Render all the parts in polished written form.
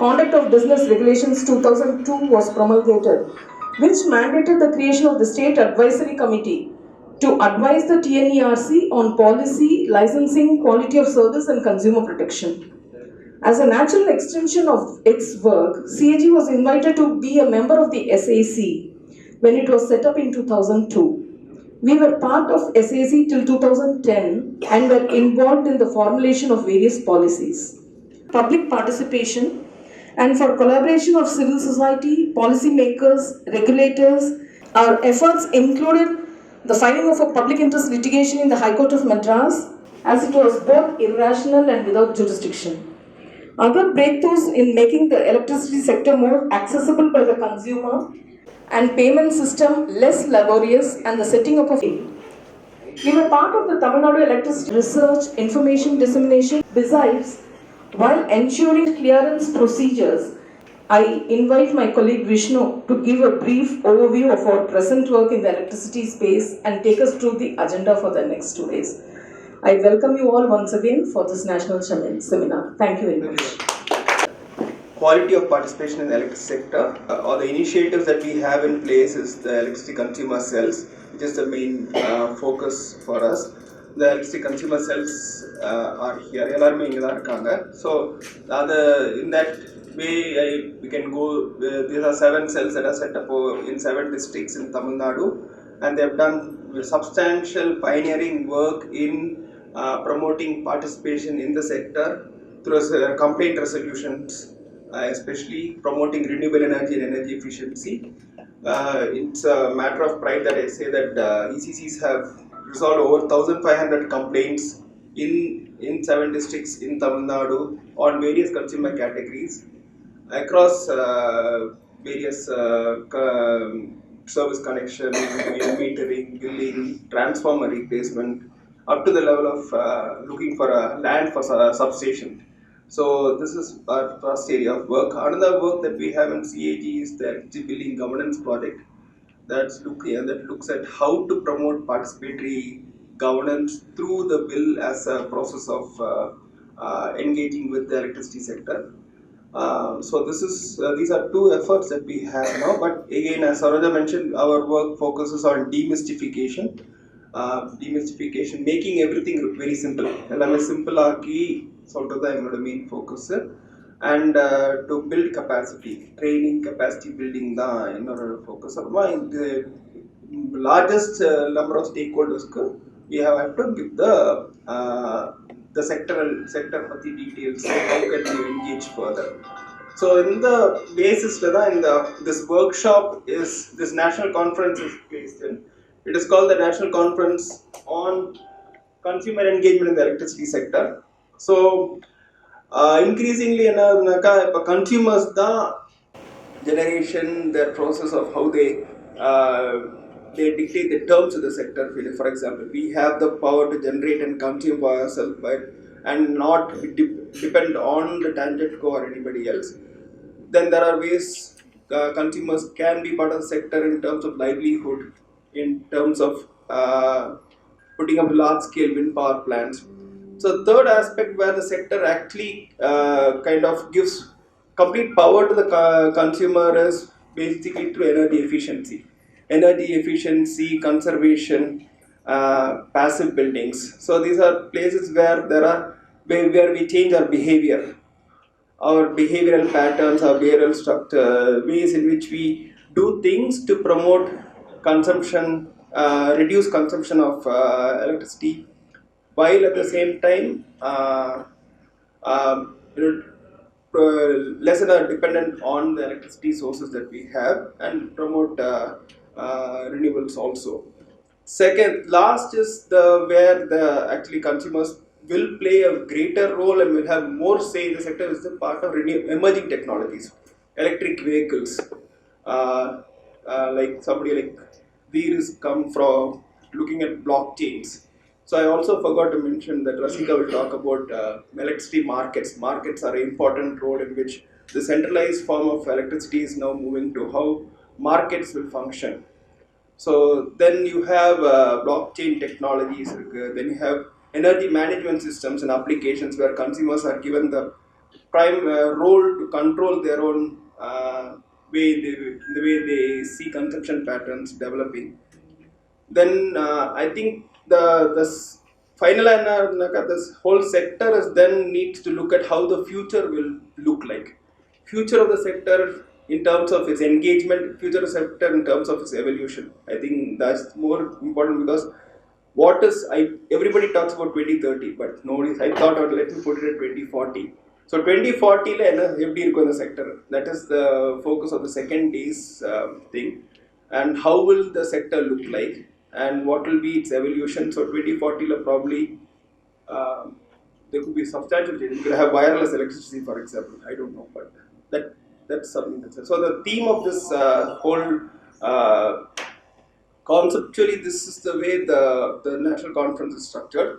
Conduct of Business Regulations 2002 was promulgated, which mandated the creation of the State Advisory Committee to advise the TNERC on policy, licensing, quality of service and consumer protection. As a natural extension of its work, CAG was invited to be a member of the SAC when it was set up in 2002. We were part of SAC till 2010 and were involved in the formulation of various policies. Public participation and for collaboration of civil society, policymakers, regulators, our efforts included the filing of a public interest litigation in the High Court of Madras, as it was both irrational and without jurisdiction. Other breakthroughs in making the electricity sector more accessible by the consumer and payment system less laborious and the setting up of we were part of the Tamil Nadu electricity research, information dissemination. Besides, while ensuring clearance procedures, I invite my colleague Vishnu to give a brief overview of our present work in the electricity space and take us through the agenda for the next 2 days. I welcome you all once again for this national seminar. Thank you very much. Quality of participation in the electricity sector, or the initiatives that we have in place is the electricity consumer cells, which is the main focus for us. The electricity consumer cells are here. So in that way we can go. These are 7 cells that are set up in 7 districts in Tamil Nadu, and they have done substantial pioneering work in promoting participation in the sector through complaint resolutions, especially promoting renewable energy and energy efficiency. It's a matter of pride that I say that ECCs have resolved over 1,500 complaints in 7 districts in Tamil Nadu on various consumer categories across various service connection, metering, billing, transformer replacement, up to the level of looking for a land for a substation. So this is our first area of work. Another work that we have in CAG is the electricity billing governance project that looks at how to promote participatory governance through the bill as a process of engaging with the electricity sector. So these are 2 efforts that we have now. But again, as Saroja mentioned, our work focuses on demystification. Making everything very simple. எல்லாமே simple ஆக்கி சொல்றது தான் எங்களோட main focus. And to build capacity, training, capacity building தான் என்னோட ஃபோக்கஸ். அப்புறமா இந்த லார்ஜஸ்ட் நம்பர் ஆஃப் ஸ்டேக் ஹோல்டர்ஸ்க்கு we have to give the sector பத்தி details, how can we engage further. So in the basis this workshop is, this national conference is placed in. It is called the National Conference on Consumer Engagement in the Electricity Sector. So, increasingly, consumers the generation, their process of how they dictate the terms of the sector. For example, we have the power to generate and consume by ourselves, and not depend on the tangent co or anybody else. Then there are ways consumers can be part of the sector in terms of livelihood, in terms of putting up large-scale wind power plants. So third aspect where the sector actually kind of gives complete power to the consumer is basically through energy efficiency, conservation, passive buildings. So these are places where where we change our behavior, our behavioral patterns, our behavioral structure, ways in which we do things to promote consumption, reduce consumption of electricity, while at the same time lessen our dependence on the electricity sources that we have, and promote renewables also. Last is where the actually consumers will play a greater role and will have more say in the sector is the part of emerging technologies, electric vehicles. Like somebody like Veer has come from looking at blockchains. So I also forgot to mention that Rasika will talk about electricity markets. Markets are an important role in which the centralized form of electricity is now moving to how markets will function. So then you have blockchain technologies, then you have energy management systems and applications where consumers are given the prime role to control their own the way they see consumption patterns developing. Then I think final this whole sector is then needs to look at how the future will look like. Future of the sector in terms of its engagement, future of the sector in terms of its evolution. I think that's more important because what is everybody talks about 2030, but nobody. I thought let me put it at 2040. So 2040 la enna eppadi irukum in the sector. That is the focus of the second day's thing. And how will the sector look like, and what will be its evolution? So 2040 la probably there could be substantial change. You could have wireless electricity, for example. I don't know, but that's something. So the theme of this whole conceptually, this is the way the national conference is structured.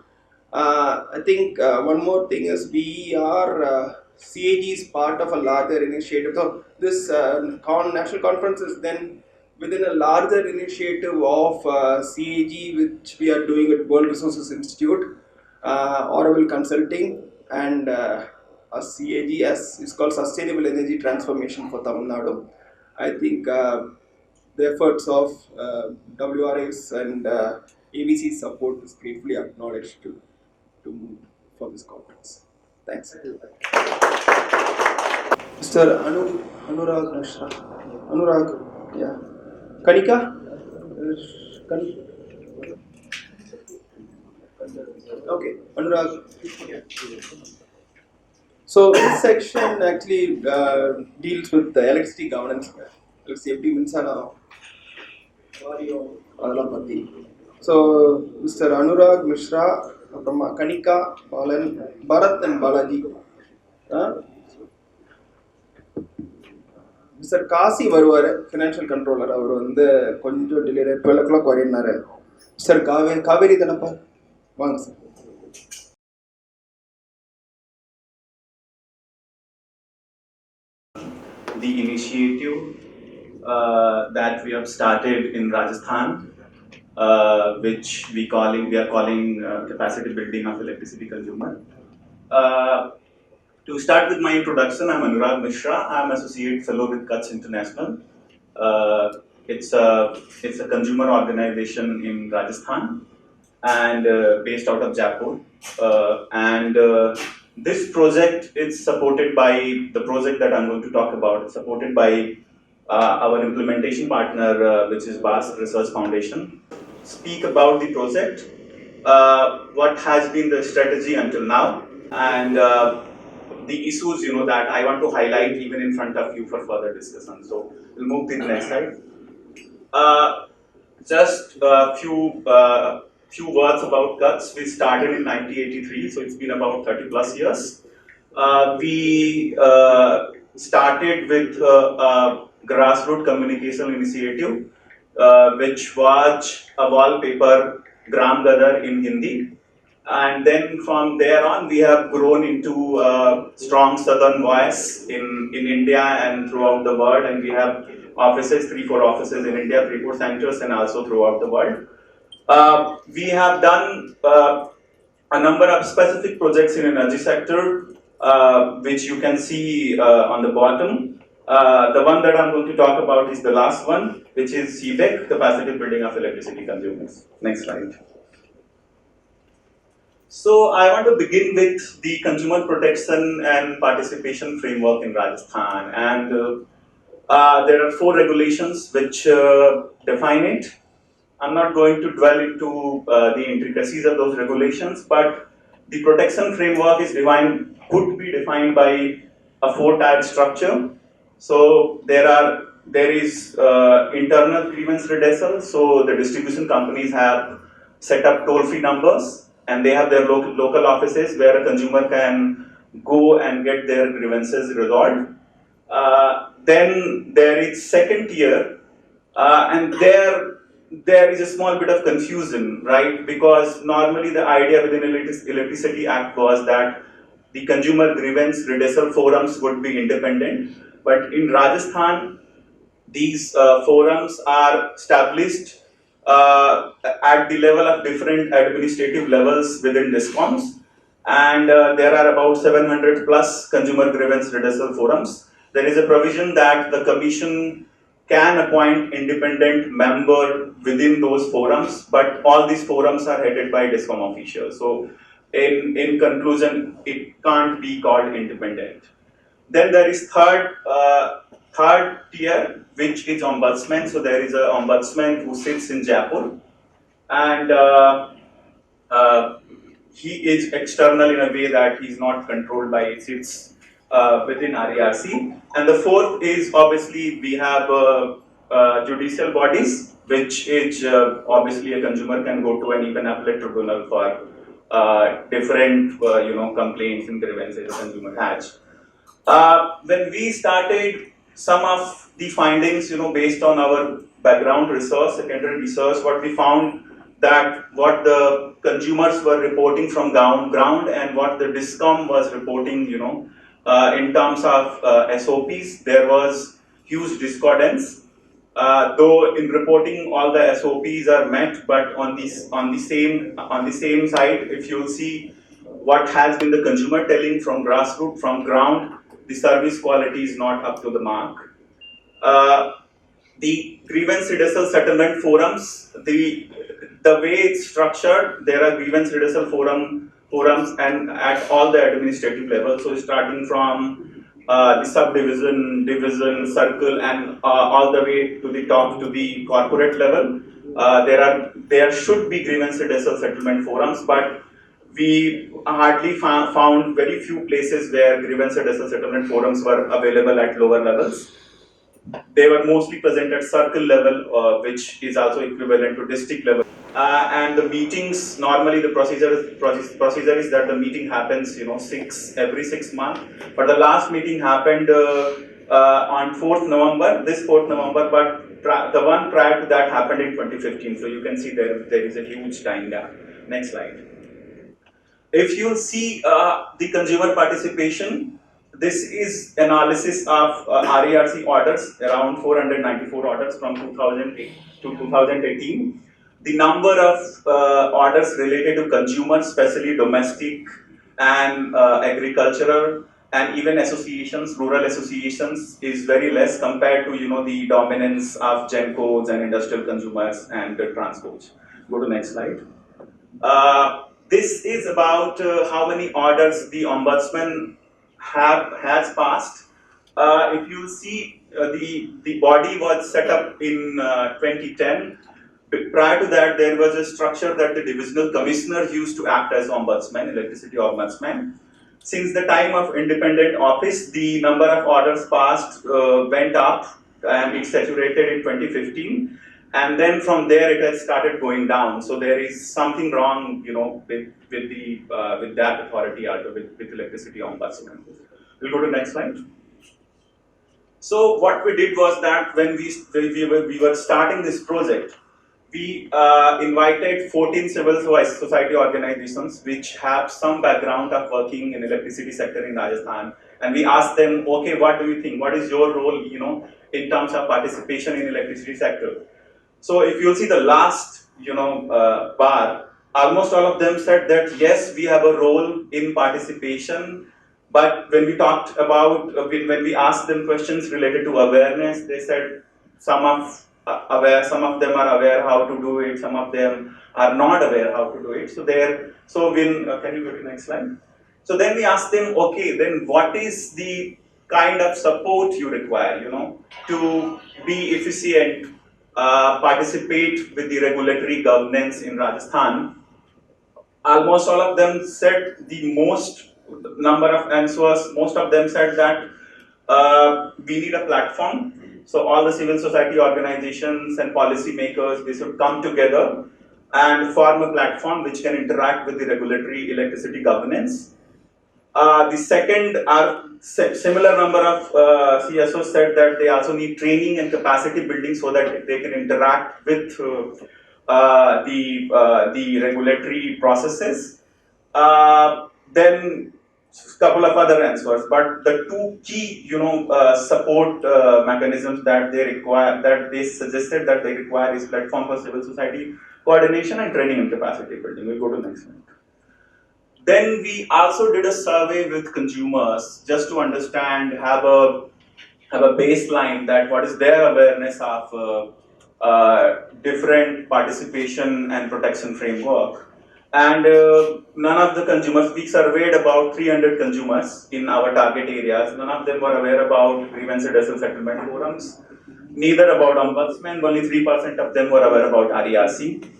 I think one more thing is we are CAG is part of a larger initiative. So this national conference is then within a larger initiative of CAG, which we are doing at World Resources Institute, Oracle Consulting, and a CAG as is called Sustainable Energy Transformation for Tamil Nadu. I think the efforts of WRS and ABC's support is gratefully acknowledged to move for this conference. Thanks. Mr. Anurag Mishra. Anurag, yeah. Kanika? Okay, Anurag. So this section actually deals with the electricity governance. Safety மின்சாரம் அதெல்லாம் பற்றி. So mister Anurag Mishra, அப்புறமா Kanika, Balan, Bharat and Balaji. Mister Kashi வருவார், financial controller. அவர் வந்து கொஞ்சம் delay 12 o'clock வரையினார். Mister Kaveri தானப்பா, வாங்க sir. The initiative that we have started in Rajasthan, which we are calling capacity building of electricity consumer. To start with my introduction, I'm Anurag Mishra. I'm associate fellow with Kutch International. It's a consumer organization in Rajasthan and based out of Jaipur. This project is supported by the project that I'm going to talk about. It's supported by our implementation partner, which is Bas Research Foundation. Speak about the project, what has been the strategy until now, and the issues that I want to highlight even in front of you for further discussion. So we'll move to the next slide. Just a few words about Kutch. We started in 1983, so it's been about 30 plus years. We started with a grassroots communication initiative, which was a wallpaper Gram Gadar in Hindi. And then from there on, we have grown into a strong southern voice in India and throughout the world. And we have offices, 3-4 offices in India, 3-4 centers, and also throughout the world. We have done a number of specific projects in energy sector, which you can see on the bottom. The one that I'm going to talk about is the last one, which is CBEC, capacity building of electricity consumers. Next slide. So I want to begin with the consumer protection and participation framework in Rajasthan, and there are 4 regulations which define it. I'm not going to dwell into the intricacies of those regulations, but the protection framework could be defined by a 4-tiered structure. So there is internal grievance redressal. So the distribution companies have set up toll-free numbers, and they have their local offices where a consumer can go and get their grievances resolved. Then there is second tier, and there is a small bit of confusion, right? Because normally the idea within Electricity Act was that the consumer grievance redressal forums would be independent, but in Rajasthan, these forums are established at the level of different administrative levels within DISCOMs, and there are about 700 plus consumer grievance redressal forums. There is a provision that the commission can appoint independent member within those forums, but all these forums are headed by DISCOM officials. So in conclusion, it can't be called independent. Then there is third tier, which is ombudsman. So there is an ombudsman who sits in Jaipur, and uh, he is external in a way that he's not controlled by it. Sits within RERC. And the fourth is obviously we have judicial bodies, which is obviously a consumer can go to and even appellate tribunal for different complaints and grievances a consumer has. When we started some of the findings, based on our background research, secondary research, what we found that what the consumers were reporting from ground and what the DISCOM was reporting, in terms of SOPs, there was huge discordance. Though in reporting all the SOPs are met, but on the same side, if you see what has been the consumer telling from grassroots, from ground, the service quality is not up to the mark. The grievance redressal settlement forums, the way it's structured, there are grievance redressal forums and at all the administrative levels. So starting from the subdivision, division, circle, and all the way to the top to the corporate level, there should be grievance redressal settlement forums, but we hardly found very few places where grievance redressal settlement forums were available at lower levels. They were mostly present at circle level, which is also equivalent to district level. And the meetings, normally the procedure is that the meeting happens, every 6 months. But the last meeting happened on 4th November, this 4th November, but the one prior to that happened in 2015. So you can see there is a huge time gap. Next slide. If you see the consumer participation, this is analysis of RERC orders, around 494 orders from 2008 to 2018. The number of orders related to consumers, especially domestic and agricultural, and even associations, rural associations, is very less compared to the dominance of GENCOs and industrial consumers and transports. Go to next slide. This is about how many orders the Ombudsman has passed. If you see, the body was set up in 2010. Prior to that, there was a structure that the divisional commissioner used to act as Ombudsman, electricity Ombudsman. Since the time of independent office, the number of orders passed went up, and it saturated in 2015. And then from there it has started going down. So there is something wrong, with that authority, or with electricity ombudsman. We'll go to the next slide. So what we did was that when we were starting this project, we invited 14 civil society organizations which have some background of working in electricity sector in Rajasthan, and we asked them, okay, what do you think? What is your role, in terms of participation in electricity sector? So if you'll see the last, bar, almost all of them said that yes, we have a role in participation. But when we talked about, when we asked them questions related to awareness, they said some of them are aware how to do it, some of them are not aware how to do it. So can you go to the next slide? So then we asked them, okay, then what is the kind of support you require, to be efficient, participate with the regulatory governance in Rajasthan? Almost all of them said most of them said that we need a platform. So all the civil society organizations and policy makers, they should come together and form a platform which can interact with the regulatory electricity governance. The second, similar number of CSOs said that they also need training and capacity building so that they can interact with the regulatory processes. Then a couple of other answers, but the two key, support mechanisms that they require, that they suggested that they require, is platform for civil society coordination and training and capacity building. We'll go to the next slide. Then we also did a survey with consumers just to understand, have a baseline that what is their awareness of different participation and protection framework. And none of the consumers, we surveyed about 300 consumers in our target areas, none of them were aware about grievance redressal settlement forums, neither about Ombudsman, only 3% of them were aware about RERC.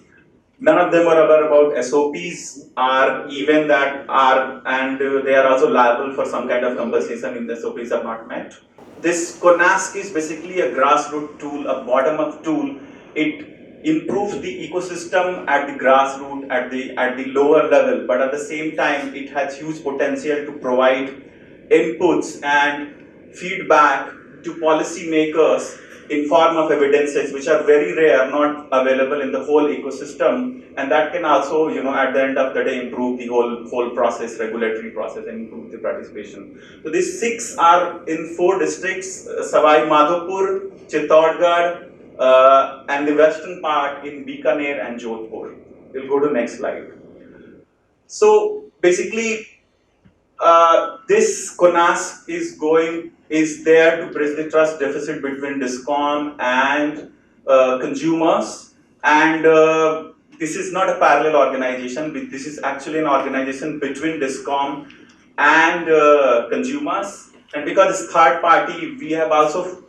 None of them were aware about SOPs, are even that are, and they are also liable for some kind of compensation if the SOPs are not met. This CONASC is basically a grassroots tool, a bottom-up tool. It improves the ecosystem at the grassroots, at the lower level, but at the same time, it has huge potential to provide inputs and feedback to policymakers in form of evidences which are very rare, not available in the whole ecosystem, and that can also, at the end of the day, improve the whole process, regulatory process, and improve the participation. So these 6 are in 4 districts: Savai Madhopur, Chittorgarh, and the western part in Bikaner and Jodhpur. We'll go to next slide. So basically, this CONASC is there to bridge the trust deficit between DISCOM and consumers, and this is not a parallel organization. This is actually an organization between DISCOM and consumers. And because it's third party, we have also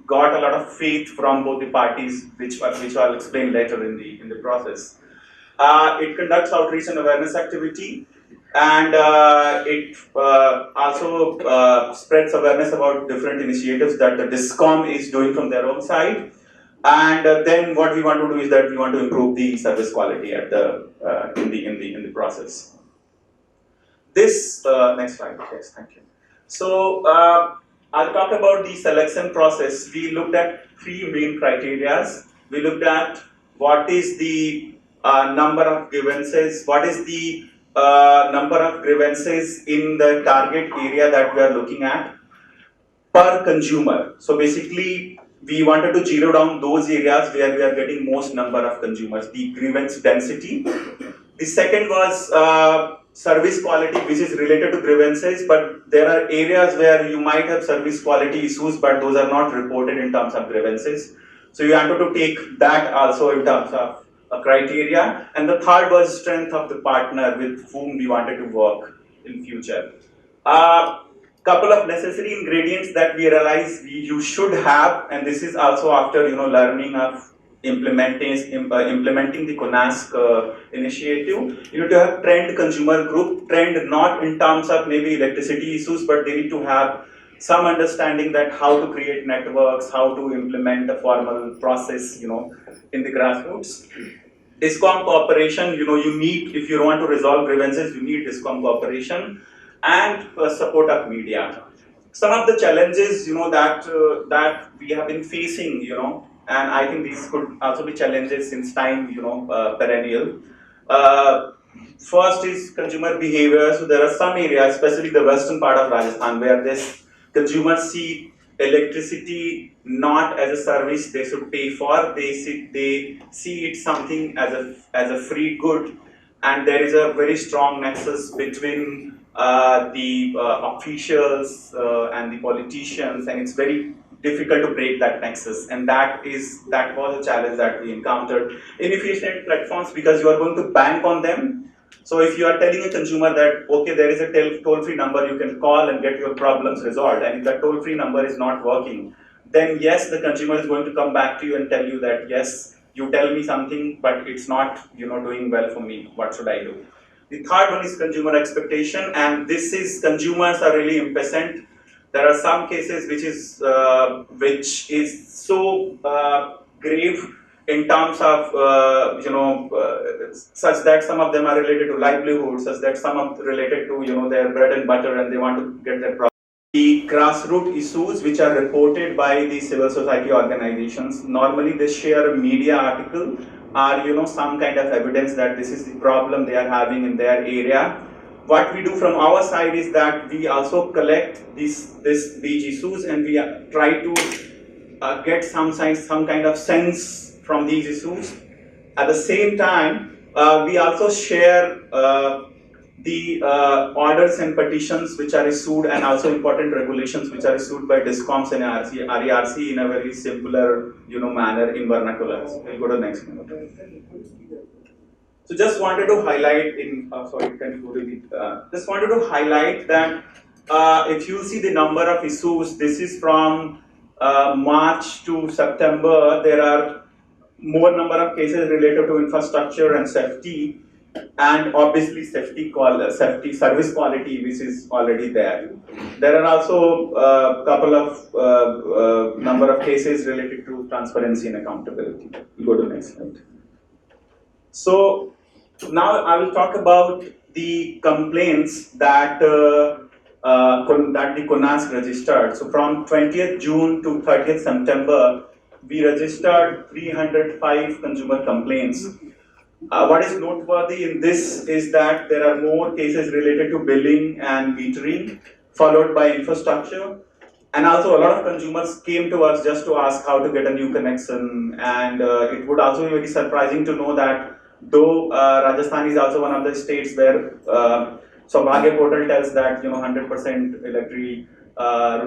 got a lot of faith from both the parties, which I'll explain later in the process. It conducts outreach and awareness activity, and it also spreads awareness about different initiatives that the DISCOM is doing from their own side. And then what we want to do is that we want to improve the service quality at in the process. This next slide, yes, thank you. So I'll talk about the selection process. We looked at 3 main criteria. We looked at what is the number of grievances, what is the number of grievances in the target area that we are looking at per consumer. So basically, we wanted to zero down those areas where we are getting most number of consumers, the grievance density. The second was service quality, which is related to grievances, but there are areas where you might have service quality issues, but those are not reported in terms of grievances. So you wanted to take that also in terms of a criteria. And the third was strength of the partner with whom we wanted to work in future. Couple of necessary ingredients that we realized you should have, and this is also after learning of implementing the CONASC initiative. You need to have trained consumer group, trained not in terms of maybe electricity issues, but they need to have some understanding that how to create networks, how to implement a formal process, in the grassroots. DISCOM cooperation, you need, if you want to resolve grievances, you need DISCOM cooperation, and support of media. Some of the challenges, that we have been facing, and I think these could also be challenges since time, perennial. First is consumer behavior. So there are some areas, especially the western part of Rajasthan, where this consumers see electricity not as a service they should pay for. They see it something as a free good, and there is a very strong nexus between the officials and the politicians, and it's very difficult to break that nexus, and that was a challenge that we encountered. Inefficient platforms, because you are going to bank on them. So if you are telling a consumer that, okay, there is a toll-free number you can call and get your problems resolved, and if that toll-free number is not working, then yes, the consumer is going to come back to you and tell you that, yes, you tell me something, but it's not, doing well for me. What should I do? The third one is consumer expectation, and this is consumers are really impatient. There are some cases which is so grave in terms of such that some of them are related to livelihood, such that some are related to their bread and butter, and they want to get their problem. The grassroots issues which are reported by the civil society organizations, normally they share a media article or some kind of evidence that this is the problem they are having in their area. What we do from our side is that we also collect these issues, and we try to get some kind of sense from these issues. At the same time, we also share the orders and petitions which are issued, and also important regulations which are issued by DISCOMs and RERC in a very simpler, manner in vernacular. We'll go to the next one. So just wanted to highlight just wanted to highlight that if you see the number of issues, this is from March to September. There are more number of cases related to infrastructure and safety, and obviously safety service quality, which is already there. There are also a couple of number of cases related to transparency and accountability. We'll go to the next slide. So now I will talk about the complaints that the CONASC registered. So from 20th June to 30th September, we registered 305 consumer complaints. What is noteworthy in this is that there are more cases related to billing and metering, followed by infrastructure. And also a lot of consumers came to us just to ask how to get a new connection. And it would also be very surprising to know that though Rajasthan is also one of the states where Saubhagya portal tells that 100%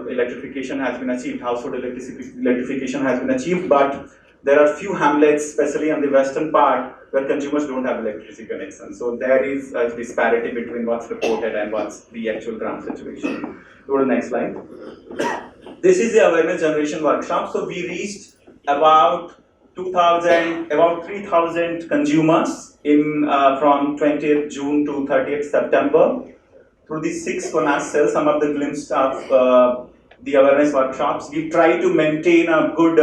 electrification has been achieved, household electrification has been achieved, but there are few hamlets, especially on the western part, where consumers don't have electricity connection. So there is a disparity between what's reported and what's the actual ground situation. Go to the next slide. This is the awareness generation workshop. So we reached about 3,000 consumers in from 20th June to 30th September through the 6 CONASC cells. Some of the glimpse of the awareness workshops. We try to maintain a good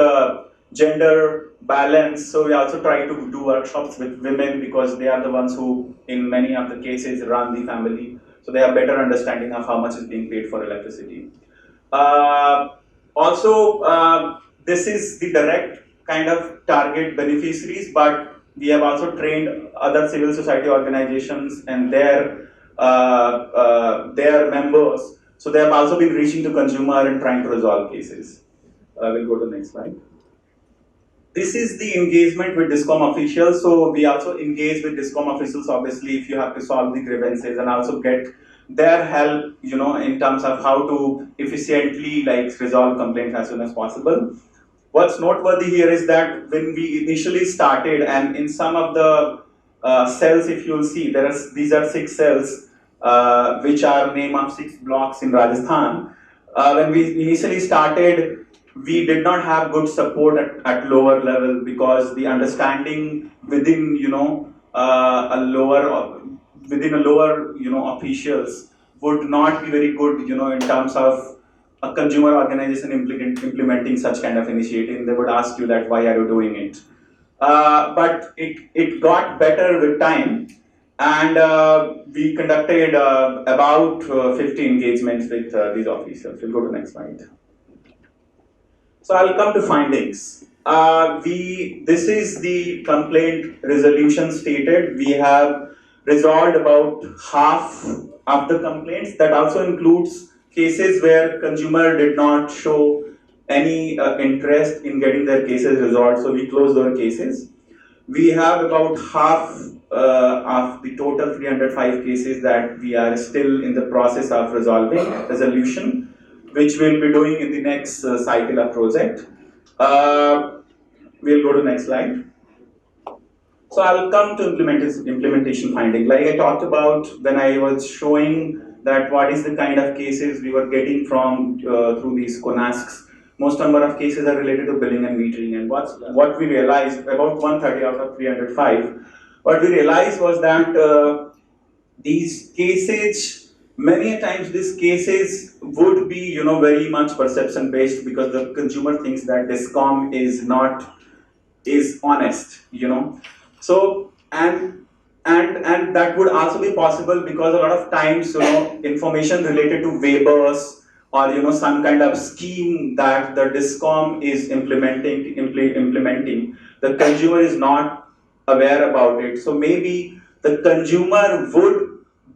gender balance, so we also try to do workshops with women because they are the ones who, in many of the cases, run the family. So they have better understanding of how much is being paid for electricity. This is the direct kind of target beneficiaries, but we have also trained other civil society organizations and their members. So they have also been reaching to consumer and trying to resolve cases. We'll go to the next slide. This is the engagement with DISCOM officials. So we also engage with DISCOM officials, obviously, if you have to solve the grievances, and also get their help, in terms of how to efficiently resolve complaints as soon as possible. What's noteworthy here is that when we initially started, and in some of the cells, if you'll see, these are 6 cells, which are name of 6 blocks in Rajasthan. When we initially started, we did not have good support at lower level because the understanding within a lower officials would not be very good in terms of a consumer organization implementing such kind of initiative. They would ask you that why are you doing it, but it got better with time, and we conducted about 50 engagements with these officials. We'll go to the next slide. So I'll come to findings. This is the complaint resolution stated. We have resolved about half of the complaints. That also includes cases where consumer did not show any interest in getting their cases resolved, so we closed their cases. We have about half of the total 305 cases that we are still in the process of resolving resolution, which we'll be doing in the next cycle of project. We'll go to the next slide. So I'll come to implementation finding. Like I talked about when I was showing that what is the kind of cases we were getting from through these CONASCs. Most number of cases are related to billing and metering, and what we realized, about 130 out of 305, what we realized was that these cases, many a times these cases would be very much perception based, because the consumer thinks that DISCOM is honest, so and that would also be possible because a lot of times information related to waivers or some kind of scheme that the DISCOM is implementing, the consumer is not aware about it. So maybe the consumer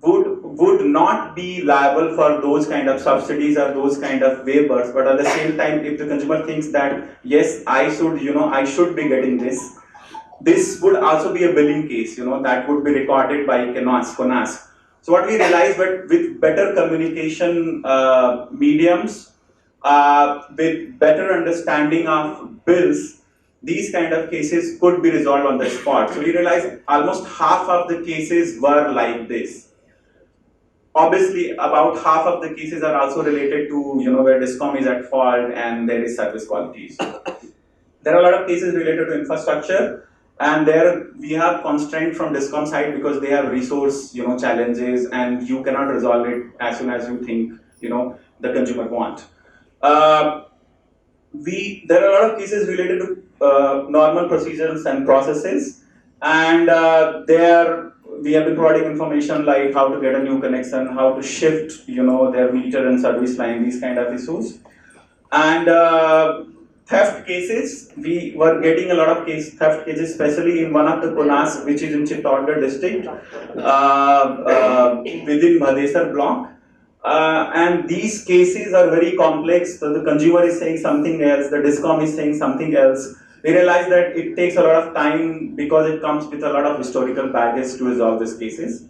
would not be liable for those kind of subsidies or those kind of waivers, but at the same time, if the consumer thinks that yes, I should be getting this would also be a billing case, that would be recorded by CONASC. So what we realized, that with better communication mediums, with better understanding of bills, these kind of cases could be resolved on the spot. So we realized almost half of the cases were like this. Obviously, about half of the cases are also related to, where DISCOM is at fault and there is service quality issue. There are a lot of cases related to infrastructure, and there we have constraint from DISCOM side because they have resource, challenges, and you cannot resolve it as soon as you think, the consumer want. There are a lot of cases related to normal procedures and processes, and there we have been providing information like how to get a new connection, how to shift, their meter and service line, these kind of issues. And theft cases, we were getting a lot of theft cases, especially in one of the Konas, which is in Chittorgarh district, within Madhesar block. And these cases are very complex. So the consumer is saying something else, the DISCOM is saying something else. We realize that it takes a lot of time because it comes with a lot of historical baggage to resolve these cases.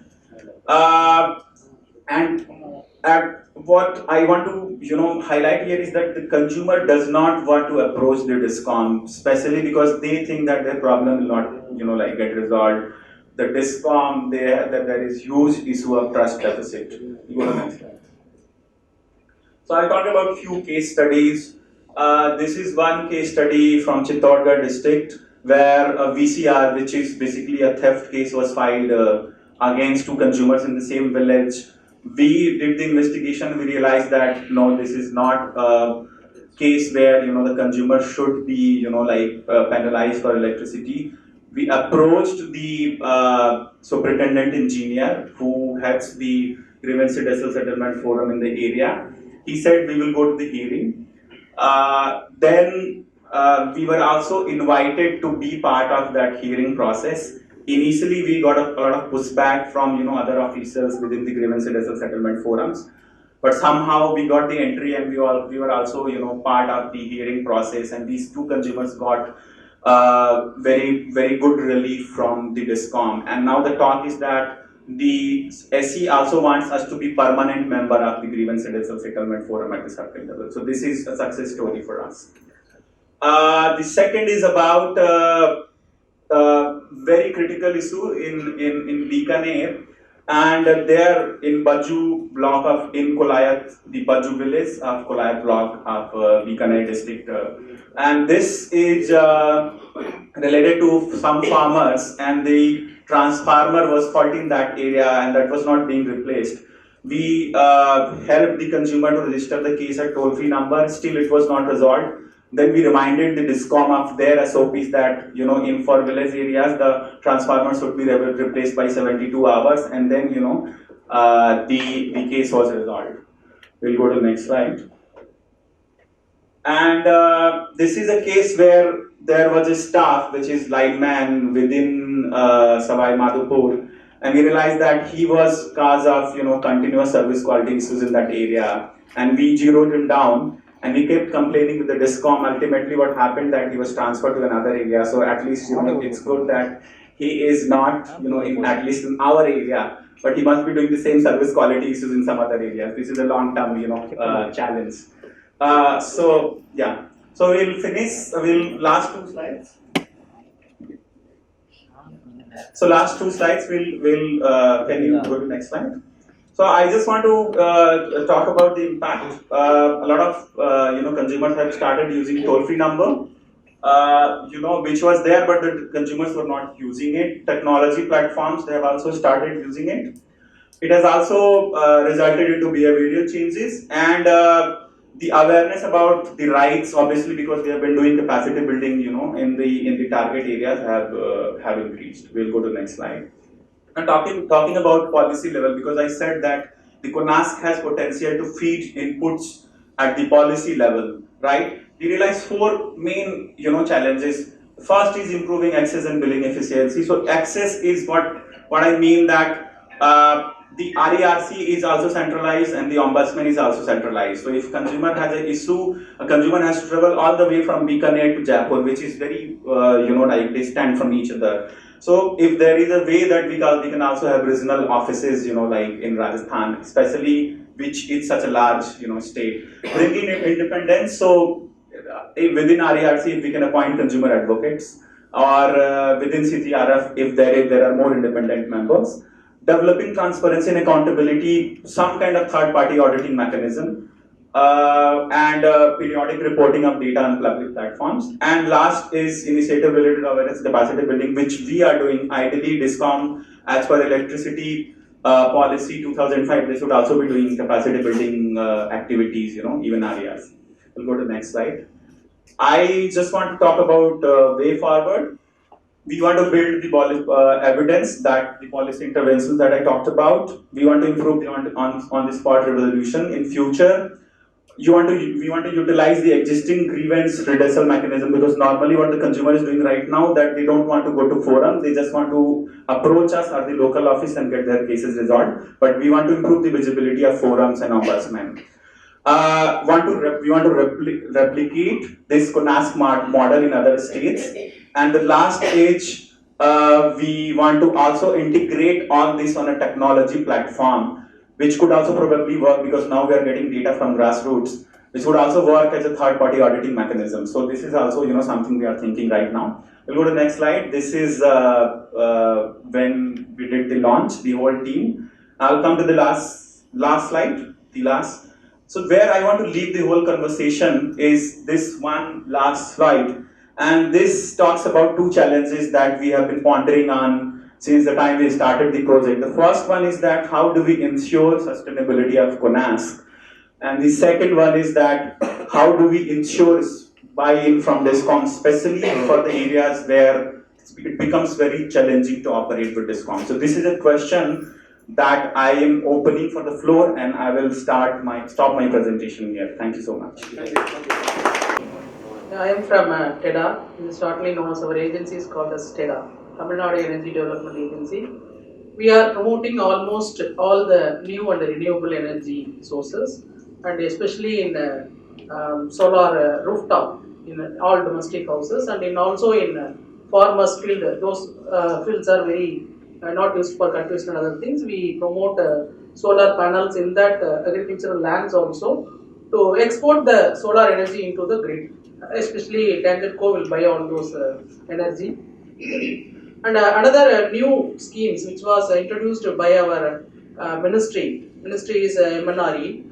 And what I want to highlight here is that the consumer does not want to approach the DISCOM, especially because they think that their problem will not get resolved. The DISCOM, there is huge issue of trust deficit. You go to the next slide. So I'll talk about few case studies. This is one case study from Chittorgarh district where a VCR, which is basically a theft case, was filed against two consumers in the same village. We did the investigation. We realized that no, this is not a case where the consumer should be penalized for electricity. We approached the superintendent engineer who heads the grievance redressal settlement forum in the area. He said we will go to the hearing. Then we were also invited to be part of that hearing process. Initially, we got a lot of pushback from other officials within the grievance redressal settlement forums, but somehow we got the entry and we were also part of the hearing process. And these two consumers got very good relief from the DISCOM. And now the talk is that the SE also wants us to be permanent member of the grievance redressal settlement forum at the circle level. So this is a success story for us. The second is about very critical issue in Bikaner, and there in Baju block in Kolayat, the Baju village of Kolayat block of Bikaner district, and this is related to some farmers, and the transformer was faulty in that area and that was not being replaced. We helped the consumer to register the case at toll-free number. Still it was not resolved. Then we reminded the DISCOM of their SOPs that in for village areas the transformers should be replaced by 72 hours, and then the case was resolved. We'll go to the next slide. And this is a case where there was a staff which is lineman within Savai Madhupur, and we realized that he was cause of continuous service quality issues in that area, and we zeroed him down. And we kept complaining with the DISCOM. Ultimately, what happened that he was transferred to another area. So at least it's good that he is not at least in our area, but he must be doing the same service quality issues in some other areas. This is a long-term challenge. So yeah. So we'll finish. Last two slides. So last two slides. Can you go to the next slide? So I just want to talk about the impact. A lot of consumers have started using toll-free number, which was there, but the consumers were not using it. Technology platforms, they have also started using it. It has also resulted into behavioral changes and the awareness about the rights, obviously, because we have been doing capacity building, in the target areas have increased. We'll go to the next slide. And talking about policy level, because I said that the CONASC has potential to feed inputs at the policy level, right? We realize four main challenges. First is improving access and billing efficiency. So access is what I mean that the RERC is also centralized and the Ombudsman is also centralized. So if consumer has an issue, a consumer has to travel all the way from Bikaner to Jaipur, which is very distant from each other. So if there is a way that we can also have regional offices, like in Rajasthan, especially which is such a large, state, bringing in independence. So within RARC, if we can appoint consumer advocates, or within CTRF, if there are more independent members, developing transparency and accountability, some kind of third-party auditing mechanism, and periodic reporting of data on public platforms. And last is initiative related awareness capacity building, which we are doing. Ideally, DISCOM, as per electricity policy 2005, they should also be doing capacity building activities, even RARs. We'll go to the next slide. I just want to talk about way forward. We want to build the evidence that the policy interventions that I talked about. We want to improve the on-the-spot resolution in future. We want to utilize the existing grievance redressal mechanism, because normally what the consumer is doing right now, that they don't want to go to forum, they just want to approach us or the local office and get their cases resolved. But we want to improve the visibility of forums and ombudsman. We want to replicate this CONASC model in other states. And the last stage, we want to also integrate all this on a technology platform, which could also probably work, because now we are getting data from grassroots, which would also work as a third-party auditing mechanism. So this is also something we are thinking right now. We'll go to the next slide. This is when we did the launch, the whole team. I'll come to the last slide, the last. So where I want to leave the whole conversation is this one last slide. And this talks about two challenges that we have been pondering on since the time we started the project. The first one is that how do we ensure sustainability of CONASC? And the second one is that how do we ensure buy-in from DISCOM, especially for the areas where it becomes very challenging to operate with DISCOM. So this is a question that I am opening for the floor, and I will stop my presentation here. Thank you so much. I am from TEDA. This is shortly known as our agency is called as TEDA, Tamil Nadu Energy Development Agency. We are promoting almost all the new and renewable energy sources, and especially in solar rooftop in all domestic houses, and also in farmers' field. Those fields are very not used for cultivation and other things. We promote solar panels in that agricultural lands also to export the solar energy into the grid. Especially TANGEDCO will buy all those energy. And another new schemes which was introduced by our ministry is MNRE.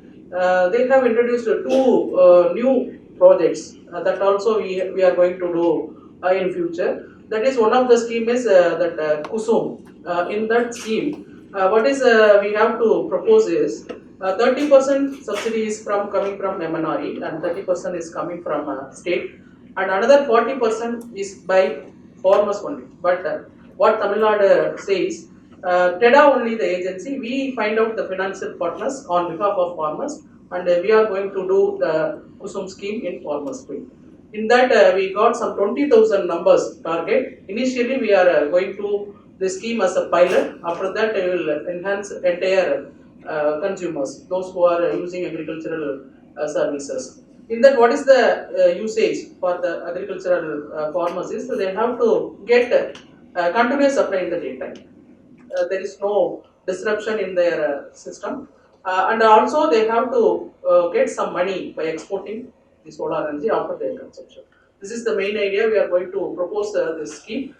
They have introduced two new projects that also we are going to do in future. That is, one of the scheme is that Kusum. In that scheme, what is we have to propose is 30% subsidy is coming from MNRE, and 30% is coming from state, and another 40% is by farmers only. But what Tamil Nadu says, TEDA only the agency, we find out the financial partners on behalf of farmers, and we are going to do the Kusum scheme in farmers' field. In that we got some 20,000 numbers target. Initially we are going to the scheme as a pilot. After that we will enhance entire consumers, those who are using agricultural services. In that, what is the usage for the agricultural farmers is they have to get continuous supply in the daytime. There is no disruption in their system, and also they have to get some money by exporting the solar energy after their consumption. This is the main idea. We are going to propose this scheme.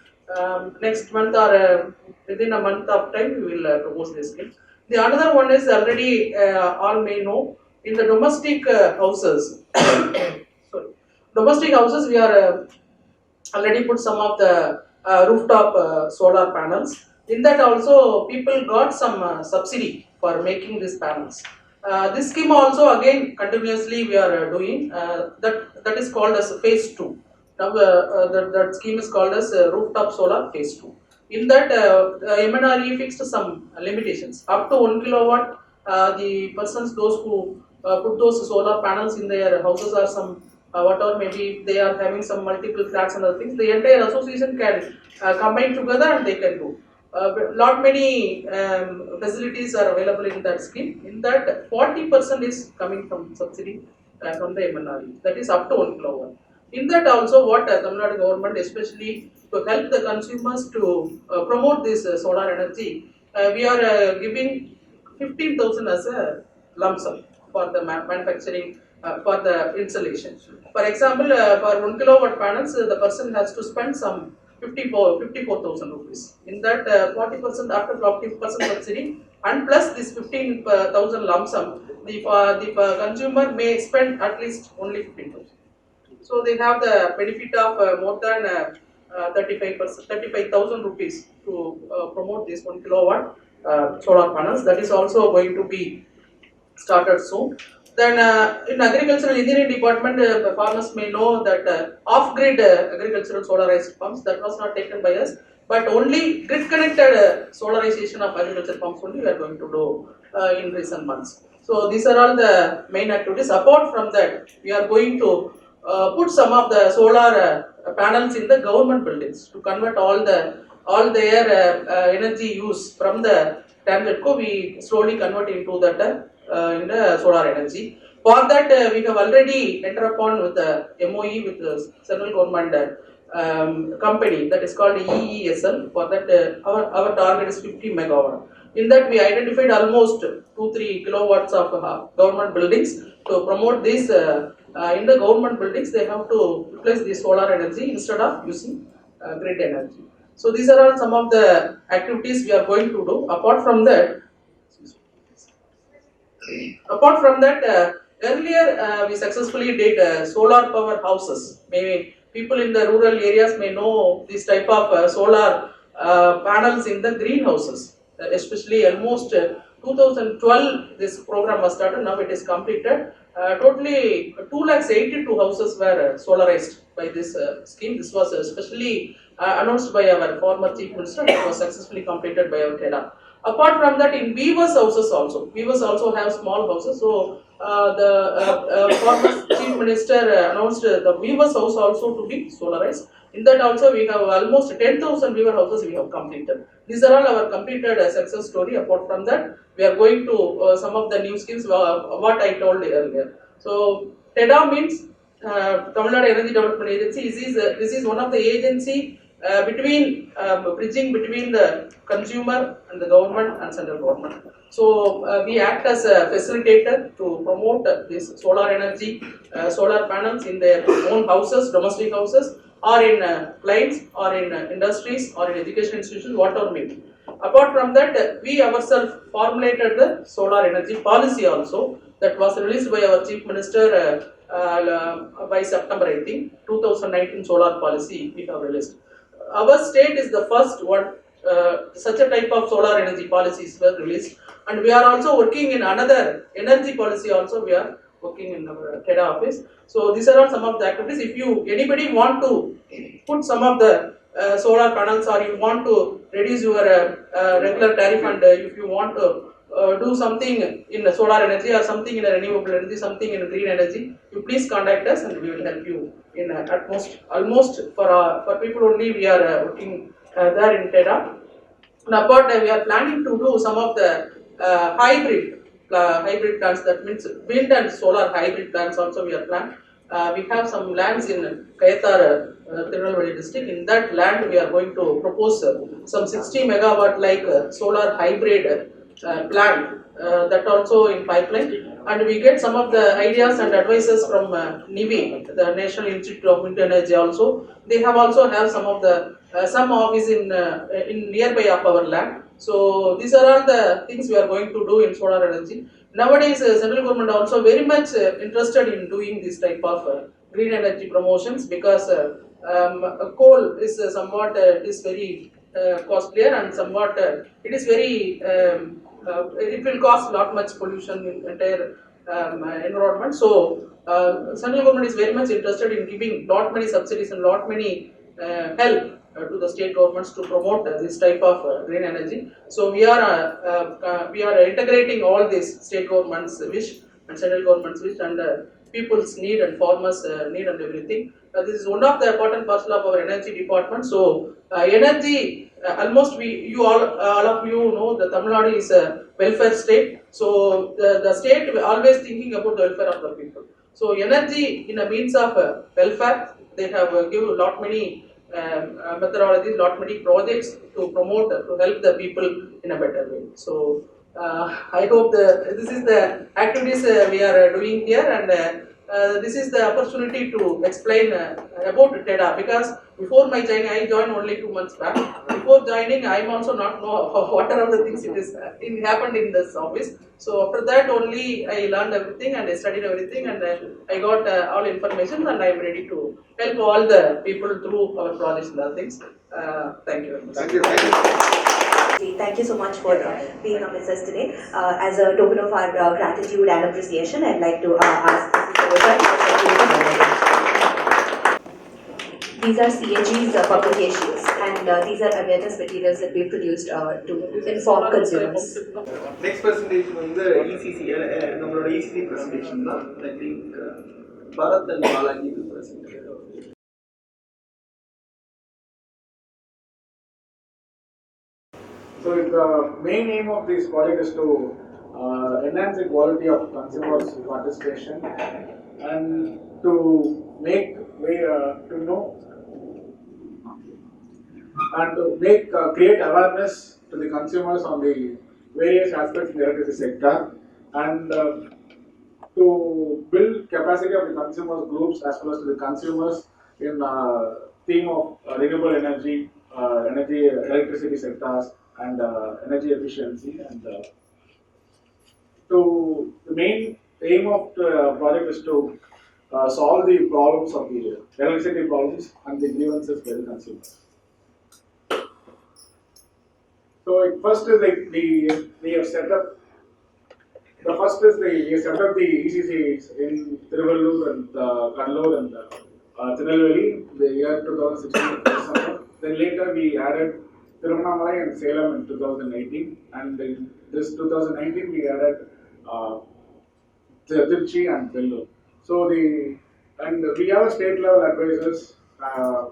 Next month or within a month of time, we will propose this scheme. The another one is already all may know, in the domestic houses. Sorry, domestic houses we are already put some of the rooftop solar panels. In that also people got some subsidy for making these panels. This scheme also again continuously we are doing. That is called as phase 2. Now that scheme is called as rooftop solar phase 2. In that MNRE fixed some limitations. Up to 1 kilowatt, the persons, those who put those solar panels in their houses or some whatever, maybe they are having some multiple flats and other things, the entire association can combine together and they can do. Lot many facilities are available in that scheme. In that 40% is coming from subsidy from the MNRE. That is up to 1 kilowatt. In that also what Tamil Nadu government, especially to help the consumers to promote this solar energy. We are giving 15,000 as a lump sum for the manufacturing, for the installation. For example, for 1 kilowatt panels, the person has to spend some 54,000 rupees. In that, 40% after 40% subsidy and plus this 15,000 lump sum, the consumer may spend at least only 15,000. So they have the benefit of more than 35,000 rupees to promote this 1 kilowatt solar panels. That is also going to be started soon. Then in agricultural engineering department, the farmers may know that off-grid agricultural solarized pumps, that was not taken by us, but only grid-connected solarization of agricultural pumps only we are going to do in recent months. So these are all the main activities. Apart from that, we are going to put some of the solar panels in the government buildings to convert all their energy use from the TANGEDCO. We slowly convert into that in the solar energy. For that, we have already entered upon with the MOE with the central government company that is called EESL. For that, our target is 50 megawatt. In that, we identified almost 2-3 kilowatts of government buildings. To promote this in the government buildings, they have to replace the solar energy instead of using grid energy. So these are all some of the activities we are going to do. Apart from that, earlier we successfully did solar power houses. Maybe people in the rural areas may know this type of solar panels in the greenhouses. Especially almost 2012 this program was started. Now it is completed. Totally 282 houses were solarized by this scheme. This was especially announced by our former chief minister. It was successfully completed by our TEDA. Apart from that, in weavers houses also, weavers also have small houses. So the former chief minister announced the weavers house also to be solarized. In that also we have almost 10,000 weaver houses we have completed. These are all our completed success story. Apart from that, we are going to some of the new schemes what I told earlier. So TEDA means Tamil Nadu Energy Development Agency. This is one of the agency between bridging between the consumer and the government and central government. So we act as a facilitator to promote this solar energy, solar panels in their own houses, domestic houses, or in clients, or in industries, or in education institutions, whatever may be. Apart from that, we ourselves formulated the solar energy policy also that was released by our chief minister by September 18, 2019 solar policy we have released. Our state is the first one, such a type of solar energy policies were released, and we are also working in another energy policy also. We are working in our TEDA office. So these are all some of the activities. If anybody want to put some of the solar panels, or you want to reduce your regular tariff, and if you want to do something in the solar energy or something in a renewable energy, something in green energy, you please contact us and we will help you in almost for people only we are working there in TEDA. And apart we are planning to do some of the hybrid plants, that means wind and solar hybrid plants also we are planning. We have some lands in Kayathar, Tirunelveli district. In that land we are going to propose some 60 megawatt like solar hybrid plant that also in pipeline, and we get some of the ideas and advices from NIVI, the National Institute of Wind Energy also. They have also have some of the some office in nearby of our land. So these are all the things we are going to do in solar energy. Nowadays central government also very much interested in doing this type of green energy promotions, because coal is somewhat is very costlier, and somewhat it is very it will cause lot much pollution in entire environment. So central government is very much interested in giving lot many subsidies and lot many help to the state governments to promote this type of green energy. So we are integrating all these state governments wish and central governments wish, and people's need and farmers need and everything. This is one of the important parcel of our energy department. So energy almost all of you know that Tamil Nadu is a welfare state. So the state always thinking about the welfare of the people. So energy in a means of welfare, they have given a lot many methodologies, lot many projects to promote, to help the people in a better way. So I hope this is the activities we are doing here, and this is the opportunity to explain about TEDA, because before my joining, I joined only 2 months back. Before joining, I am also not know what are the things it happened in this office. So after that only I learned everything and I studied everything, and I got all information, and I am ready to help all the people through our projects and other things. Thank you very much. Thank you. Thank you. Thank you so much for being amidst us today. As a token of our gratitude and appreciation, I'd like to ask Mrs. Sarojat. These are CAG's publications, and these are awareness materials that we produced to inform consumers. Next presentation வந்து ECC நம்மளோட ECC presentation தான். I think Bharat and Balaji will present. So the main aim of this project is to enhance the quality of consumers' participation and to make to know and to make create awareness to the consumers on the various aspects in the electricity sector, and to build capacity of the consumers groups as well as to the consumers in theme of renewable energy, electricity sectors, and energy efficiency. And the main aim of the project is to solve the problems of the electricity problems and the grievances by the consumers. So first is we have set up. The first is we set up the ECCs in Tiruvallur and Kannur and Tirunelveli the year 2016 December. Then later we added Tiruvannamalai and Salem in 2018, and in this 2019 we added Trichy and Vellore. So we have a state level advisors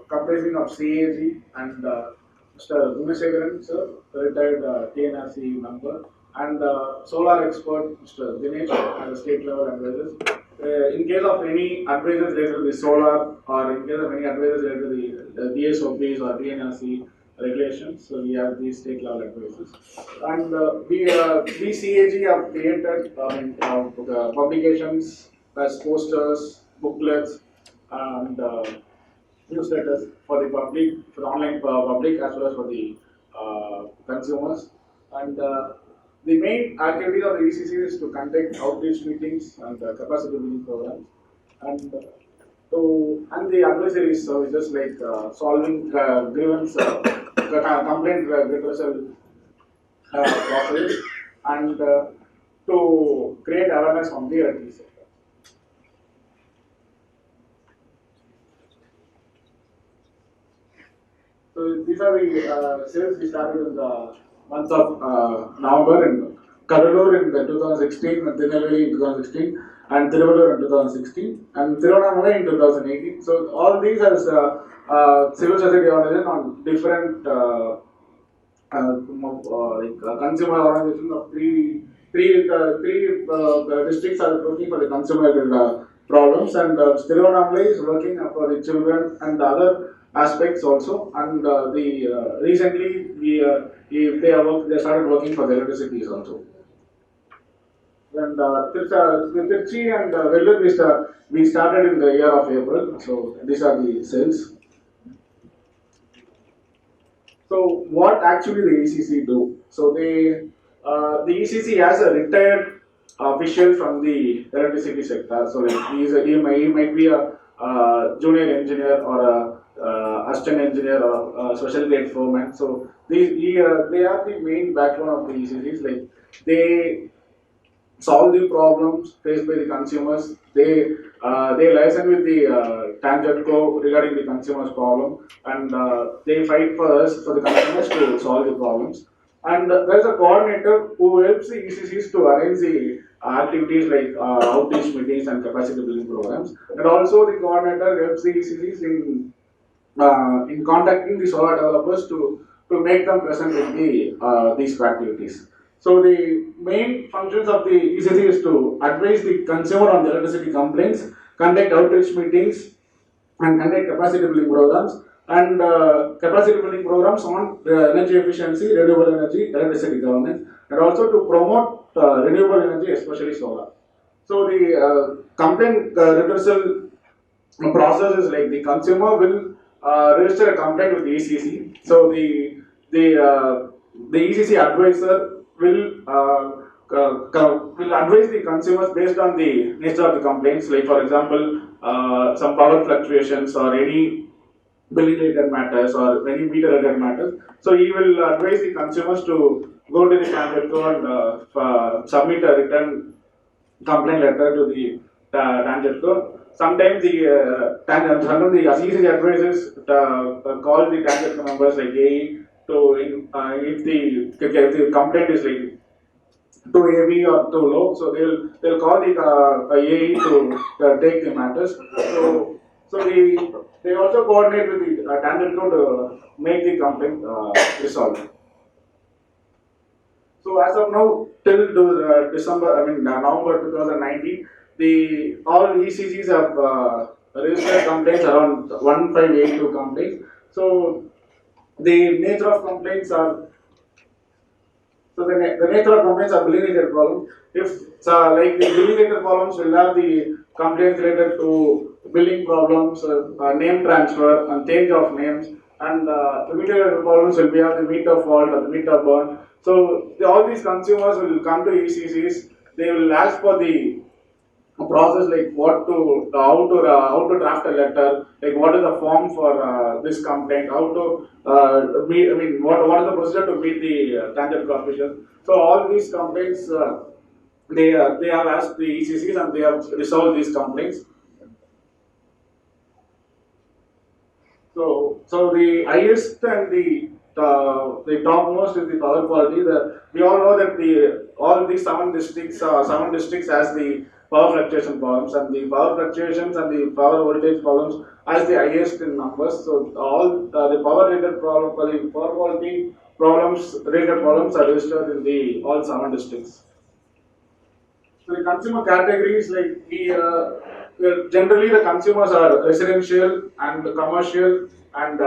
comprising of CAG and Mr. Gunasekaran sir, retired TNRC member, and solar expert Mr. Dinesh as a state level advisors. In case of any advisors related to the solar, or in case of any advisors related to the DSOPs or TNRC regulations, so we have these state level advisors. And we CAG have created publications as posters, booklets, and newsletters for the public, for the online public as well as for the consumers. And the main activity of the ECC is to conduct outreach meetings and capacity building programs, and the advisory services like solving grievance, complaint redressal process, and to create awareness on the electricity sector. So these are the sales we started in the month of November in Kadalur in 2016, Tirunelveli in 2016, and Tiruvallur in 2016, and Tiruvannamalai in 2018. So all these are civil society organizations on different consumer organizations of three districts are working for the consumer problems, and Tiruvannamalai is working for the children and the other aspects also, and recently they started working for the electricities also. And Trichy and Vellore we started in the year of April. So these are the sales. So what actually the ECC do? So the ECC has a retired official from the electricity sector. So like he might be a junior engineer or a assistant engineer or special grade foreman. So they are the main backbone of the ECCs. Like they solve the problems faced by the consumers. They liaison with the Tangentco regarding the consumers' problem, and they fight for us, for the consumers, to solve the problems. And there is a coordinator who helps the ECCs to arrange the activities like outreach meetings and capacity building programs. And also the coordinator helps the ECCs in contacting the solar developers to make them present in these activities. So the main functions of the ECC is to advise the consumer on the electricity complaints, conduct outreach meetings, and conduct capacity building programs, and capacity building programs on energy efficiency, renewable energy, electricity governance, and also to promote renewable energy, especially solar. So the complaint redressal process is like the consumer will register a complaint with the ECC. So the ECC advisor will advise the consumers based on the nature of the complaints. Like for example, some power fluctuations or any billing related matters or any meter related matters. So he will advise the consumers to go to the Tangerco and submit a written complaint letter to the Tangerco. Sometimes sometimes the ECC advisors call the Tangerco members like AE to if the complaint is like too heavy or too low, so they'll call the AE to take the matters. So they also coordinate with the Tangerco to make the complaint resolved. So as of now, till November 2019, all ECCs have registered complaints around 1582 complaints. So the nature of complaints are the nature of complaints are billing related problems. If like the billing related problems will have the complaints related to billing problems, name transfer and change of names, and the meter related problems will be the meter fault or the meter burn. So all these consumers will come to ECCs. They will ask for the process, like how to draft a letter, like what is the form for this complaint, how to what is the procedure to meet the Tangerco officials. So all these complaints they have asked the ECCs and they have resolved these complaints. So the highest and the topmost is the power quality. We all know that all these seven districts has the power fluctuation problems, and the power fluctuations and the power voltage problems as the highest in numbers. So all the power related problem, the power quality related problems are registered in the all 7 districts. So the consumer categories, like generally the consumers are residential and commercial and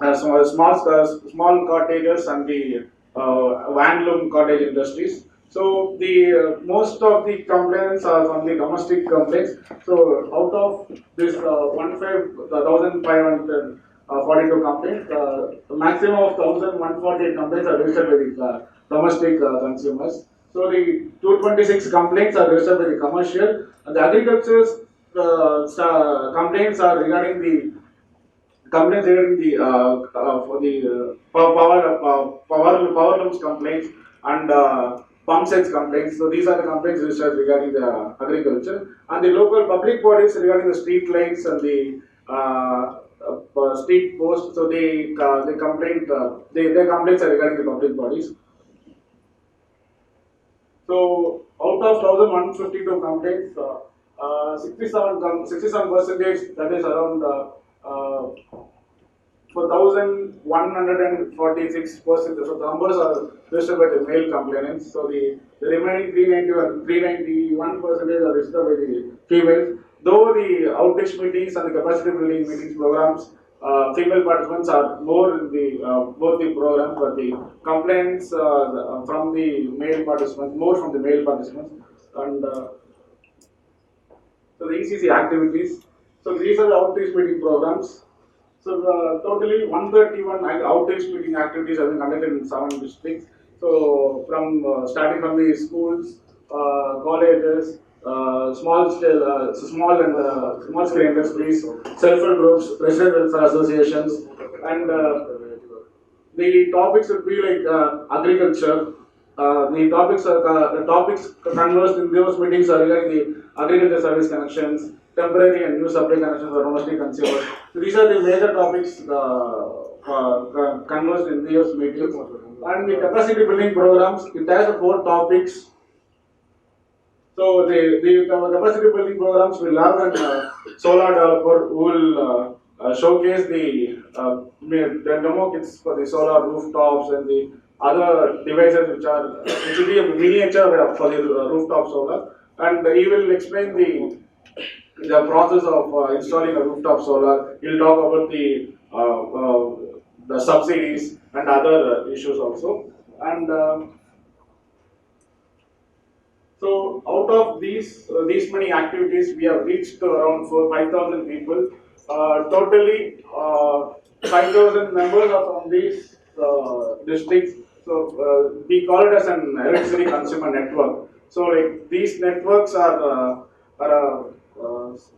small cottages and the handloom cottage industries. So the most of the complaints are from the domestic complaints. So out of this 1542 complaints, the maximum of 1148 complaints are registered by the domestic consumers. So the 226 complaints are registered by the commercial, and the agriculture's complaints are regarding the for the power looms complaints and pump sets complaints. So these are the complaints registered regarding the agriculture, and the local public bodies regarding the street lights and the street posts. So their complaints are regarding the public bodies. So out of 1152 complaints, 67%, that is around 1,146%. So the numbers are registered by the male complainants. So the remaining 391% are registered by the females. Though the outreach meetings and the capacity building meetings programs, female participants are more in the both the programs, but the complaints from the male participants, more from the male participants, and so the ECC activities. So these are the outreach meeting programs. So totally 131 outreach meeting activities have been conducted in 7 districts. So starting from the schools, colleges, small scale industries, self-help groups, resident welfare associations, and the topics would be like agriculture. The topics conversed in those meetings are regarding the agriculture service connections, temporary and new supply connections for domestic consumers. So these are the major topics conversed in those meetings. And the capacity building programs, it has 4 topics. So the capacity building programs will have a solar developer who will showcase the demo kits for the solar rooftops and the other devices which will be a miniature for the rooftop solar, and he will explain the process of installing a rooftop solar. He'll talk about the the subsidies and other issues also. And so out of these many activities, we have reached around 5,000 people. Totally, 5,000 members are from these districts. So we call it as an electricity consumer network. So like these networks are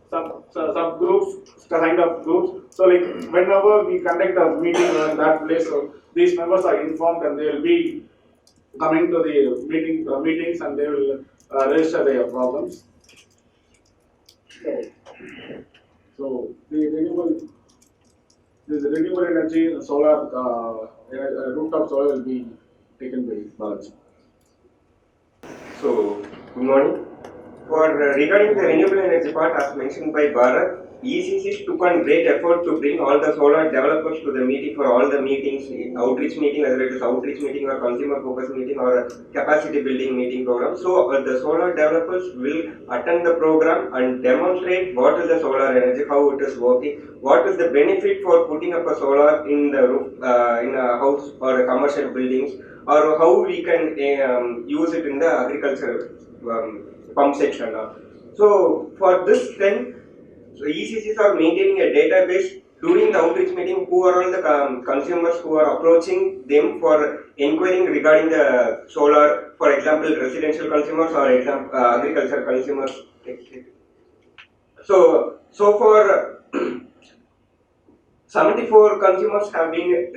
subgroups, kind of groups. So like whenever we conduct a meeting in that place, so these members are informed and they will be coming to the meetings and they will register their problems. So the renewable energy, the solar, rooftop solar will be taken by Balaji. So, good morning. For regarding the renewable energy part, as mentioned by Bharat, ECC took on great effort to bring all the solar developers to the meeting for all the meetings, outreach meeting, whether it is outreach meeting or consumer focus meeting or a capacity building meeting program. So, the solar developers will attend the program and demonstrate what is the solar energy, how it is working, what is the benefit for putting up a solar in the roof, in a house or a commercial buildings, or how we can use it in the agriculture pump section. So for this thing, so ECCs are maintaining a database during the outreach meeting who are all the consumers who are approaching them for inquiring regarding the solar, for example residential consumers or agriculture consumers. So for 74 consumers have been,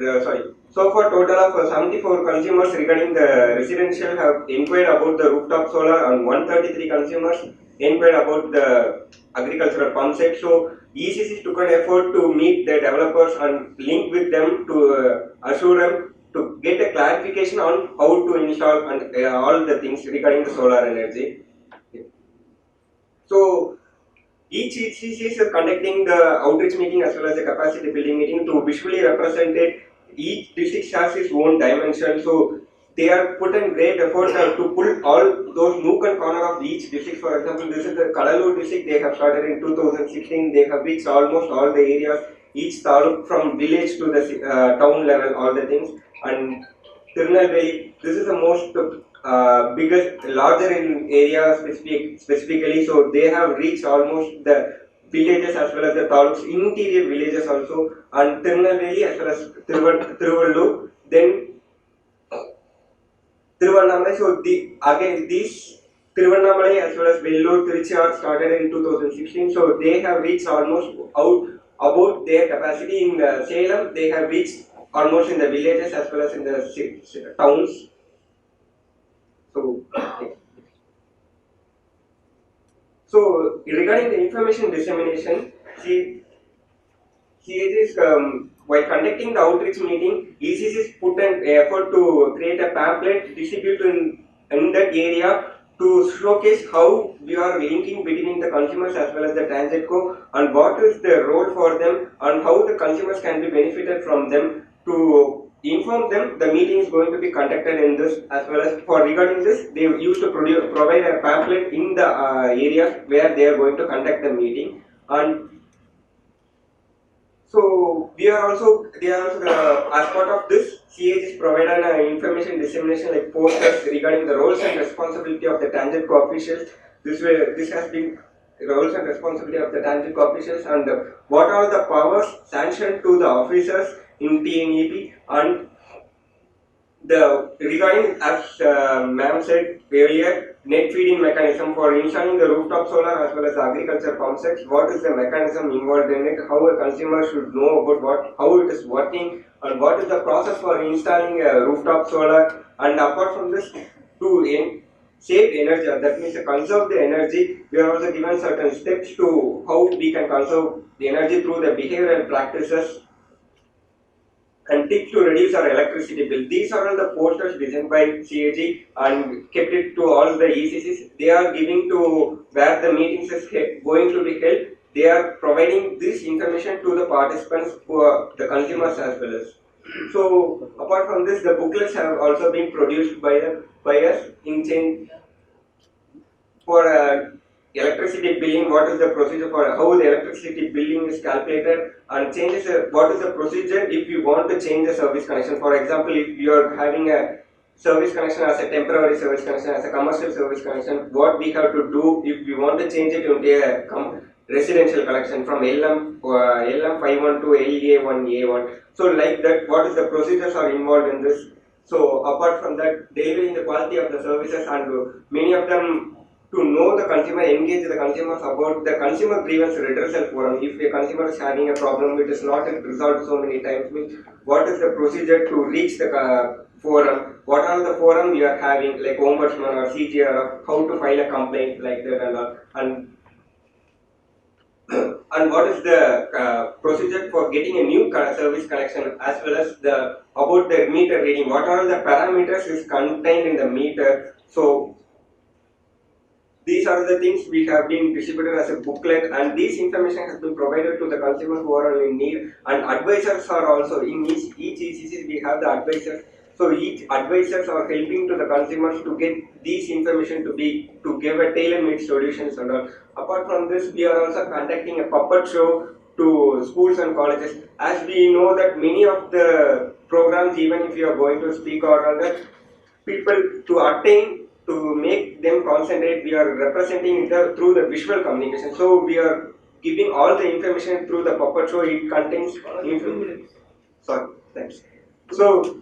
so far total of 74 consumers regarding the residential have inquired about the rooftop solar and 133 consumers inquired about the agricultural pump set. So ECC took an effort to meet the developers and link with them to assure them to get a clarification on how to install and all the things regarding the solar energy. So each ECC is conducting the outreach meeting as well as the capacity building meeting to visually represent it. Each district has its own dimension, so they are put in great effort to pull all those nook and corner of each district. For example, this is the Kadalur district. They have started in 2016. They have reached almost all the areas, each taluk from village to the town level, all the things. And Tirunelveli, this is the most biggest, larger in area specifically, so they have reached almost the villages as well as the taluks, interior villages also, and Tirunelveli as well as Tiruvallur, then Tiruvannamalai. So again these Tiruvannamalai as well as Vellore, Trichy are started in 2016, so they have reached almost out about their capacity. In Salem, they have reached almost in the villages as well as in the towns. So regarding the information dissemination, CAG is while conducting the outreach meeting, ECCs put an effort to create a pamphlet distributed in that area to showcase how we are linking between the consumers as well as the TANGEDCO and what is the role for them and how the consumers can be benefited from them, to inform them the meeting is going to be conducted in this, as well as for regarding this they used to provide a pamphlet in the areas where they are going to conduct the meeting. And so they are also as part of this, CAG is provided information dissemination like posters regarding the roles and responsibility of the TANGEDCO officials. This has been roles and responsibility of the TANGEDCO officials and what are the powers sanctioned to the officers in TNEP, and the regarding, as ma'am said earlier, net feeding mechanism for installing the rooftop solar as well as the agriculture pump sets. What is the mechanism involved in it? How a consumer should know about how it is working, and what is the process for installing a rooftop solar. And apart from this, to save energy, that means to conserve the energy, we are also given certain steps to how we can conserve the energy through the behavioral practices and tips to reduce our electricity bill. These are all the posters designed by CAG and kept it to all the ECCs. They are giving to where the meetings is going to be held. They are providing this information to the participants, who are the consumers as well as. So apart from this, the booklets have also been produced by us in change for electricity billing, what is the procedure for how the electricity billing is calculated, and changes what is the procedure if you want to change the service connection. For example, if you are having a service connection as a temporary service connection, as a commercial service connection, what we have to do if we want to change it into a residential connection from LM51 to LA1A1. So like that, what is the procedures are involved in this. So apart from that, delivering the quality of the services, and many of them to know the consumer, engage the consumers about the consumer grievance redressal forum. If a consumer is having a problem, it is not resolved so many times, what is the procedure to reach the forum, what are the forum you are having, like Ombudsman or CGR, how to file a complaint like that and all, and what is the procedure for getting a new service connection, as well as the about the meter reading, what are the parameters is contained in the meter. So these are the things we have been distributed as a booklet, and this information has been provided to the consumers who are in need, and advisors are also in each ECC we have the advisors. So each advisors are helping to the consumers to get these information to give a tailor-made solutions and all. Apart from this, we are also conducting a puppet show to schools and colleges, as we know that many of the programs, even if you are going to speak or other people to attain, to make them concentrate, we are representing through the visual communication. So we are giving all the information through the puppet show. It contains information. Sorry, thanks. So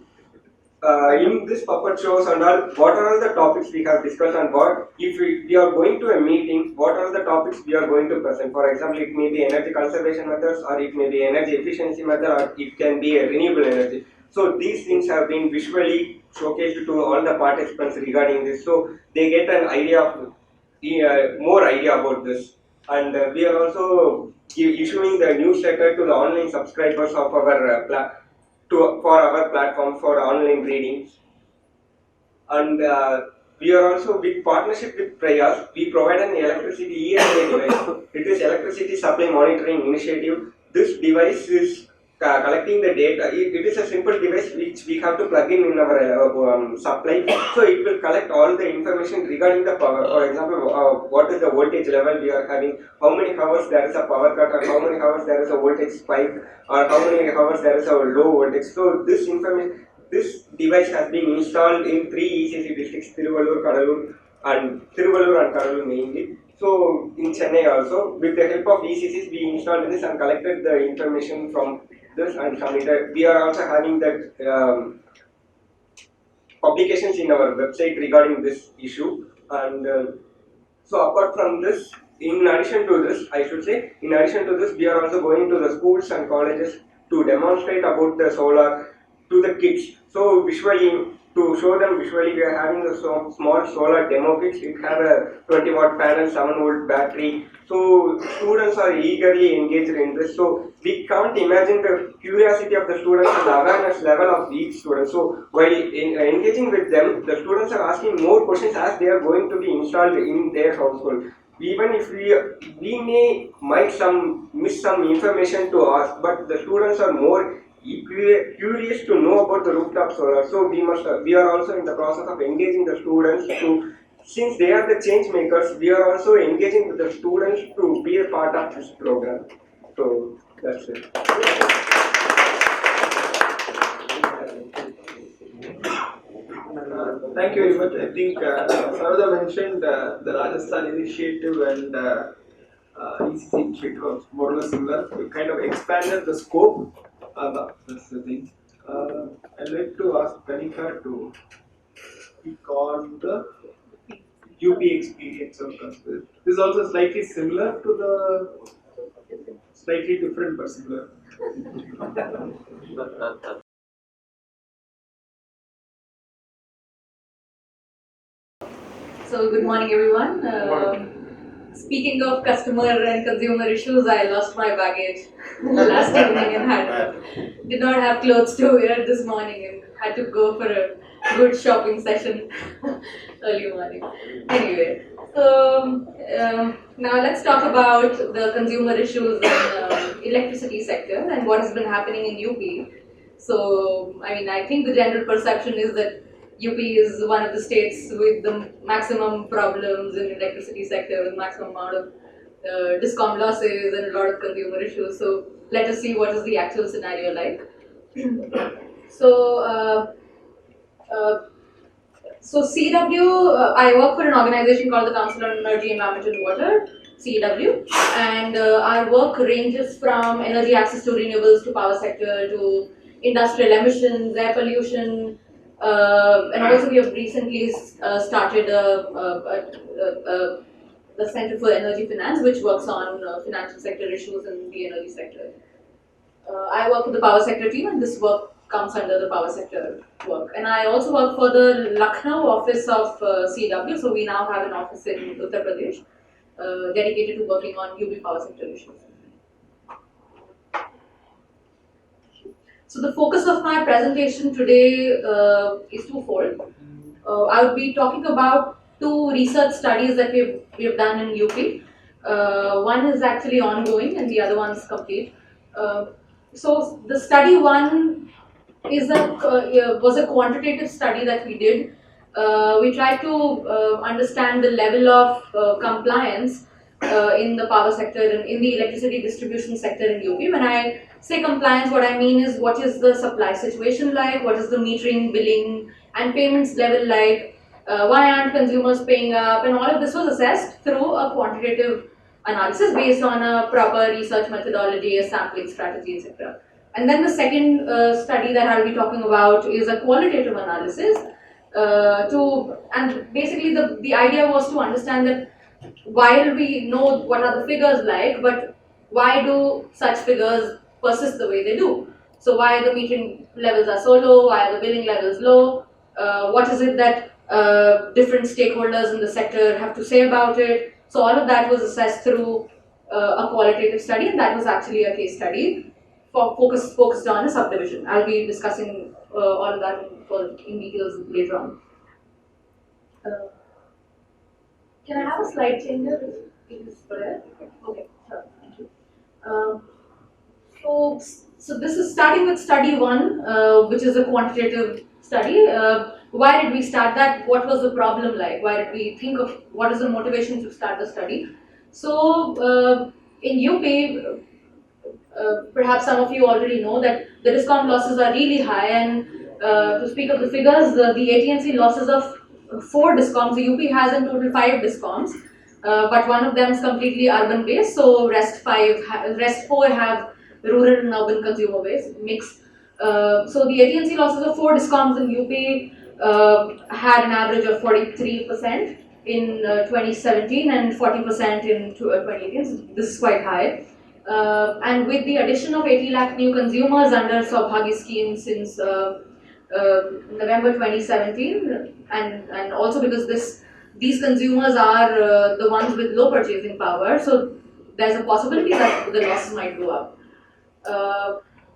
in this puppet shows and all, what are all the topics we have discussed, and what if we are going to a meeting, what are the topics we are going to present. For example, it may be energy conservation methods, or it may be energy efficiency method, or it can be a renewable energy. So these things have been visually showcased to all the participants regarding this, so they get an idea of more idea about this. And we are also issuing the newsletter to the online subscribers of our for our platform for online readings. And we are also with partnership with Prayas. We provide an electricity ESA device. It is electricity supply monitoring initiative. This device is collecting the data. It is a simple device which we have to plug in our supply. So it will collect all the information regarding the power. For example, what is the voltage level we are having, how many hours there is a power cut, or how many hours there is a voltage spike, or how many hours there is a low voltage. So this information, this device has been installed in 3 ECC districts, Tiruvallur, and Kadalur mainly. So in Chennai also, with the help of ECCs, we installed this and collected the information from this and submitted. We are also having that publications in our website regarding this issue. And so apart from this, in addition to this, we are also going to the schools and colleges to demonstrate about the solar to the kids. So visually, to show them visually, we are having a small solar demo kit. It has a 20 watt panel, 7 volt battery. So students are eagerly engaged in this. So we can't imagine the curiosity of the students and the awareness level of each student. So while engaging with them, the students are asking more questions as they are going to be installed in their household. Even if we may miss some information to ask, but the students are more curious to know about the rooftop solar. So we are also in the process of engaging the students to, since they are the change makers, we are also engaging with the students to be a part of this program. So that's it. Thank you very much. I think Sarada mentioned the Rajasthan initiative and ECC initiative was more or less similar. We kind of expanded the scope. That's the thing. I'd like to ask Kanika to speak on the UP experience of this. This is also slightly similar to the slightly different but similar. So good morning everyone. Speaking of customer and consumer issues, I lost my baggage last evening and did not have clothes to wear this morning and had to go for a good shopping session early morning. Anyway, so now let's talk about the consumer issues in electricity sector and what has been happening in UP. So I think the general perception is that UP is one of the states with the maximum problems in electricity sector, with maximum amount of discom losses and a lot of consumer issues. So let us see what is the actual scenario like. So, CW, I work for an organization called the Council on Energy, Environment and Water, CW, and our work ranges from energy access to renewables to power sector to industrial emissions, air pollution, and also we have recently started the Center for Energy Finance, which works on financial sector issues in the energy sector. I work for the power sector team, and this work comes under the power sector work. And I also work for the Lucknow office of CW, so we now have an office in Uttar Pradesh dedicated to working on UP power sector issues. So the focus of my presentation today is twofold. I would be talking about two research studies that we've done in UP. One is actually ongoing and the other one is complete. So the study one is was a quantitative study that we did. We tried to understand the level of compliance in the power sector and in the electricity distribution sector in UP. When I say compliance, what I mean is what is the supply situation like, what is the metering, billing and payments level like, why aren't consumers paying up, and all of this was assessed through a quantitative analysis based on a proper research methodology, a sampling strategy, etc. And then the second study that I'll be talking about is a qualitative analysis. And basically the idea was to understand that while we know what are the figures like, but why do such figures persist the way they do? So why the metering levels are so low, why are the billing levels low, what is it that different stakeholders in the sector have to say about it? So all of that was assessed through a qualitative study, and that was actually a case study focused on a subdivision. I'll be discussing all of that in details later on. Can I have a slide changer? Okay, sure, thank you. So this is starting with study one, which is a quantitative study. Why did we start that? What was the problem like? Why did we think of what is the motivation to start the study? So in UP, perhaps some of you already know that the discom losses are really high, and to speak of the figures, the AT&C losses of 4 discoms, the UP has in total 5 discoms, but one of them is completely urban based, so rest 4 have rural and urban consumer base mix. So the AT&C losses of 4 discoms in UP had an average of 43% in 2017 and 40% in 2018, so this is quite high. And with the addition of 80 lakh new consumers under Saubhagya scheme since November 2017, and also because these consumers are the ones with low purchasing power, so there's a possibility that the losses might go up.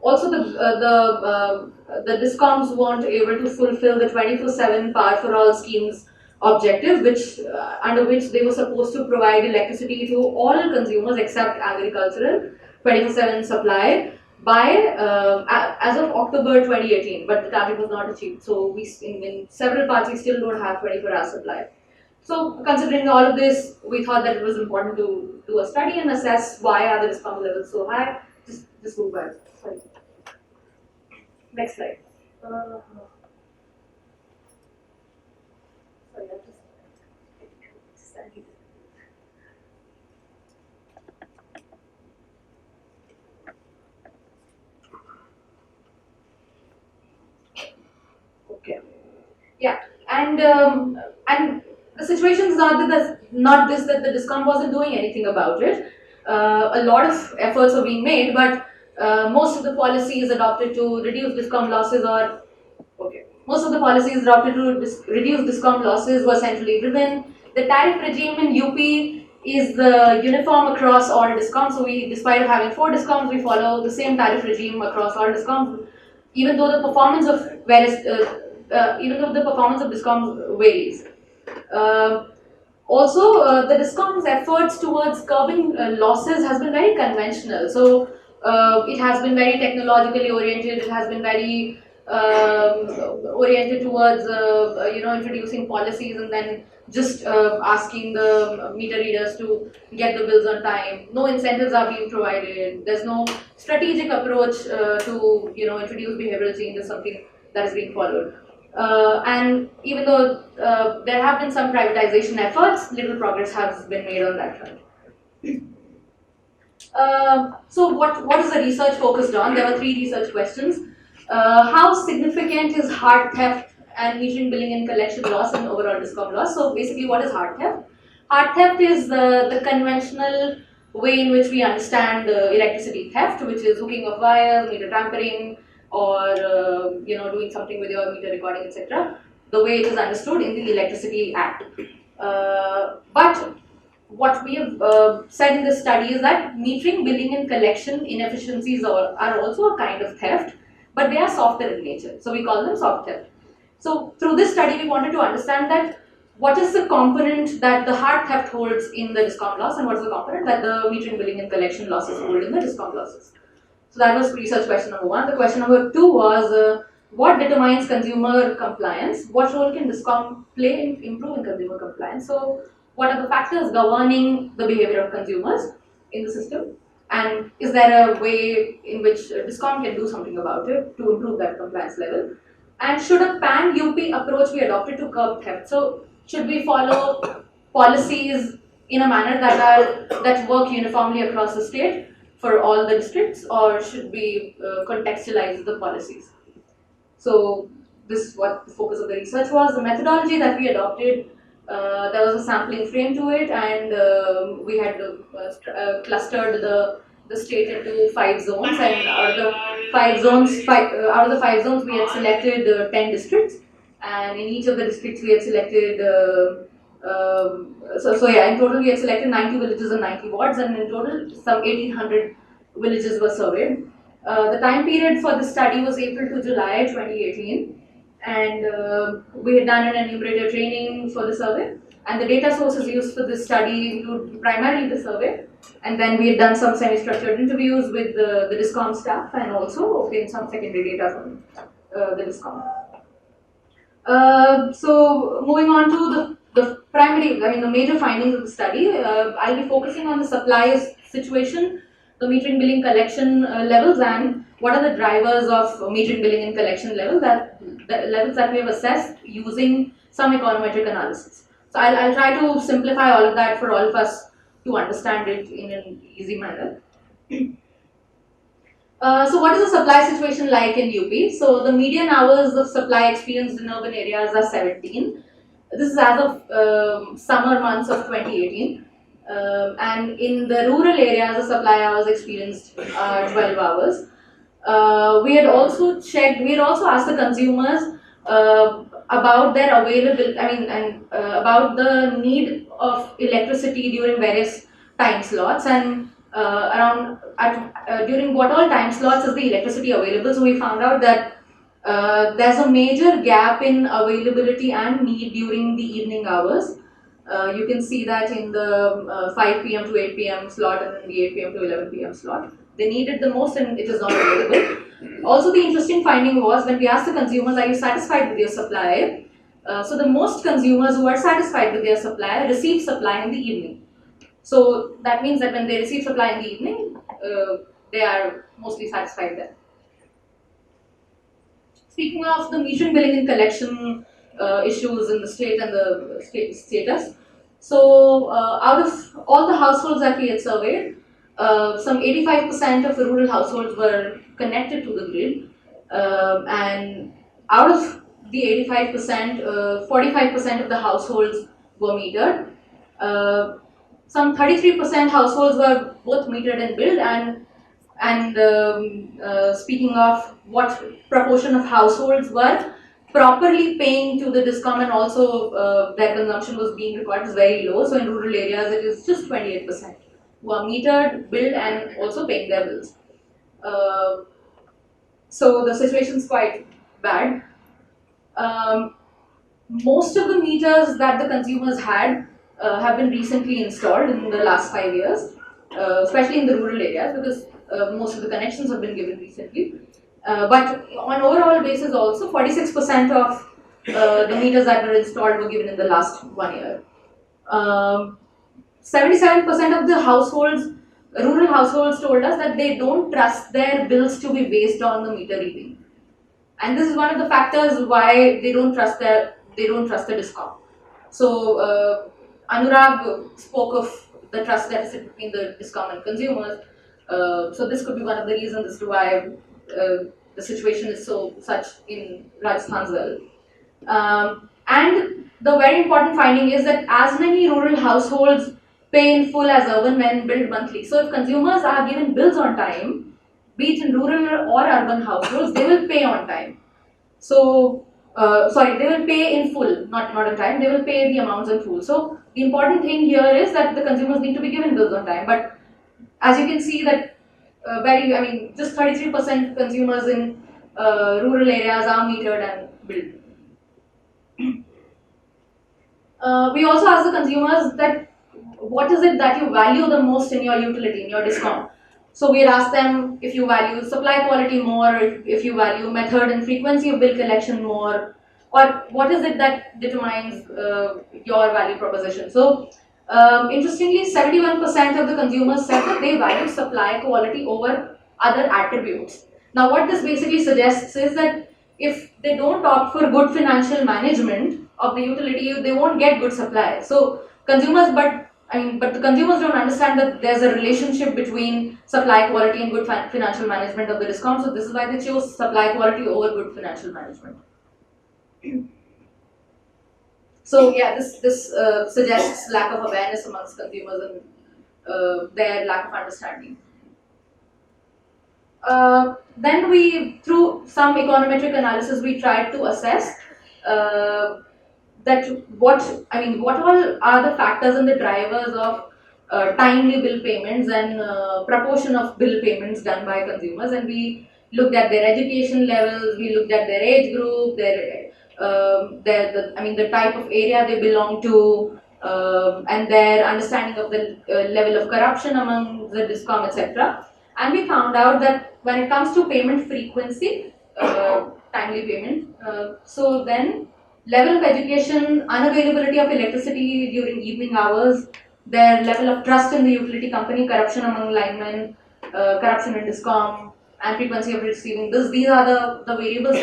Also, the discoms weren't able to fulfill the 24/7 Power for All scheme's objective, under which they were supposed to provide electricity to all consumers except agricultural 24/7 supply by as of October 2018, but the target was not achieved. So in several parts we still don't have 24-hour supply. So considering all of this, we thought that it was important to do a study and assess why are the discom levels so high. Just move back. Sorry. Next slide. Sorry, I'm just standing. Okay. Yeah, and the situation is not that the discom wasn't doing anything about it. A lot of efforts are being made, but most of the policies adopted to reduce discom losses reduce discom losses were centrally driven. The tariff regime in UP is the uniform across all discoms. So despite having 4 discoms, we follow the same tariff regime across all discoms, even though the performance of discoms varies. Also, the discom's efforts towards curbing losses has been very conventional. So it has been very technologically oriented. It has been very oriented towards introducing policies and then just asking the meter readers to get the bills on time. No incentives are being provided. There's no strategic approach to introduce behavioral change as something that is being followed. And even though there have been some privatization efforts, little progress has been made on that front. So what is the research focused on? There were 3 research questions. How significant is hard theft and metering, billing and collection loss and overall discom loss? So basically, what is hard theft? Hard theft is the conventional way in which we understand electricity theft, which is hooking of wires, meter tampering, or doing something with your meter recording, etc. The way it is understood in the Electricity Act. But what we have said in this study is that metering, billing and collection inefficiencies are also a kind of theft, but they are softer in nature. So we call them soft theft. So through this study, we wanted to understand that what is the component that the hard theft holds in the discom loss and what is the component that the metering, billing and collection losses hold in the discom losses. So that was research question number 1. The question number 2 was what determines consumer compliance? What role can discom play in improving consumer compliance? So what are the factors governing the behavior of consumers in the system? And is there a way in which discom can do something about it to improve that compliance level? And should a pan-UP approach be adopted to curb theft? So should we follow policies in a manner that work uniformly across the state for all the districts, or should we contextualize the policies? So this is what the focus of the research was. The methodology that we adopted, there was a sampling frame to it, and we had clustered the state into 5 zones, and out of the 5 zones, we had selected 10 districts, and in each of the districts we had selected. In total we had selected 90 villages and 90 wards, and in total some 1800 villages were surveyed. The time period for the study was April to July 2018, and we had done an enumerator training for the survey, and the data sources used for this study include primarily the survey, and then we had done some semi-structured interviews with the DISCOM staff and also obtained some secondary data from the DISCOM. So moving on to the major findings of the study, I'll be focusing on the supply situation, the metering, billing, collection levels, and what are the drivers of metering, billing, and collection levels that we have assessed using some econometric analysis. So I'll try to simplify all of that for all of us to understand it in an easy manner. So what is the supply situation like in UP? So the median hours of supply experienced in urban areas are 17. This is as of summer months of 2018. And in the rural areas, the supply hours experienced are 12 hours. We had also asked the consumers about their about the need of electricity during various time slots, and during what all time slots is the electricity available. So we found out that there's a major gap in availability and need during the evening hours. You can see that in the 5 p.m. to 8 p.m. slot and the 8 p.m. to 11 p.m. slot. They need it the most and it is not available. Also, the interesting finding was when we asked the consumers, are you satisfied with your supply? So the most consumers who are satisfied with their supply receive supply in the evening. So that means that when they receive supply in the evening, they are mostly satisfied then. Speaking of the metering, billing and collection issues in the state and the state status, so out of all the households that we had surveyed, some 85% of the rural households were connected to the grid, and out of the 85%, 45% of the households were metered. Some 33% households were both metered and billed, and speaking of what proportion of households were properly paying to the DISCOM and also their consumption was being recorded is very low. So in rural areas it is just 28% who are metered, billed and also paying their bills. So the situation is quite bad. Most of the meters that the consumers had have been recently installed in the last 5 years, especially in the rural areas, because most of the connections have been given recently. But on overall basis also, 46% of the meters that were installed were given in the last 1 year. 77% of the households, rural households, told us that they don't trust their bills to be based on the meter reading, and this is one of the factors why they don't trust the discom. So Anurag spoke of the trust deficit between the discom and consumers. So this could be one of the reasons as to why the situation is such in Rajasthan as well. And the very important finding is that as many rural households pay in full as urban when billed monthly. So if consumers are given bills on time, be it in rural or urban households, they will pay on time. So, they will pay in full, not on time, they will pay the amounts in full. So the important thing here is that the consumers need to be given bills on time. But as you can see that just 33% consumers in rural areas are metered and billed. We also ask the consumers that what is it that you value the most in your utility, in your discom. So we ask them if you value supply quality more, if you value method and frequency of bill collection more, or what is it that determines your value proposition. So interestingly, 71% of the consumers said that they value supply quality over other attributes. Now what this basically suggests is that if they don't opt for good financial management of the utility, they won't get good supply. So consumers, but the consumers don't understand that there's a relationship between supply quality and good financial management of the discount. So this is why they chose supply quality over good financial management. So yeah, this suggests lack of awareness amongst consumers and their lack of understanding. Then through some econometric analysis, we tried to assess what all are the factors and the drivers of timely bill payments and proportion of bill payments done by consumers, and we looked at their education levels, we looked at their age group, the type of area they belong to, and their understanding of the level of corruption among the discom, etc. And we found out that when it comes to payment frequency, timely payment, so then level of education, unavailability of electricity during evening hours, their level of trust in the utility company, corruption among linemen, corruption in discom, and frequency of receiving bills. These are the variables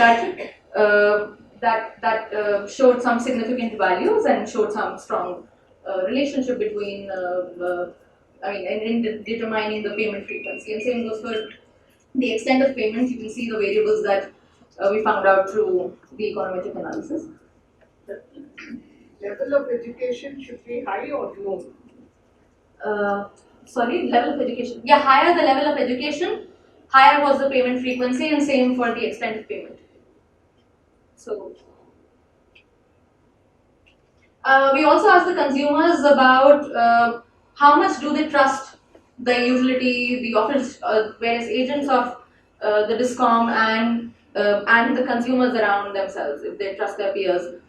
that showed some significant values and showed some strong relationship between in determining the payment frequency. And same goes for the extent of payment. You can see the variables that we found out through the econometric analysis. The level of education should be high or low? Level of education. Yeah, higher the level of education, higher was the payment frequency, and same for the extent of payment. So, we also asked the consumers about how much do they trust the utility, the office, various agents of the discom, and the consumers around themselves, if they trust their peers.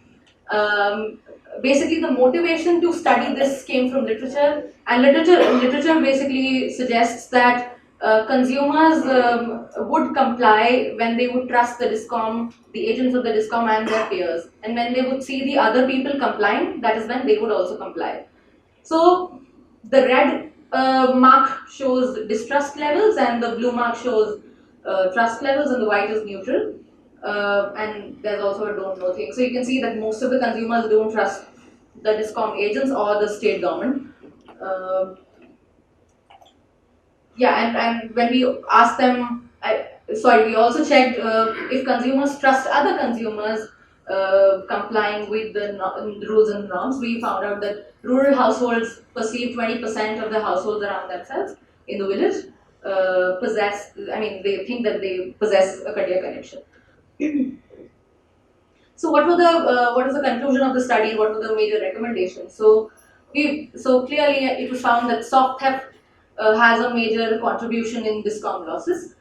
Basically, the motivation to study this came from literature, and literature basically suggests that consumers would comply when they would trust the discom, the agents of the discom, and their peers. And when they would see the other people complying, that is when they would also comply. So the red mark shows distrust levels, and the blue mark shows trust levels, and the white is neutral. And there's also a don't know thing. So you can see that most of the consumers don't trust the discom agents or the state government. And when we asked them, we also checked if consumers trust other consumers complying with the rules and norms. We found out that rural households perceive 20% of the households around themselves in the village they think that they possess a Katia connection. So what is the conclusion of the study? What were the major recommendations? So clearly it was found that soft theft has a major contribution in discom losses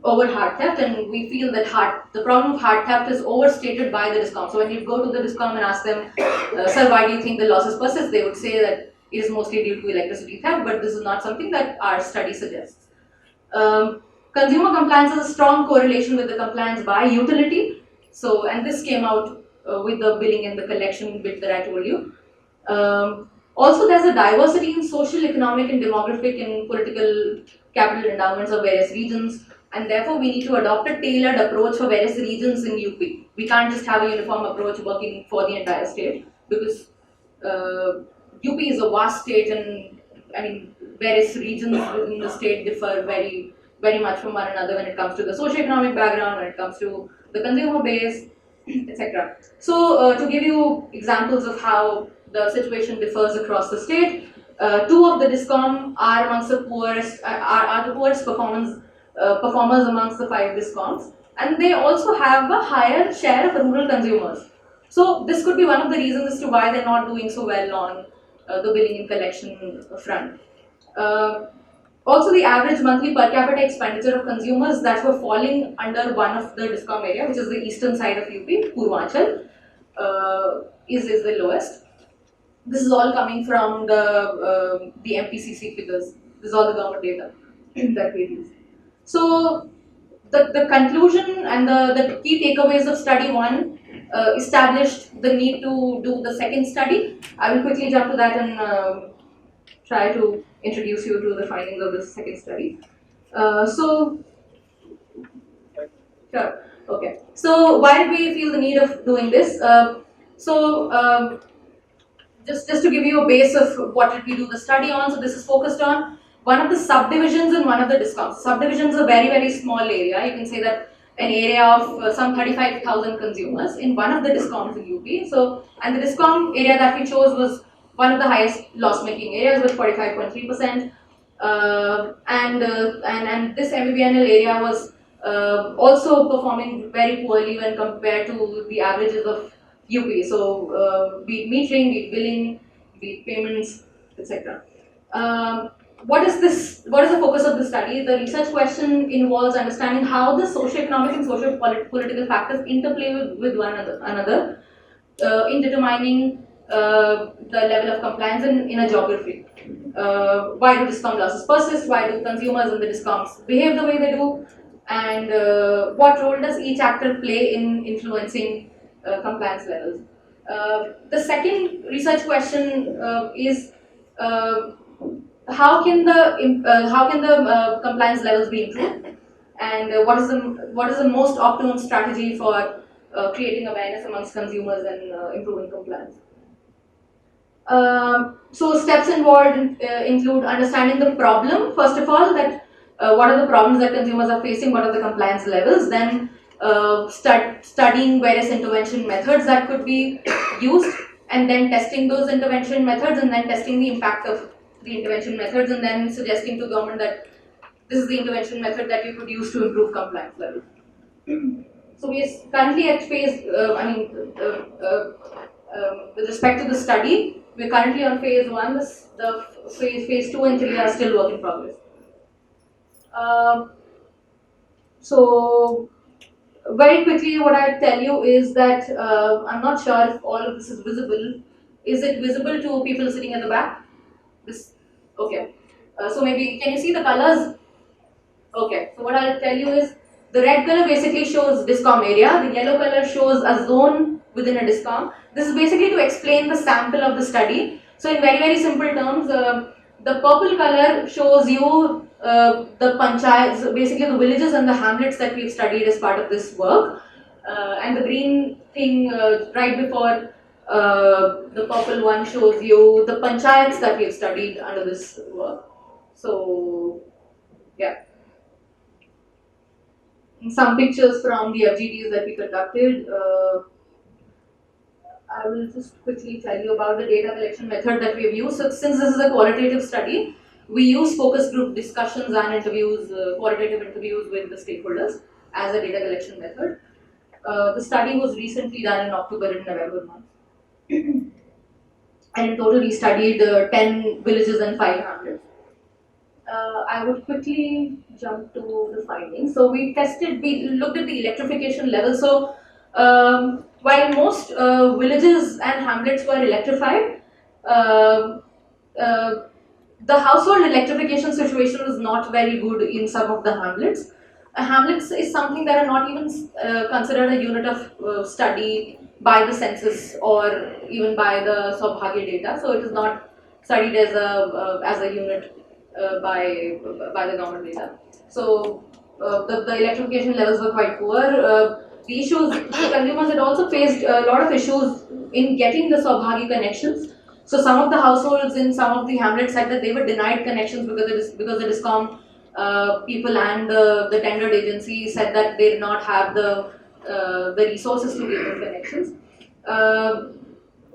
over hard theft, and we feel that the problem of hard theft is overstated by the discom. So when you go to the discom and ask them, sir, why do you think the losses persist? They would say that it is mostly due to electricity theft, but this is not something that our study suggests. consumer compliance has a strong correlation with the compliance by utility. So, and this came out with the billing and the collection bit that I told you. Also, there's a diversity in social, economic, and demographic and political capital endowments of various regions, and therefore we need to adopt a tailored approach for various regions in UP. We can't just have a uniform approach working for the entire state, because UP is a vast state, and I mean various regions within the state differ very much from one another when it comes to the socio-economic background, when it comes to the consumer base, etc. So, to give you examples of how the situation differs across the state, two of the DISCOM are amongst the poorest, are the poorest performers amongst the 5 DISCOMs, and they also have a higher share of rural consumers. So, this could be one of the reasons as to why they're not doing so well on the billing and collection front. Also, the average monthly per capita expenditure of consumers that were falling under one of the DISCOM area, which is the eastern side of UP, Purvanchal, is the lowest. This is all coming from the MPCC figures. This is all the government data that we use. So, the conclusion and the key takeaways of study 1 established the need to do the second study. I will quickly jump to that and try to introduce you to the findings of this second study. Sure. Okay. So why did we feel the need of doing this? Just to give you a base of what did we do the study on. So this is focused on one of the subdivisions in one of the DISCOMs. Subdivisions is a very small area. You can say that an area of some 35,000 consumers in one of the DISCOMs in UP. So, and the DISCOM area that we chose was one of the highest loss-making areas with 45.3%, and this MBBNL area was also performing very poorly when compared to the averages of UP. So, be it metering, be it billing, be it payments, etc. What is this? What is the focus of the study? The research question involves understanding how the socio-economic and socio-political factors interplay with one another in determining the level of compliance in a geography. Why do DISCOM losses persist? Why do consumers in the DISCOMs behave the way they do? And what role does each actor play in influencing compliance levels? The second research question is how can the compliance levels be improved? And what is the most optimum strategy for creating awareness amongst consumers and improving compliance? So steps involved include understanding the problem, first of all, that what are the problems that consumers are facing, what are the compliance levels, then studying various intervention methods that could be used, and then testing those intervention methods, and then testing the impact of the intervention methods, and then suggesting to government that this is the intervention method that you could use to improve compliance levels. So we are currently at phase, with respect to the study, we are currently on phase 1, the phase 2 and 3 are still work in progress. So very quickly what I tell you is that I'm not sure if all of this is visible. Is it visible to people sitting at the back? This, okay. So maybe, can you see the colors? Okay, so what I'll tell you is, the red color basically shows DISCOM area, the yellow color shows a zone within a DISCOM. This is basically to explain the sample of the study. So in very simple terms, the purple color shows you the panchayats, basically the villages and the hamlets that we've studied as part of this work. And the green thing right before the purple one shows you the panchayats that we've studied under this work. So, yeah. Some pictures from the FGDs that we conducted. I will just quickly tell you about the data collection method that we have used. So, since this is a qualitative study, we use focus group discussions and interviews, qualitative interviews with the stakeholders as a data collection method. The study was recently done in October and November month. And in total, we studied 10 villages and 5 hamlets. I would quickly jump to the findings. So we looked at the electrification level. So while most villages and hamlets were electrified, the household electrification situation was not very good in some of the hamlets. hamlets is something that are not even considered a unit of study by the census or even by the Saubhagya data. So it is not studied as a unit by the government data. So the electrification levels were quite poor. The issues, the consumers had also faced a lot of issues in getting the Saubhagya connections. So some of the households in some of the hamlets said that they were denied connections because the DISCOM people and the tendered agency said that they did not have the resources to give them connections.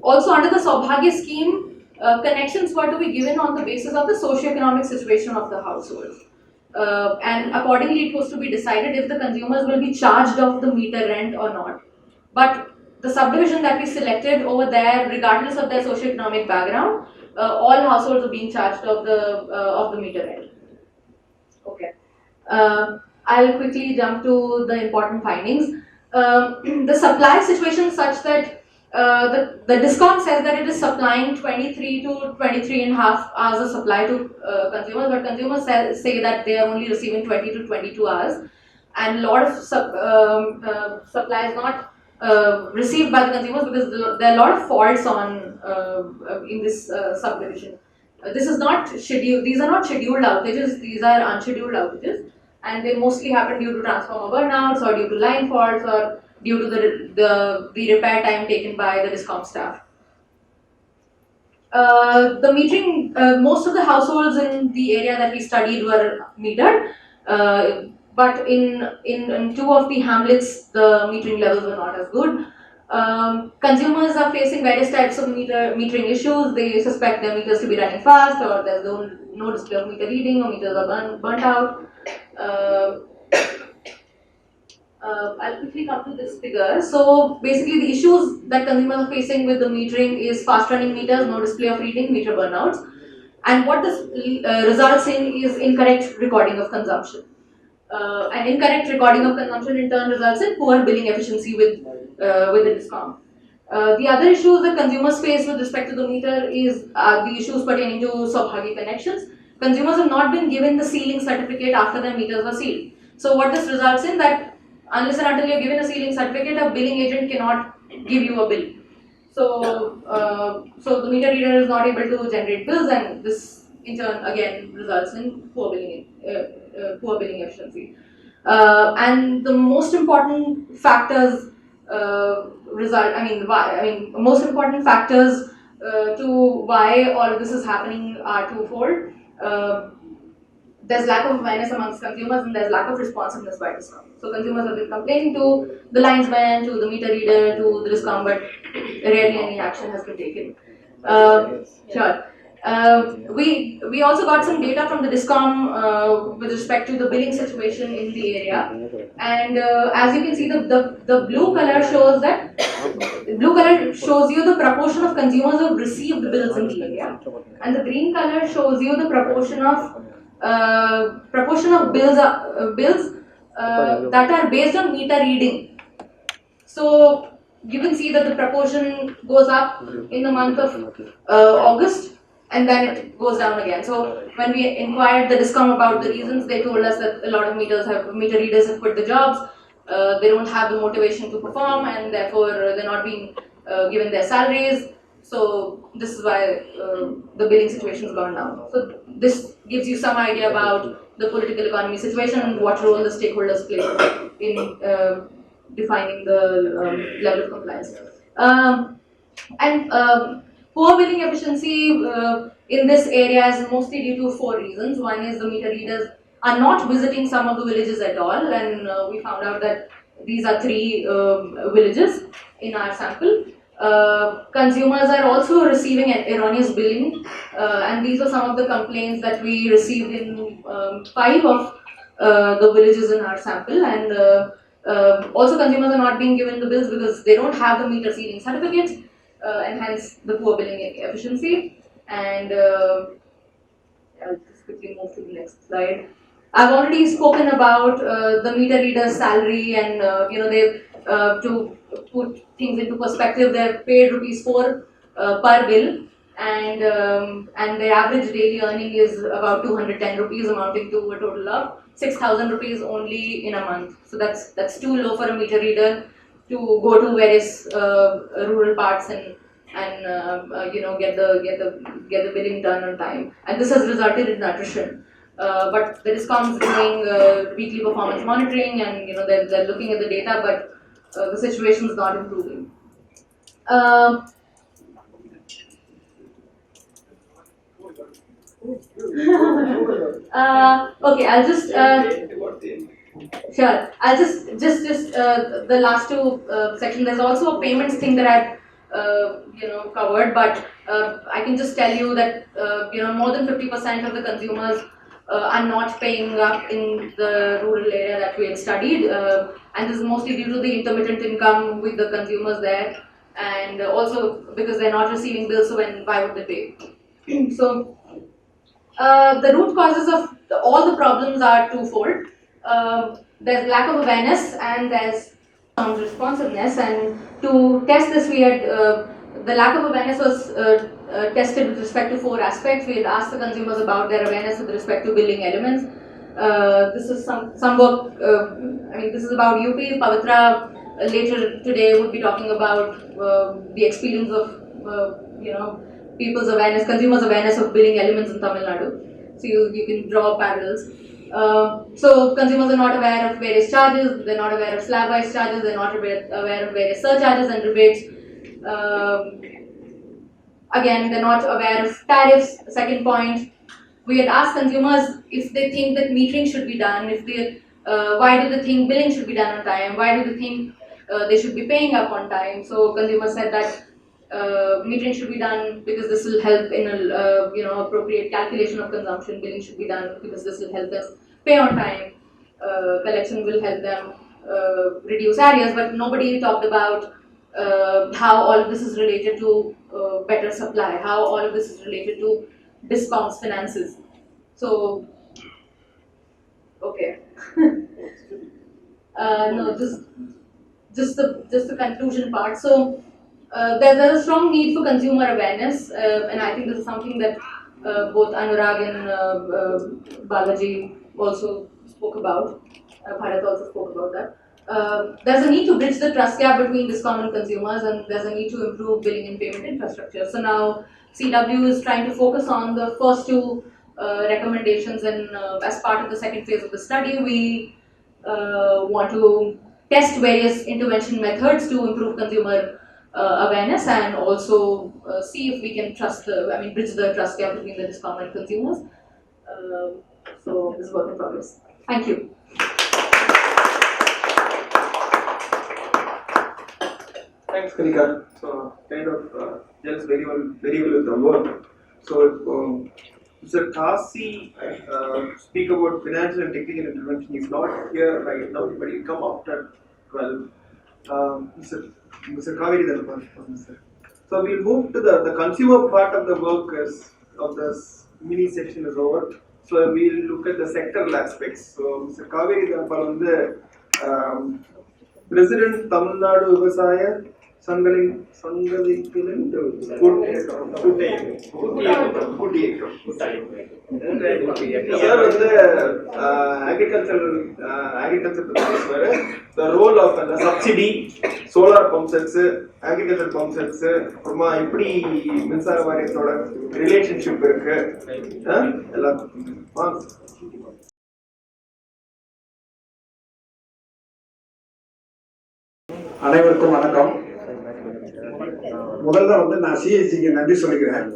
Also under the Saubhagya scheme, connections were to be given on the basis of the socio-economic situation of the household. And accordingly it was to be decided if the consumers will be charged of the meter rent or not. But the subdivision that we selected over there, regardless of their socio-economic background, all households are being charged of the meter rent. Okay. I'll quickly jump to the important findings. The supply situation is such that the DISCOM says that it is supplying 23 to 23 and a half hours of supply to consumers, but consumers say that they are only receiving 20 to 22 hours, and a lot of supply is not received by the consumers because there are a lot of faults on in this subdivision. This is not scheduled. These are not scheduled outages. These are unscheduled outages, and they mostly happen due to transformer burnouts or due to line faults or due to the repair time taken by the DISCOM staff. The metering, most of the households in the area that we studied were metered, but in two of the hamlets, the metering levels were not as good. Consumers are facing various types of metering issues. They suspect their meters to be running fast, or there's no display of meter reading, or meters are burnt out. I'll quickly come to this figure. So basically the issues that consumers are facing with the metering is fast running meters, no display of reading, meter burnouts. And what this results in is incorrect recording of consumption. And incorrect recording of consumption in turn results in poor billing efficiency with the DISCOM. The other issues that consumers face with respect to the meter is the issues pertaining to Saubhagya connections. Consumers have not been given the sealing certificate after their meters were sealed. So what this results in that unless and until you are given a sealing certificate, a billing agent cannot give you a bill. So, so the meter reader is not able to generate bills, and this in turn again results in poor billing efficiency. And the most important factors most important factors to why all of this is happening are twofold. There's lack of awareness amongst consumers and there's lack of responsiveness by DISCOM. So consumers have been complaining to the linesman, to the meter reader, to the DISCOM, but rarely any action has been taken. Sure. We also got some data from the DISCOM with respect to the billing situation in the area, and as you can see, the blue color shows that you the proportion of consumers who have received bills in the area, and the green color shows you the proportion of bills that are based on meter reading. So you can see that the proportion goes up in the month of August, and then it goes down again. So when we inquired the DISCOM about the reasons, they told us that a lot of meter readers have quit the jobs. They don't have the motivation to perform, and therefore they're not being given their salaries. So this is why the billing situation has gone down. So this gives you some idea about the political economy situation and what role the stakeholders play in defining the level of compliance. Poor billing efficiency in this area is mostly due to four reasons. One is the meter readers are not visiting some of the villages at all, and we found out that these are 3 villages in our sample. Consumers are also receiving an erroneous billing, and these are some of the complaints that we received in 5 of the villages in our sample. And also consumers are not being given the bills because they don't have the meter sealing certificates, and hence the poor billing efficiency. And I'll just quickly move to the next slide. I've already spoken about the meter reader's salary, and they've to put things into perspective, they're paid ₹4 per bill, and their average daily earning is about 210 rupees, amounting to a total of 6,000 rupees only in a month. So that's too low for a meter reader to go to various rural parts and get the billing done on time, and this has resulted in attrition. But the DISCOMs doing weekly performance monitoring, and they're looking at the data, but the situation is not improving. Okay, I'll just sure. I'll just the last two sections. There's also a payments thing that I've covered, but I can just tell you that more than 50% of the consumers are not paying up in the rural area that we had studied, and this is mostly due to the intermittent income with the consumers there, and also because they're not receiving bills. So why would they pay? So the root causes of all the problems are twofold. There's lack of awareness and there's responsiveness, and to test this we had the lack of awareness was tested with respect to 4 aspects. We had asked the consumers about their awareness with respect to billing elements. This is some work, this is about UP. Pavitra later today would be talking about the experience of people's awareness, consumers' awareness of billing elements in Tamil Nadu. So you can draw parallels. So consumers are not aware of various charges, they're not aware of slab-wise charges, they're not aware of various surcharges and rebates. Again, they're not aware of tariffs. Second point, we had asked consumers if they think that metering should be done, why do they think billing should be done on time, why do they think they should be paying up on time. So consumers said that metering should be done because this will help in appropriate calculation of consumption. Billing should be done because this will help them pay on time. Collection will help them reduce areas, but nobody talked about how all of this is related to better supply, how all of this is related to DISCOM's finances. So, okay. No, just the conclusion part. So there's a strong need for consumer awareness, and I think this is something that both Anurag and Balaji also spoke about. Bharat also spoke about that. There's a need to bridge the trust gap between DISCOM and consumers, and there's a need to improve billing and payment infrastructure. So now CW is trying to focus on the first 2 recommendations, and as part of the second phase of the study, we want to test various intervention methods to improve consumer awareness, and also see if we can bridge the trust gap between the DISCOM and consumers. So this is work in progress. Thank you. Thanks, Kanika. So kind of gels very well with the work. So Mr. Kasi speak about financial and technical intervention. He's not here right now, but he'll come after 12. Mr. Kaveri then, sir. So we'll move to the consumer part of the work of this mini section is over. So we'll look at the sectoral aspects. So Mr. Kaveri then President Tamil Nadu Vyavasaya Sanghalikin agriculture the role of the subsidy, solar pump sets, agriculture pump sets, இப்படி மின்சார வாரியத்தோட relationship இருக்கு எல்லாத்துக்கும். அனைவருக்கும் வணக்கம். முதல்ல நான் சிஐசிக்கு நன்றி சொல்லிக்கிறேன்.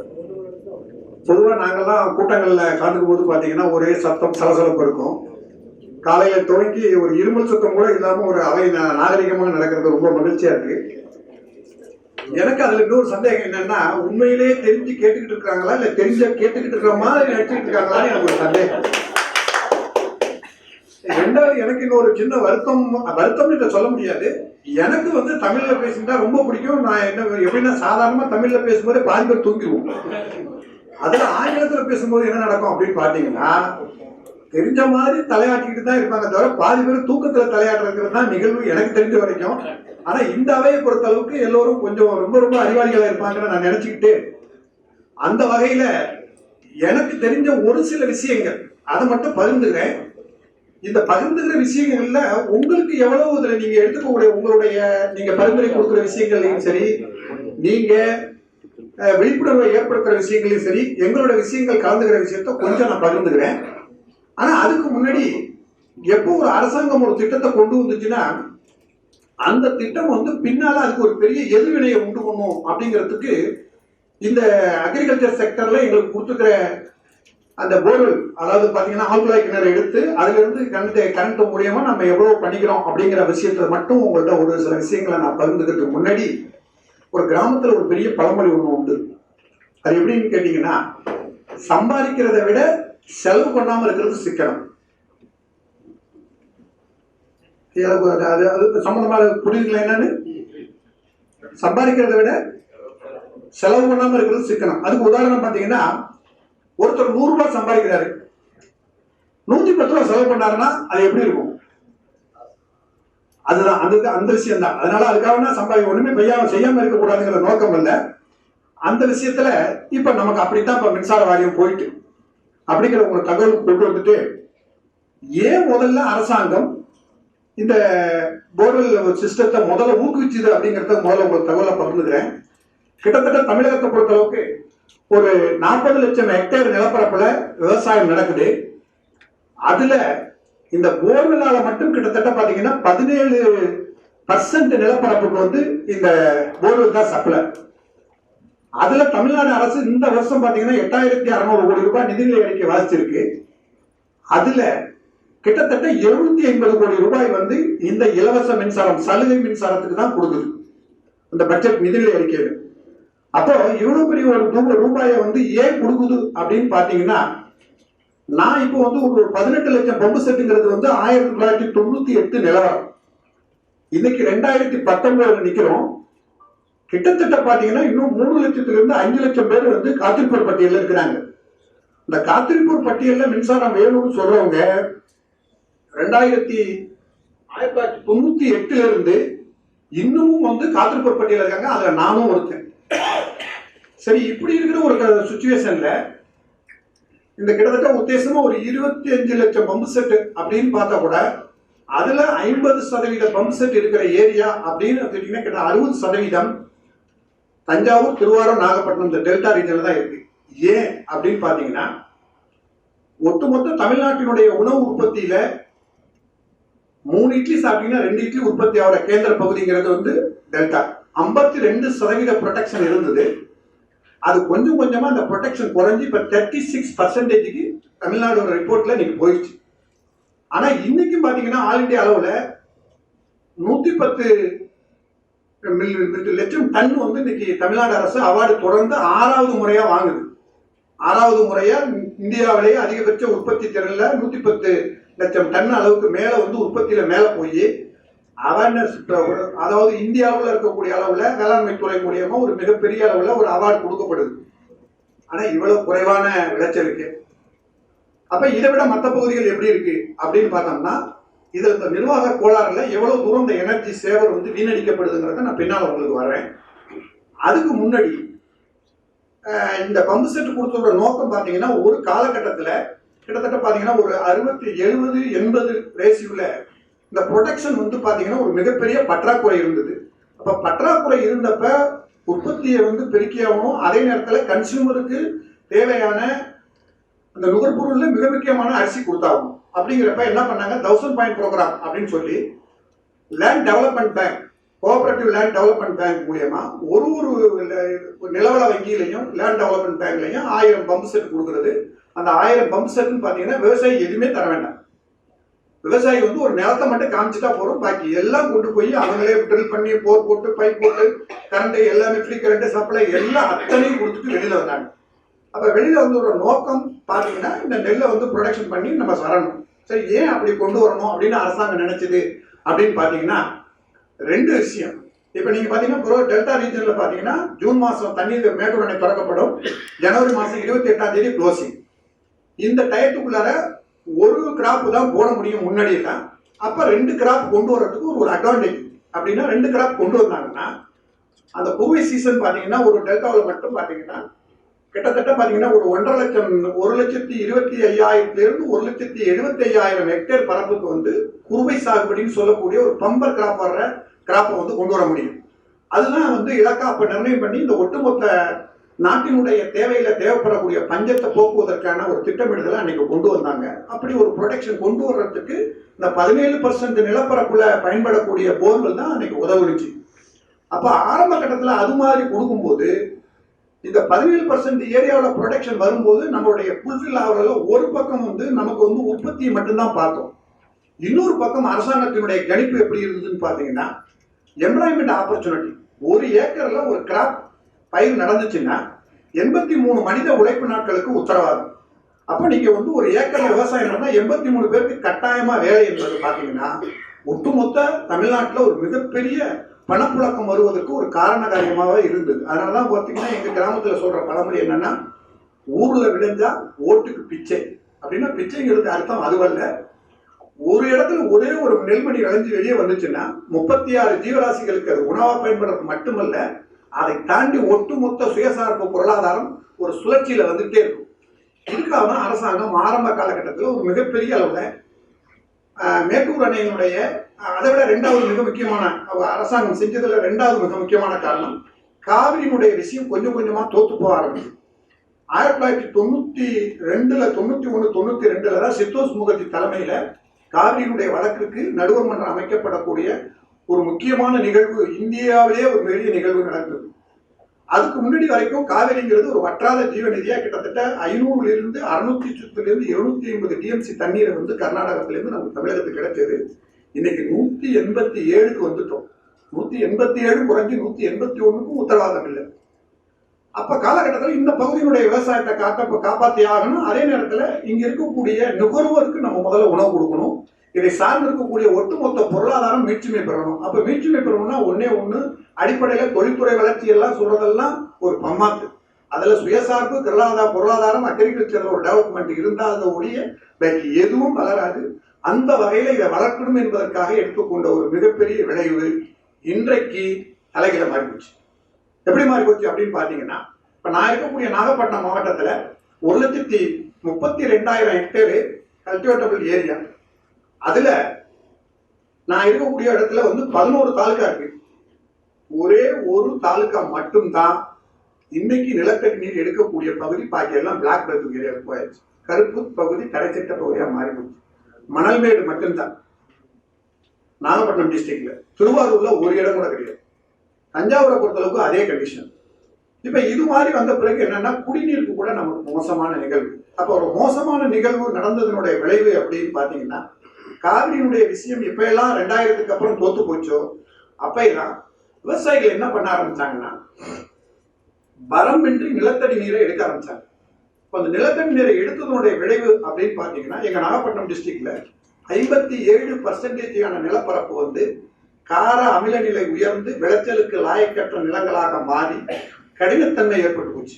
பொதுவாக நாங்கள்லாம் கூட்டங்களில் கலந்துக்கும் போது பார்த்தீங்கன்னா ஒரே சத்தம் சலசலப்பு இருக்கும். காலையில் துவங்கி ஒரு இருமல் சத்தம் கூட இல்லாமல் ஒரு அவை நாகரிகமாக நடக்கிறது ரொம்ப மகிழ்ச்சியாக இருக்கு. எனக்கு அதில் இன்னொரு சந்தேகம் என்னன்னா, உண்மையிலேயே தெரிஞ்சு கேட்டுக்கிட்டு இருக்காங்களா இல்லை கேட்டுக்கிட்டு இருக்கிற மாதிரி நடிச்சுக்கிட்டு இருக்காங்களான்னு எனக்கு ஒரு சந்தேகம். ரெண்டாவது, எனக்கு இன்னொரு சின்ன வருத்தம்னு சொல்ல முடியாது. எனக்கு தமிழ்ல பேசினா ரொம்ப பிடிக்கும். நான் எப்படின்னா சாதாரணமா தமிழ்ல பேசும்போது பாதி பேர் தூங்கிடுவோம். அதுல ஆங்கிலத்துல பேசும்போது என்ன நடக்கும் அப்படின்னு பாத்தீங்கன்னா, தெரிஞ்ச மாதிரி தலையாட்டிக்கிட்டு தான் இருப்பாங்க தவிர பாதி பேர் தூக்கத்துல தலையாட்டுறது தான் நிகழ்வு எனக்கு தெரிஞ்ச வரைக்கும். ஆனா இந்த அவையை பொறுத்த அளவுக்கு எல்லோரும் கொஞ்சம் ரொம்ப ரொம்ப அறிவாளிகளா இருப்பாங்கன்னு நான் நினைச்சுக்கிட்டு அந்த வகையில எனக்கு தெரிஞ்ச ஒரு சில விஷயங்கள் அதை மட்டும் பகிர்ந்துக்கிறேன். இந்த பகிர்ந்துகிற விஷயங்கள்ல உங்களுக்கு எவ்வளவு இதுல நீங்க எடுத்துக்கக்கூடிய உங்களுடைய நீங்க பரிந்துரை கொடுக்குற விஷயங்கள்லையும் சரி, நீங்க விழிப்புணர்வை ஏற்படுத்துற விஷயங்களையும் சரி, எங்களோட விஷயங்கள் கலந்துக்கிற விஷயத்த கொஞ்சம் நான் பகிர்ந்துக்கிறேன். ஆனா அதுக்கு முன்னாடி எப்போ ஒரு அரசாங்கம் ஒரு திட்டத்தை கொண்டு வந்துச்சுன்னா அந்த திட்டம் வந்து பின்னால அதுக்கு ஒரு பெரிய எதிர்வினையை உண்டு பண்ணும் அப்படிங்கிறதுக்கு இந்த அக்ரிகல்ச்சர் செக்டர்ல எங்களுக்கு கொடுத்துக்கிற அந்த போர்வெல், அதாவது பாத்தீங்கன்னா ஆழ்குழாய் கிணறு எடுத்து அதுல இருந்து கரண்ட் மூலியமா நம்ம எவ்வளவு பண்ணிக்கிறோம் அப்படிங்கிற விஷயத்துல மட்டும் உங்கள்ட்ட ஒரு சில விஷயங்களை நான் பகிர்ந்துக்கிறதுக்கு முன்னாடி, ஒரு கிராமத்துல ஒரு பெரிய பழமொழி ஒண்ணு உண்டு. அது எப்படின்னு கேட்டீங்கன்னா, சம்பாதிக்கிறத விட செலவு பண்ணாம இருக்கிறது சிக்கனம். அது சம்பந்தமா புரியுதுங்களா என்னன்னு? சம்பாதிக்கிறத விட செலவு பண்ணாம இருக்கிறது சிக்கனம். அதுக்கு உதாரணம் பாத்தீங்கன்னா, ஒருத்தர் 100 ரூபாய் சம்பாதிக்கிறாரு, 110 ரூபாய் செலவு பண்ணாருன்னா அது எப்படி இருக்கும்? அதுதான் அந்த விஷயம் தான். அதனால அதுக்காக ஒண்ணுமே செய்யாம இருக்கக்கூடாதுங்கிற நோக்கம் இல்ல. அந்த விஷயத்துல இப்ப நமக்கு அப்படித்தான் இப்ப மின்சார வாரியம் போயிட்டு அப்படிங்கிற ஒரு தகவல் கொண்டு வந்துட்டு, ஏன் முதல்ல அரசாங்கம் இந்த போர்வெல் சிஸ்டத்தை முதல்ல ஊக்குவிச்சுது அப்படிங்கறத முதல்ல உங்களுக்கு தகவலை பகிர்ந்துக்கிறேன். கிட்டத்தட்ட தமிழகத்தை பொறுத்த அளவுக்கு ஒரு 40 லட்சம் ஹெக்டேர் நிலப்பரப்புல விவசாயம் நடக்குது. அதுல இந்த போர்வெல்லால மட்டும் கிட்டத்தட்ட பாத்தீங்கன்னா 17% நிலப்பரப்புக்கு வந்து இந்த போர்வெல் தான் சப்ளை. அதுல தமிழ்நாடு அரசு இந்த வருஷம் பாத்தீங்கன்னா 8600 கோடி ரூபாய் நிதிநிலை அறிக்கை வாசிச்சிருக்கு. அதுல கிட்டத்தட்ட 750 கோடி ரூபாய் வந்து இந்த இலவச மின்சாரம், சலுகை மின்சாரத்துக்கு தான் கொடுக்குது இந்த பட்ஜெட் நிதிநிலை அறிக்கையில. அப்போ இவ்வளவு பெரிய ஒரு ரூபாயை வந்து ஏன் கொடுக்குது அப்படின்னு பாத்தீங்கன்னா, நான் இப்போ வந்து ஒரு 18 லட்சம் பம்பு செட்டுங்கிறது வந்து 1998 நிலவரம். இன்னைக்கு 2019 நிக்கிறோம். கிட்டத்தட்ட பாத்தீங்கன்னா இன்னும் 3 லட்சத்துல இருந்து 5 லட்சம் பேர் வந்து காத்திருப்போர் பட்டியலில் இருக்கிறாங்க. இந்த காத்திருப்போர் பட்டியலில் மின்சாரம் வேணும்னு சொல்றவங்க 1998 இருந்து இன்னமும் வந்து காத்திருப்போர் பட்டியலில் இருக்காங்க. அதுல நானும் ஒருத்தன். சரி, இப்படி இருக்கிற ஒரு சுச்சுவேஷன்ல இந்த கிட்டத்தட்ட உத்தேசமா ஒரு 25 லட்சம் பம்பு செட் அப்படின்னு பார்த்தா கூட அதுல 50% பம்பு செட் இருக்கிற ஏரியா அப்படின்னு கேட்டீங்கன்னா கிட்ட 60% தஞ்சாவூர், திருவாரூர், நாகப்பட்டினம் இந்த டெல்டா ரீஜன்ல தான் இருக்கு. ஏன் அப்படின்னு பாத்தீங்கன்னா, ஒட்டுமொத்த தமிழ்நாட்டினுடைய உணவு உற்பத்தியில 3 இட்லி சாப்பிட்டீங்கன்னா 2 இட்லி உற்பத்தி ஆகிற கேந்திர பகுதிங்கிறது வந்து டெல்டா. 52% ப்ரொடெக்ஷன் இருந்தது. அது கொஞ்சம் கொஞ்சமா அந்த ப்ரொடெக்ஷன் குறைஞ்சி இப்ப 36%க்கு தமிழ்நாடு ரிப்போர்ட்ல இன்னைக்கு போயிடுச்சு. ஆனா இன்னைக்கு பாத்தீங்கன்னா ஆல் இண்டியா அளவுல 110 லட்சம் டன் வந்து இன்னைக்கு தமிழ்நாடு அரசு அவார்டு தொடர்ந்து 6வது முறையா வாங்குது. 6வது முறையா இந்தியாவிலேயே அதிகபட்ச உற்பத்தி திறன்ல 110 லட்சம் டன் அளவுக்கு மேல வந்து உற்பத்தியில மேல போய் அவேர்னஸ், அதாவது இந்திய அளவுல இருக்கக்கூடிய அளவுல வேளாண்மை துறை மூலியமா ஒரு மிகப்பெரிய அளவுல ஒரு அவார்டு கொடுக்கப்படுது. ஆனா இவ்வளவு குறைவான விளைச்சலுக்கு. அப்ப இதை விட மற்ற பகுதிகள் எப்படி இருக்கு அப்படின்னு பார்த்தோம்னா, இதுல இந்த நிர்வாக கோளாறுல எவ்வளவு தூரம் இந்த எனர்ஜி சேவர் வந்து வீணடிக்கப்படுதுங்கிறத நான் பின்னால உங்களுக்கு வர்றேன். அதுக்கு முன்னாடி இந்த பம்பு செட் கொடுத்தோட நோக்கம் பாத்தீங்கன்னா, ஒரு காலகட்டத்துல கிட்டத்தட்ட பாத்தீங்கன்னா ஒரு 60-70-80 ரேஷியோல இந்த ப்ரொடெக்ஷன் வந்து பாத்தீங்கன்னா ஒரு மிகப்பெரிய பற்றாக்குறை இருந்தது. அப்ப பற்றாக்குறை இருந்தப்ப உற்பத்தியை வந்து பெருக்கியாகணும், அதே நேரத்தில் கன்சியூமருக்கு தேவையான அந்த நுகர்பொருள்ல மிக முக்கியமான அரிசி கொடுத்தாகணும். அப்படிங்கிறப்ப என்ன பண்ணாங்க, 1000 பாயிண்ட் ப்ரோக்ராம் அப்படின்னு சொல்லி land development bank, cooperative land development bank மூலியமா ஒரு நிலவள வங்கியிலையும் லேண்ட் டெவலப்மெண்ட் பேங்க்லையும் 1000 பம்பு செட் கொடுக்கறது. அந்த 1000 பம்பு செட்னு பாத்தீங்கன்னா விவசாயி எதுவுமே தர வேண்டாம். விவசாயி வந்து ஒரு நிலத்தை மட்டும் காமிச்சுட்டா போறோம், பாக்கி எல்லாம் கொண்டு போய் அவங்களே ட்ரில் பண்ணி போர் போட்டு பைப் போட்டு கரண்ட் எல்லாமே ஃப்ரீ கரண்ட் சப்ளை எல்லாம் அத்தனையும் கொடுத்துட்டு வெளியில வந்தாங்க. அப்ப வெளியில வந்து ஒரு நோக்கம் பாத்தீங்கன்னா இந்த நெல்லை வந்து ப்ரொடக்ஷன் பண்ணி நம்ம வரணும். சரி, ஏன் அப்படி கொண்டு வரணும் அப்படின்னு அரசாங்கம் நினைச்சது அப்படின்னு பாத்தீங்கன்னா 2 விஷயம். இப்ப நீங்க பாத்தீங்கன்னா டெல்டா ரீஜன்ல பாத்தீங்கன்னா ஜூன் மாசம் தண்ணீர் மேட்டூர் அணை திறக்கப்படும், ஜனவரி மாசம் 28ஆம் தேதி க்ளோசிங். இந்த டயத்துக்குள்ளார ஒரு கிராப் தான் போட முடியும் முன்னாடியெல்லாம். அப்ப 2 கிராப் கொண்டு வர்றதுக்கு ஒரு அட்வான்டேஜ். அப்படின்னா 2 கிராப் கொண்டு வந்தாங்கன்னா அந்த குறுவை சீசன் பாத்தீங்கன்னா ஒரு டெல்டாவில் மட்டும் பாத்தீங்கன்னா கிட்டத்தட்ட பார்த்தீங்கன்னா ஒரு 1,25,500 1,75,000 ஹெக்டேர் பரப்புக்கு வந்து குறுவை சாகுபடின்னு சொல்லக்கூடிய ஒரு பம்பர் கிராப் வர்ற கிராப்பை வந்து கொண்டு வர முடியும். அதுதான் வந்து இலக்கா அப்ப நிர்ணயம் பண்ணி இந்த ஒட்டுமொத்த நாட்டினுடைய தேவைப்படக்கூடிய பஞ்சத்தை போக்குவதற்கான ஒரு திட்டமிடுதலை அன்னைக்கு கொண்டு வந்தாங்க. அப்படி ஒரு ப்ரொடெக்ஷன் கொண்டு வர்றதுக்கு இந்த 17% நிலப்பரப்புல பயன்படக்கூடிய போர்வெல் தான் அன்னைக்கு உதவுச்சு. அப்ப ஆரம்ப கட்டத்தில் அது மாதிரி கொடுக்கும்போது இந்த 17% ஏரியாவில் ப்ரொடெக்ஷன் வரும்போது நம்மளுடைய ஃபுல்ஃபில் ஆகிறதுல ஒரு பக்கம் வந்து நமக்கு வந்து உற்பத்தியை மட்டும்தான் பார்த்தோம். இன்னொரு பக்கம் அரசாங்கத்தினுடைய கணிப்பு எப்படி இருந்ததுன்னு பார்த்தீங்கன்னா எம்ப்ளாய்மெண்ட் ஆப்பர்ச்சுனிட்டி. ஒரு ஏக்கர்ல ஒரு கிராப் பயிர் நடந்துச்சுன்னா 83 மனித உழைப்பு நாட்களுக்கு உத்தரவாதம். அப்ப நீங்க வந்து ஒரு ஏக்கர்ல விவசாயம் பண்ணா 83 பேருக்கு கட்டாயமா வேலை என்பது பாத்தீங்கன்னா ஒட்டுமொத்த தமிழ்நாட்டில் ஒரு மிகப்பெரிய பணப்புழக்கம் வருவதற்கு ஒரு காரண காரியமாகவே இருந்தது. அதனாலதான் பாத்தீங்கன்னா எங்க கிராமத்துல சொல்ற பழமொழி என்னன்னா, ஊர்ல விளைஞ்சா ஓட்டுக்கு பிச்சை அப்படின்னா, பிச்சைங்கிறது அர்த்தம் அதுவல்ல. ஒரு இடத்துல ஒரே ஒரு நெல்மணி விளைஞ்சு வெளியே வந்துச்சுன்னா 36 ஜீவராசிகளுக்கு அது உணவா பயன்படுறது மட்டுமல்ல, அதை தாண்டி ஒட்டுமொத்த சுயசார்பு பொருளாதாரம் ஒரு சுழற்சியில வந்துட்டே இருக்கும். இதுக்காக அரசாங்கம் ஆரம்ப காலகட்டத்தில் ஒரு மிகப்பெரிய அளவுல மேட்டூர் அணையினுடைய அதை விட 2வது மிக முக்கியமான அரசாங்கம் செஞ்சதுல 2வது மிக முக்கியமான காரணம், காவிரியினுடைய விஷயம் கொஞ்சம் கொஞ்சமா தோத்து போக ஆரம்பிச்சு. 1992 91 92 தான் சித்தோஸ் முகர்ஜி தலைமையில காவிரியினுடைய வழக்கிற்கு நடுவர் மன்றம் அமைக்கப்படக்கூடிய ஒரு முக்கியமான நிகழ்வு, இந்தியாவிலே ஒரு பெரிய நிகழ்வு நடந்தது. அதுக்கு முன்னாடி வரைக்கும் காவிரிங்கிறது ஒரு வற்றாத ஜீவநிதியா கிட்டத்தட்ட 500 600 250 டிஎம்சி தண்ணீரை வந்து கர்நாடகத்திலிருந்து நம்ம தமிழகத்துக்கு கிடைச்சது. இன்னைக்கு 187க்கு வந்துட்டோம். 187 குறைஞ்சி 181க்கும் உத்தரவாதம் இல்லை. அப்ப காலகட்டத்தில் இந்த பகுதியினுடைய விவசாயத்தை காப்பாற்றி ஆகணும். அதே நேரத்தில் இங்க இருக்கக்கூடிய நுகர்வோருக்கு நம்ம முதல்ல உணவு கொடுக்கணும். இதை சார்ந்து இருக்கக்கூடிய ஒட்டுமொத்த பொருளாதாரம் மீட்சிமை பெறணும். அப்ப மீட்சிமை பெறணும்னா ஒண்ணு அடிப்படையில தொழில்துறை வளர்ச்சி எல்லாம் சொல்றதெல்லாம் ஒரு பம்மாத்து. அதுல சுயசார்பு பொருளாதாரம் அக்ரிகல்ச்சர் ஒரு டெவலப்மெண்ட் இருந்தாத ஒழிய வேற எதுவும் வளராது. அந்த வகையில இதை வளர்க்கணும் என்பதற்காக எடுத்துக்கொண்ட ஒரு மிகப்பெரிய விளைவு இன்றைக்கு தலைகீழ மாறி போச்சு. எப்படி மாறி போச்சு அப்படின்னு பாத்தீங்கன்னா, இப்ப நான் இருக்கக்கூடிய நாகப்பட்டினம் மாவட்டத்துல 1,32,000 ஹெக்டேர் கல்டிவேட்டபிள் ஏரியா. அதுல நான் இருக்கக்கூடிய இடத்துல வந்து 11 தாலுகா இருக்கு. ஒரே ஒரு தாலுகா மட்டும்தான் இன்னைக்கு நிலத்தடி நீர் எடுக்கக்கூடிய பகுதி. பாக்கி எல்லாம் பிளாக் பெல்ட் ஏரியாவுக்கு போயாச்சு. கருப்பு பகுதி கடைச்சிட்ட பகுதியா மாறி போச்சு. மணல்மேடு மட்டும்தான் நாகப்பட்டினம் டிஸ்ட்ரிக்ட்ல. திருவாரூர்ல ஒரு இடம் கூட கிடையாது. தஞ்சாவூரை பொறுத்தளவுக்கு அதே கண்டிஷன். இப்ப இது மாதிரி வந்த பிறகு என்னன்னா, குடிநீருக்கு கூட நமக்கு மோசமான நிகழ்வு. அப்ப ஒரு மோசமான நிகழ்வு நடந்ததனுடைய விளைவு அப்படின்னு பாத்தீங்கன்னா, காவிரியினுடைய விஷயம் இப்ப எல்லாம் 2000க்கு அப்புறம் தோத்து போச்சோ, அப்ப எல்லாம் விவசாயிகள் என்ன பண்ண ஆரம்பிச்சாங்கன்னா, வரம்பின்றி நிலத்தடி நீரை எடுக்க ஆரம்பிச்சாங்க. இப்ப அந்த நிலத்தடி நீரை எடுத்ததனுடைய விளைவு அப்படின்னு பாத்தீங்கன்னா, எங்க நாகப்பட்டினம் டிஸ்ட்ரிக்ட்ல 57% நிலப்பரப்பு வந்து கார அமில நிலை உயர்ந்து விளைச்சலுக்கு லாயக்கற்ற நிலங்களாக மாறி கடினத்தன்மை ஏற்பட்டு போச்சு.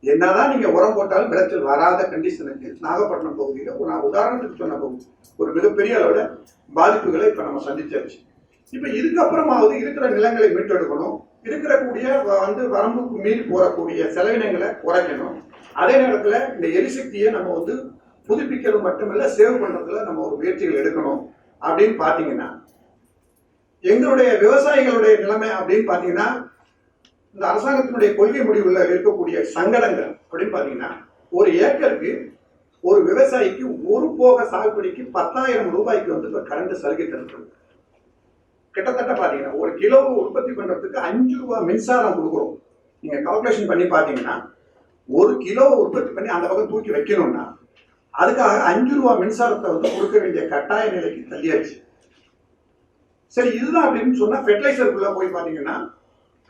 என்னதான் நீங்க உரம் போட்டாலும் விளைச்சல் வராத கண்டிஷனுக்கு நாகப்பட்டினம் பகுதியில நான் உதாரணத்துக்கு சொன்ன பகுதி ஒரு மிகப்பெரிய அளவுல பாதிப்புகளை இப்ப நம்ம சந்திச்சாச்சு. இப்ப இதுக்கப்புறமாவது இருக்கிற நிலங்களை மீட்டெடுக்கணும். இருக்கிற கூடிய வந்து வரம்புக்கு மீறி போறக்கூடிய செலவினங்களை குறைக்கணும். அதே நேரத்துல இந்த எரிசக்தியை நம்ம வந்து புதுப்பிக்கிறது மட்டுமில்ல, சேவ் பண்றதுல நம்ம ஒரு முயற்சிகள் எடுக்கணும் அப்படின்னு பாத்தீங்கன்னா, எங்களுடைய விவசாயிகளுடைய நிலைமை அப்படின்னு பாத்தீங்கன்னா, இந்த அரசாங்கத்தினுடைய கொள்கை முடிவுல இருக்கக்கூடிய சங்கடங்கள் அப்படின்னு பாத்தீங்கன்னா, ஒரு ஏக்கருக்கு ஒரு விவசாயிக்கு ஒரு போக சாகுபடிக்கு 10,000 ரூபாய்க்கு வந்து கரண்ட் சலுகை தருகிறது. கிட்டத்தட்ட பாத்தீங்கன்னா ஒரு கிலோ உற்பத்தி பண்றதுக்கு 5 ரூபாய் மின்சாரம் கொடுக்குறோம். நீங்க கால்குலேஷன் பண்ணி பாத்தீங்கன்னா, ஒரு கிலோ உற்பத்தி பண்ணி அந்த பக்கம் தூக்கி வைக்கணும்னா அதுக்காக 5 ரூபாய் மின்சாரத்தை வந்து கொடுக்க வேண்டிய கட்டாய நிலைக்கு தள்ளியாச்சு. சரி, இதுதான் அப்படின்னு சொன்னா ஃபெர்டிலைசருக்குள்ள போய் பாத்தீங்கன்னா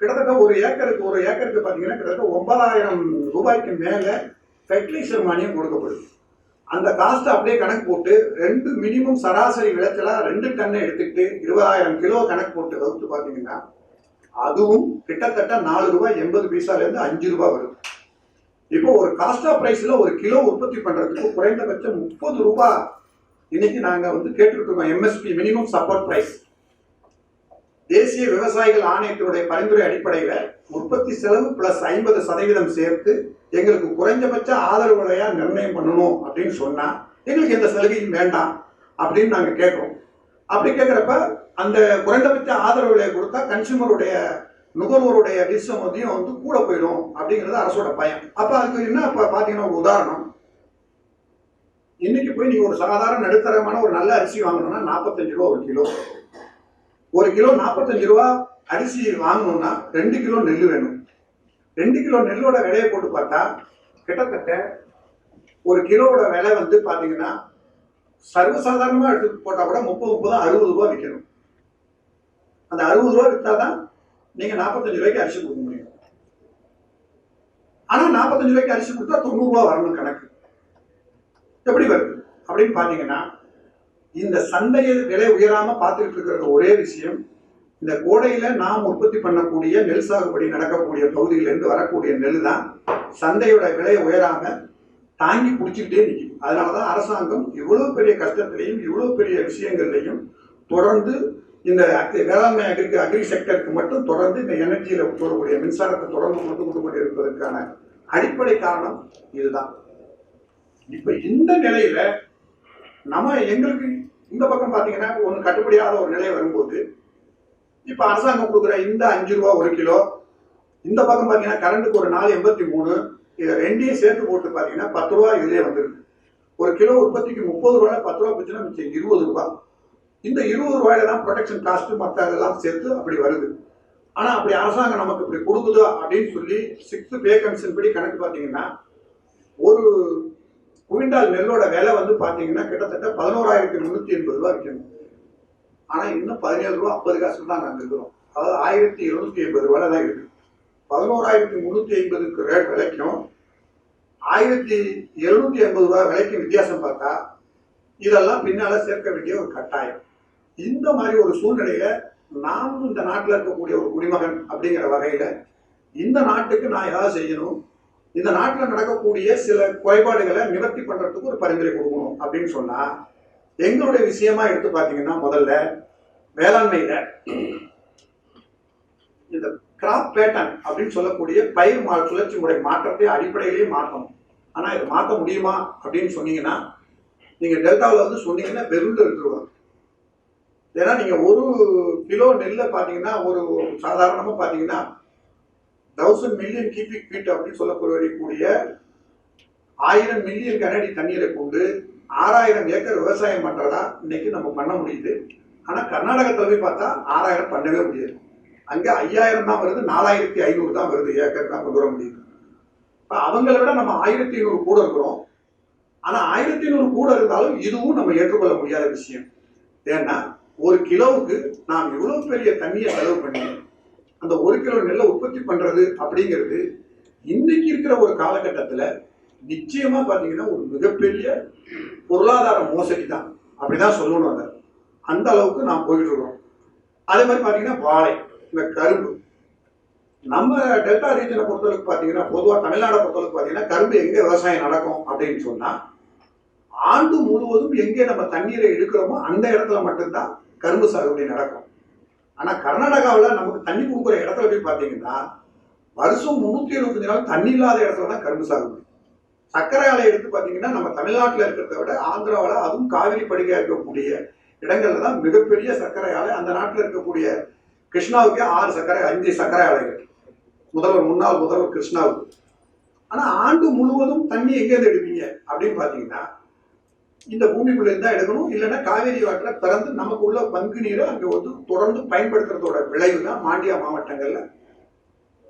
கிட்டத்தட்ட ஒரு ஏக்கருக்கு பாத்தீங்கன்னா கிட்டத்தட்ட 9,000 ரூபாய்க்கு மேல ஃபெர்டிலைசர் மானியம் கொடுக்கப்படுது. அந்த காஸ்ட் அப்படியே கணக்கு போட்டு 2 மினிமம் சராசரி விளைச்சலா 2 டன்னை எடுத்துக்கிட்டு 20,000 கிலோ கணக்கு போட்டு வகுத்து பாத்தீங்கன்னா அதுவும் கிட்டத்தட்ட 4 ரூபாய் 80 பைசால இருந்து 5 ரூபாய் வருது. இப்போ ஒரு காஸ்ட் ஆஃப் பிரைஸ்ல ஒரு கிலோ உற்பத்தி பண்றதுக்கு குறைந்தபட்சம் 30 ரூபாய் இன்னைக்கு நாங்க வந்து கேட்டுக்கிட்டு இருக்கோம். எம்எஸ்பி மினிமம் சப்போர்ட் பிரைஸ் தேசிய விவசாயிகள் ஆணையத்தினுடைய பரிந்துரை அடிப்படையில உற்பத்தி செலவு பிளஸ் 50% சேர்த்து எங்களுக்கு குறைஞ்சபட்ச ஆதரவு விலையா நிர்ணயம் பண்ணணும் அப்படின்னு சொன்னா எங்களுக்கு எந்த சலுகையும் வேண்டாம் அப்படின்னு நாங்க கேட்கிறோம். அப்படி கேட்கிறப்ப அந்த குறைந்தபட்ச ஆதரவு விலையை கொடுத்தா கன்சியூமருடைய நுகர்வோருடைய விசுமதியும் வந்து கூட போயிடும் அப்படிங்கிறது அரசோட பயம். அப்ப அதுக்கு என்ன பாத்தீங்கன்னா ஒரு உதாரணம், இன்னைக்கு போய் நீங்க ஒரு சாதாரண நடுத்தரமான ஒரு நல்ல அரிசி வாங்கணும்னா 45 ரூபா ஒரு கிலோ. ஒரு கிலோ 45 ரூபா அரிசி வாங்கணும்னா 2 கிலோ நெல் வேணும். 2 கிலோ நெல்லோட விலையை போட்டு பார்த்தா கிட்டத்தட்ட ஒரு கிலோவோட விலை வந்து பாத்தீங்கன்னா சர்வசாதாரணமா எடுத்து போட்டா கூட 30 60 ரூபா விற்கணும். அந்த 60 ரூபா வித்தாதான் நீங்க 45 ரூபாய்க்கு அரிசி கொடுக்க முடியும். ஆனா 45 ரூபாய்க்கு அரிசி கொடுத்தா 90 ரூபா வரணும் கணக்கு. எப்படி வருது அப்படின்னு பாத்தீங்கன்னா, இந்த சந்தையை விலை உயராம பார்த்துக்கிட்டு இருக்கிற ஒரே விஷயம், இந்த கோடையில நாம் உற்பத்தி பண்ணக்கூடிய நெல் சாகுபடி நடக்கக்கூடிய பகுதியிலிருந்து வரக்கூடிய நெல் தான் சந்தையோட விலையை உயராம தாங்கி பிடிச்சிக்கிட்டே நிற்கும். அதனாலதான் அரசாங்கம் இவ்வளவு பெரிய கஷ்டத்திலையும் இவ்வளவு பெரிய விஷயங்கள்லையும் தொடர்ந்து இந்த வேளாண்மை அக்ரி செக்டருக்கு மட்டும் தொடர்ந்து இந்த எனர்ஜியில போடக்கூடிய மின்சாரத்தை தொடர்ந்து கொடுத்து கொண்டு இருப்பதற்கான அடிப்படை காரணம் இதுதான். இப்ப இந்த நிலையில நம்ம எங்களுக்கு இந்த பக்கம் பாத்தீங்கன்னா ஒண்ணு கட்டுப்படியாத ஒரு நிலை வரும்போது இப்ப அரசாங்கம் கொடுக்குற இந்த 5 ரூபா ஒரு கிலோ, இந்த பக்கம் பாத்தீங்கன்னா கரண்ட்டுக்கு ஒரு 4.83, இதை ரெண்டையும் சேர்த்து போட்டு பாத்தீங்கன்னா 10 ரூபா இதுலயே வந்துருக்கு. ஒரு கிலோ உற்பத்திக்கு 30 ரூபாய் 10 ரூபா போச்சுன்னா மிச்சம் 20 ரூபாய். இந்த 20 ரூபாயில தான் ப்ரொடெக்ஷன் காஸ்ட் மற்ற அதெல்லாம் சேர்த்து அப்படி வருது. ஆனா அப்படி அரசாங்கம் நமக்கு இப்படி கொடுக்குதோ அப்படின்னு சொல்லி 6th பே கமிஷன் படி கணக்கு பாத்தீங்கன்னா ஒரு குவிண்டால் நெல்லோட விலை வந்து பாத்தீங்கன்னா கிட்டத்தட்ட 11,380 ரூபாய் விற்கணும். ஆனா இன்னும் 17 ரூபா 50 காசு தான் நாங்க இருக்கிறோம். அதாவது 1,780 ரூபாய் தான் இருக்கு. 11,350 ரேட் விலைக்கும் 1,780 ரூபாய் விலைக்கும் வித்தியாசம் பார்த்தா இதெல்லாம் பின்னால சேர்க்க வேண்டிய ஒரு கட்டாயம். இந்த மாதிரி ஒரு சூழ்நிலையில நாம் இந்த நாட்டில் இருக்கக்கூடிய ஒரு குடிமகன் அப்படிங்கிற வகையில இந்த நாட்டுக்கு நான் ஏதாவது செய்யணும், இந்த நாட்டில் நடக்கக்கூடிய சில குறைபாடுகளை நிவர்த்தி பண்றதுக்கு ஒரு பரிந்துரை கொடுக்கணும் அப்படின்னு சொன்னா எங்களுடைய விஷயமா எடுத்து பாத்தீங்கன்னா முதல்ல வேளாண்மையில இந்த கிராப் பேட்டர்ன் அப்படின்னு சொல்லக்கூடிய பயிர் சுழற்சி முறை மாற்றத்தை அடிப்படையிலேயே மாற்றணும். ஆனா இதை மாற்ற முடியுமா அப்படின்னு சொன்னீங்கன்னா நீங்க டெல்டாவில் வந்து சொன்னீங்கன்னா வெறுண்டு எடுத்துருவாங்க. ஏன்னா நீங்க ஒரு கிலோ நெல்லை பாத்தீங்கன்னா ஒரு சாதாரணமா பாத்தீங்கன்னா 1000 மில்லியன் கியூபிக் ஃபீட் அப்படின்னு சொல்லக்கூடிய 1000 மில்லியன் கனஅடி தண்ணீரை கொண்டு 6000 ஏக்கர் விவசாயம் பண்றதா இன்னைக்கு நம்ம பண்ண முடியுது. ஆனா கர்நாடகத்துல போய் பார்த்தா 6000 பண்ணவே முடியாது. அங்க 5000 தான் வருது, 4500 தான் வருது ஏக்கர் தான் கொண்டு வர முடியுது. இப்ப அவங்களை விட நம்ம 1500 கூட இருக்கிறோம். ஆனா 1500 கூட இருந்தாலும் இதுவும் நம்ம ஏற்றுக்கொள்ள முடியாத விஷயம். ஏன்னா ஒரு கிலோவுக்கு நாம் இவ்வளவு பெரிய தண்ணியை செலவு பண்ணி அந்த ஒரு கிலோ நெல்லை உற்பத்தி பண்றது அப்படிங்கிறது இன்னைக்கு இருக்கிற ஒரு காலகட்டத்துல நிச்சயமா பாத்தீங்கன்னா ஒரு மிகப்பெரிய பொருளாதார மோசடி தான், அப்படிதான் சொல்லணும். அந்த அளவுக்கு நாம் போயிட்டு இருக்கோம். அதே மாதிரி பாத்தீங்கன்னா வாழை, இந்த கரும்பு, நம்ம டெல்டா ரீஜனை பொறுத்தளவுக்கு பாத்தீங்கன்னா பொதுவாக தமிழ்நாடை பொறுத்தளவுக்கு பாத்தீங்கன்னா கரும்பு எங்க விவசாயம் நடக்கும் அப்படின்னு சொன்னா ஆண்டு முழுவதும் எங்கே நம்ம தண்ணீரை எடுக்கிறோமோ அந்த இடத்துல மட்டும்தான் கரும்பு சாகுபடி நடக்கும். ஆனா கர்நாடகாவில் நமக்கு தண்ணி கொடுக்குற இடத்துல போய் பாத்தீங்கன்னா வருஷம் 365 நாள் தண்ணி இல்லாத இடத்துல தான் கரும்பு சாகுபடி. சர்க்கரை ஆலை எடுத்து பாத்தீங்கன்னா நம்ம தமிழ்நாட்டில் இருக்கிறத விட ஆந்திராவில் அதுவும் காவிரி படுகையா இருக்கக்கூடிய இடங்கள்ல தான் மிகப்பெரிய சர்க்கரை ஆலை. அந்த நாட்டில் இருக்கக்கூடிய கிருஷ்ணாவுக்கே 5 சர்க்கரை ஆலைகள், முன்னாள் முதல்வர் கிருஷ்ணாவுக்கு. ஆனா ஆண்டு முழுவதும் தண்ணி எங்கேருந்து எடுப்பீங்க அப்படின்னு பாத்தீங்கன்னா இந்த பூமிக்குள்ள இருந்தா எடுக்கணும், இல்லைன்னா காவேரி ஆற்றை திறந்து நமக்கு உள்ள பங்கு நீரை அங்க வந்து தொடர்ந்து பயன்படுத்துறதோட விளைவு தான் மாண்டியா மாவட்டங்கள்ல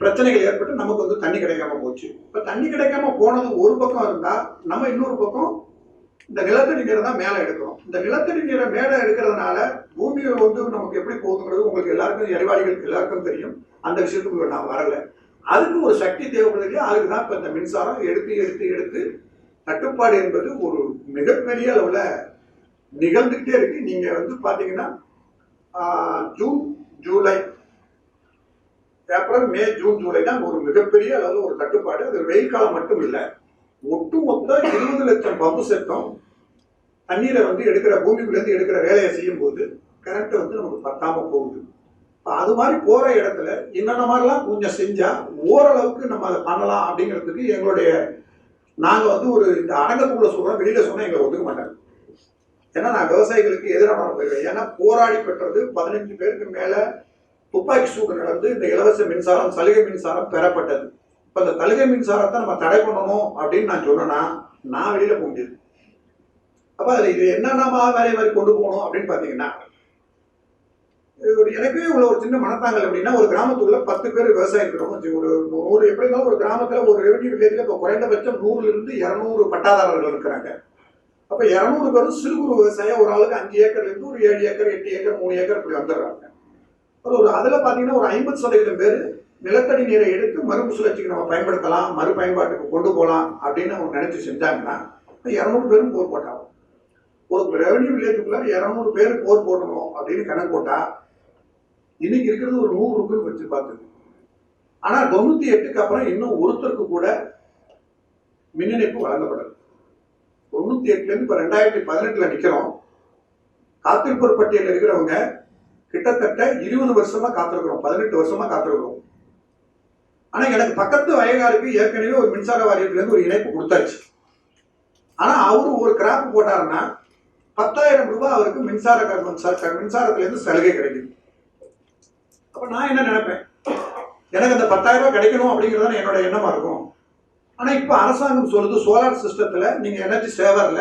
பிரச்சனைகள் ஏற்பட்டு நமக்கு வந்து தண்ணி கிடைக்காம போச்சு. இப்ப தண்ணி கிடைக்காம போனது ஒரு பக்கம் இருந்தா நம்ம இன்னொரு பக்கம் இந்த நிலத்தடி நீரை தான் மேல எடுக்கிறோம். இந்த நிலத்தடி நீரை மேல எடுக்கிறதுனால பூமியை வந்து நமக்கு எப்படி போகுதுங்கிறது உங்களுக்கு எல்லாருக்கும், எரிவாளிகளுக்கு எல்லாருக்கும் தெரியும். அந்த விஷயத்துக்கு நான் வரல. அதுக்கு ஒரு சக்தி தேவைப்படுது. அதுக்கு தான் இப்ப இந்த மின்சாரம் எடுத்து தட்டுப்பாடு என்பது ஒரு மிகப்பெரிய அளவுல நிகழ்ந்துகிட்டே இருக்கு. நீங்க வந்து பாத்தீங்கன்னா June July April May June July தான் ஒரு மிகப்பெரிய அளவுல ஒரு தட்டுப்பாடு. அது வெயில் காலம் மட்டும் இல்லை, ஒட்டுமொத்த 20 லட்சம் பம்பு செட்டும் தண்ணீரை வந்து எடுக்கிற பூமிக்குள்ள இருந்து எடுக்கிற வேலையை செய்யும் போது கரண்ட் வந்து நமக்கு பத்தாம போகுது. அது மாதிரி போற இடத்துல என்னென்ன மாதிரிலாம் கொஞ்சம் செஞ்சா ஓரளவுக்கு நம்ம அதை பண்ணலாம் அப்படிங்கிறதுக்கு எங்களுடைய நாங்கள் வந்து ஒரு இந்த அரங்கத்துக்குள்ள சொல்கிறோம், வெளியில் சொன்னால் எங்களை ஒத்துக்க மாட்டாங்க. ஏன்னா நான் விவசாயிகளுக்கு எதிரான போயிருவேன். ஏன்னா போராடி பெற்றது 15 பேருக்கு மேலே துப்பாக்கி சூடு நடந்து இந்த இலவச மின்சாரம் சலுகை மின்சாரம் பெறப்பட்டது. இப்போ இந்த சலுகை மின்சாரத்தை நம்ம தடை பண்ணணும் அப்படின்னு நான் சொன்னேன்னா நான் வெளியில் போக முடியாது. அப்போ அதில் இது என்னென்னமா வேலை மாதிரி கொண்டு போகணும் அப்படின்னு பார்த்தீங்கன்னா, எனக்கு இவ்வளோ ஒரு சின்ன மனத்தாங்கல் அப்படின்னா, ஒரு கிராமத்துக்குள்ள 10 பேர் விவசாயம் இருக்கிறோம். ஒரு 100 எப்படி இருந்தாலும் ஒரு கிராமத்தில் ஒரு ரெவன்யூ வில்லேஜில் இப்போ குறைந்தபட்சம் 100லிருந்து 200 பட்டாதாரர்கள் இருக்கிறாங்க. அப்போ 200 பேரும் சிறு குறு விவசாயம், ஒரு ஆளுக்கு 5 ஏக்கர்லேருந்து ஒரு 7 ஏக்கர் 8 ஏக்கர் 3 ஏக்கர் இப்படி வந்துடுறாங்க. ஒரு அதில் பார்த்தீங்கன்னா ஒரு 50% பேர் நிலத்தடி நீரை எடுத்து மறுப்பு சுழற்சிக்கு நம்ம பயன்படுத்தலாம், மறு பயன்பாட்டுக்கு கொண்டு போகலாம் அப்படின்னு அவங்க நினைச்சு செஞ்சாங்கன்னா 200 பேரும் போர் போட்டாங்க. ஒரு ரெவன்யூ வில்லேஜுக்குள்ள 200 பேர் போர் போடணும் அப்படின்னு கணக்கு போட்டா இன்னைக்கு இருக்கிறது ஒரு 100 இருக்குன்னு வச்சு பார்த்துது. ஆனா 98க்கு அப்புறம் இன்னும் ஒருத்தருக்கு கூட மின் இணைப்பு வழங்கப்படல. 98லேருந்து இப்போ 2018ல் நிற்கிறோம். காத்திருப்போர் பட்டியலில் இருக்கிறவங்க கிட்டத்தட்ட 20 வருஷமா காத்திருக்கிறோம், 18 வருஷமா காத்திருக்கிறோம். ஆனா எனக்கு பக்கத்து வயகாருக்கு ஏற்கனவே ஒரு மின்சார வாரியத்திலேருந்து ஒரு இணைப்பு கொடுத்தாச்சு. ஆனா அவரு ஒரு கிராப் போட்டாருன்னா 10,000 ரூபாய் அவருக்கு மின்சாரத்திலேருந்து சலுகை கிடைக்குது. அப்ப நான் என்ன நினைப்பேன், எனக்கு அந்த 10,000 ரூபாய் கிடைக்கணும் அப்படிங்கிறது என்னோட எண்ணமா இருக்கும். ஆனா இப்ப அரசாங்கம் சொல்லுது சோலார் சிஸ்டத்துல நீங்க எனர்ஜி சேவர்ல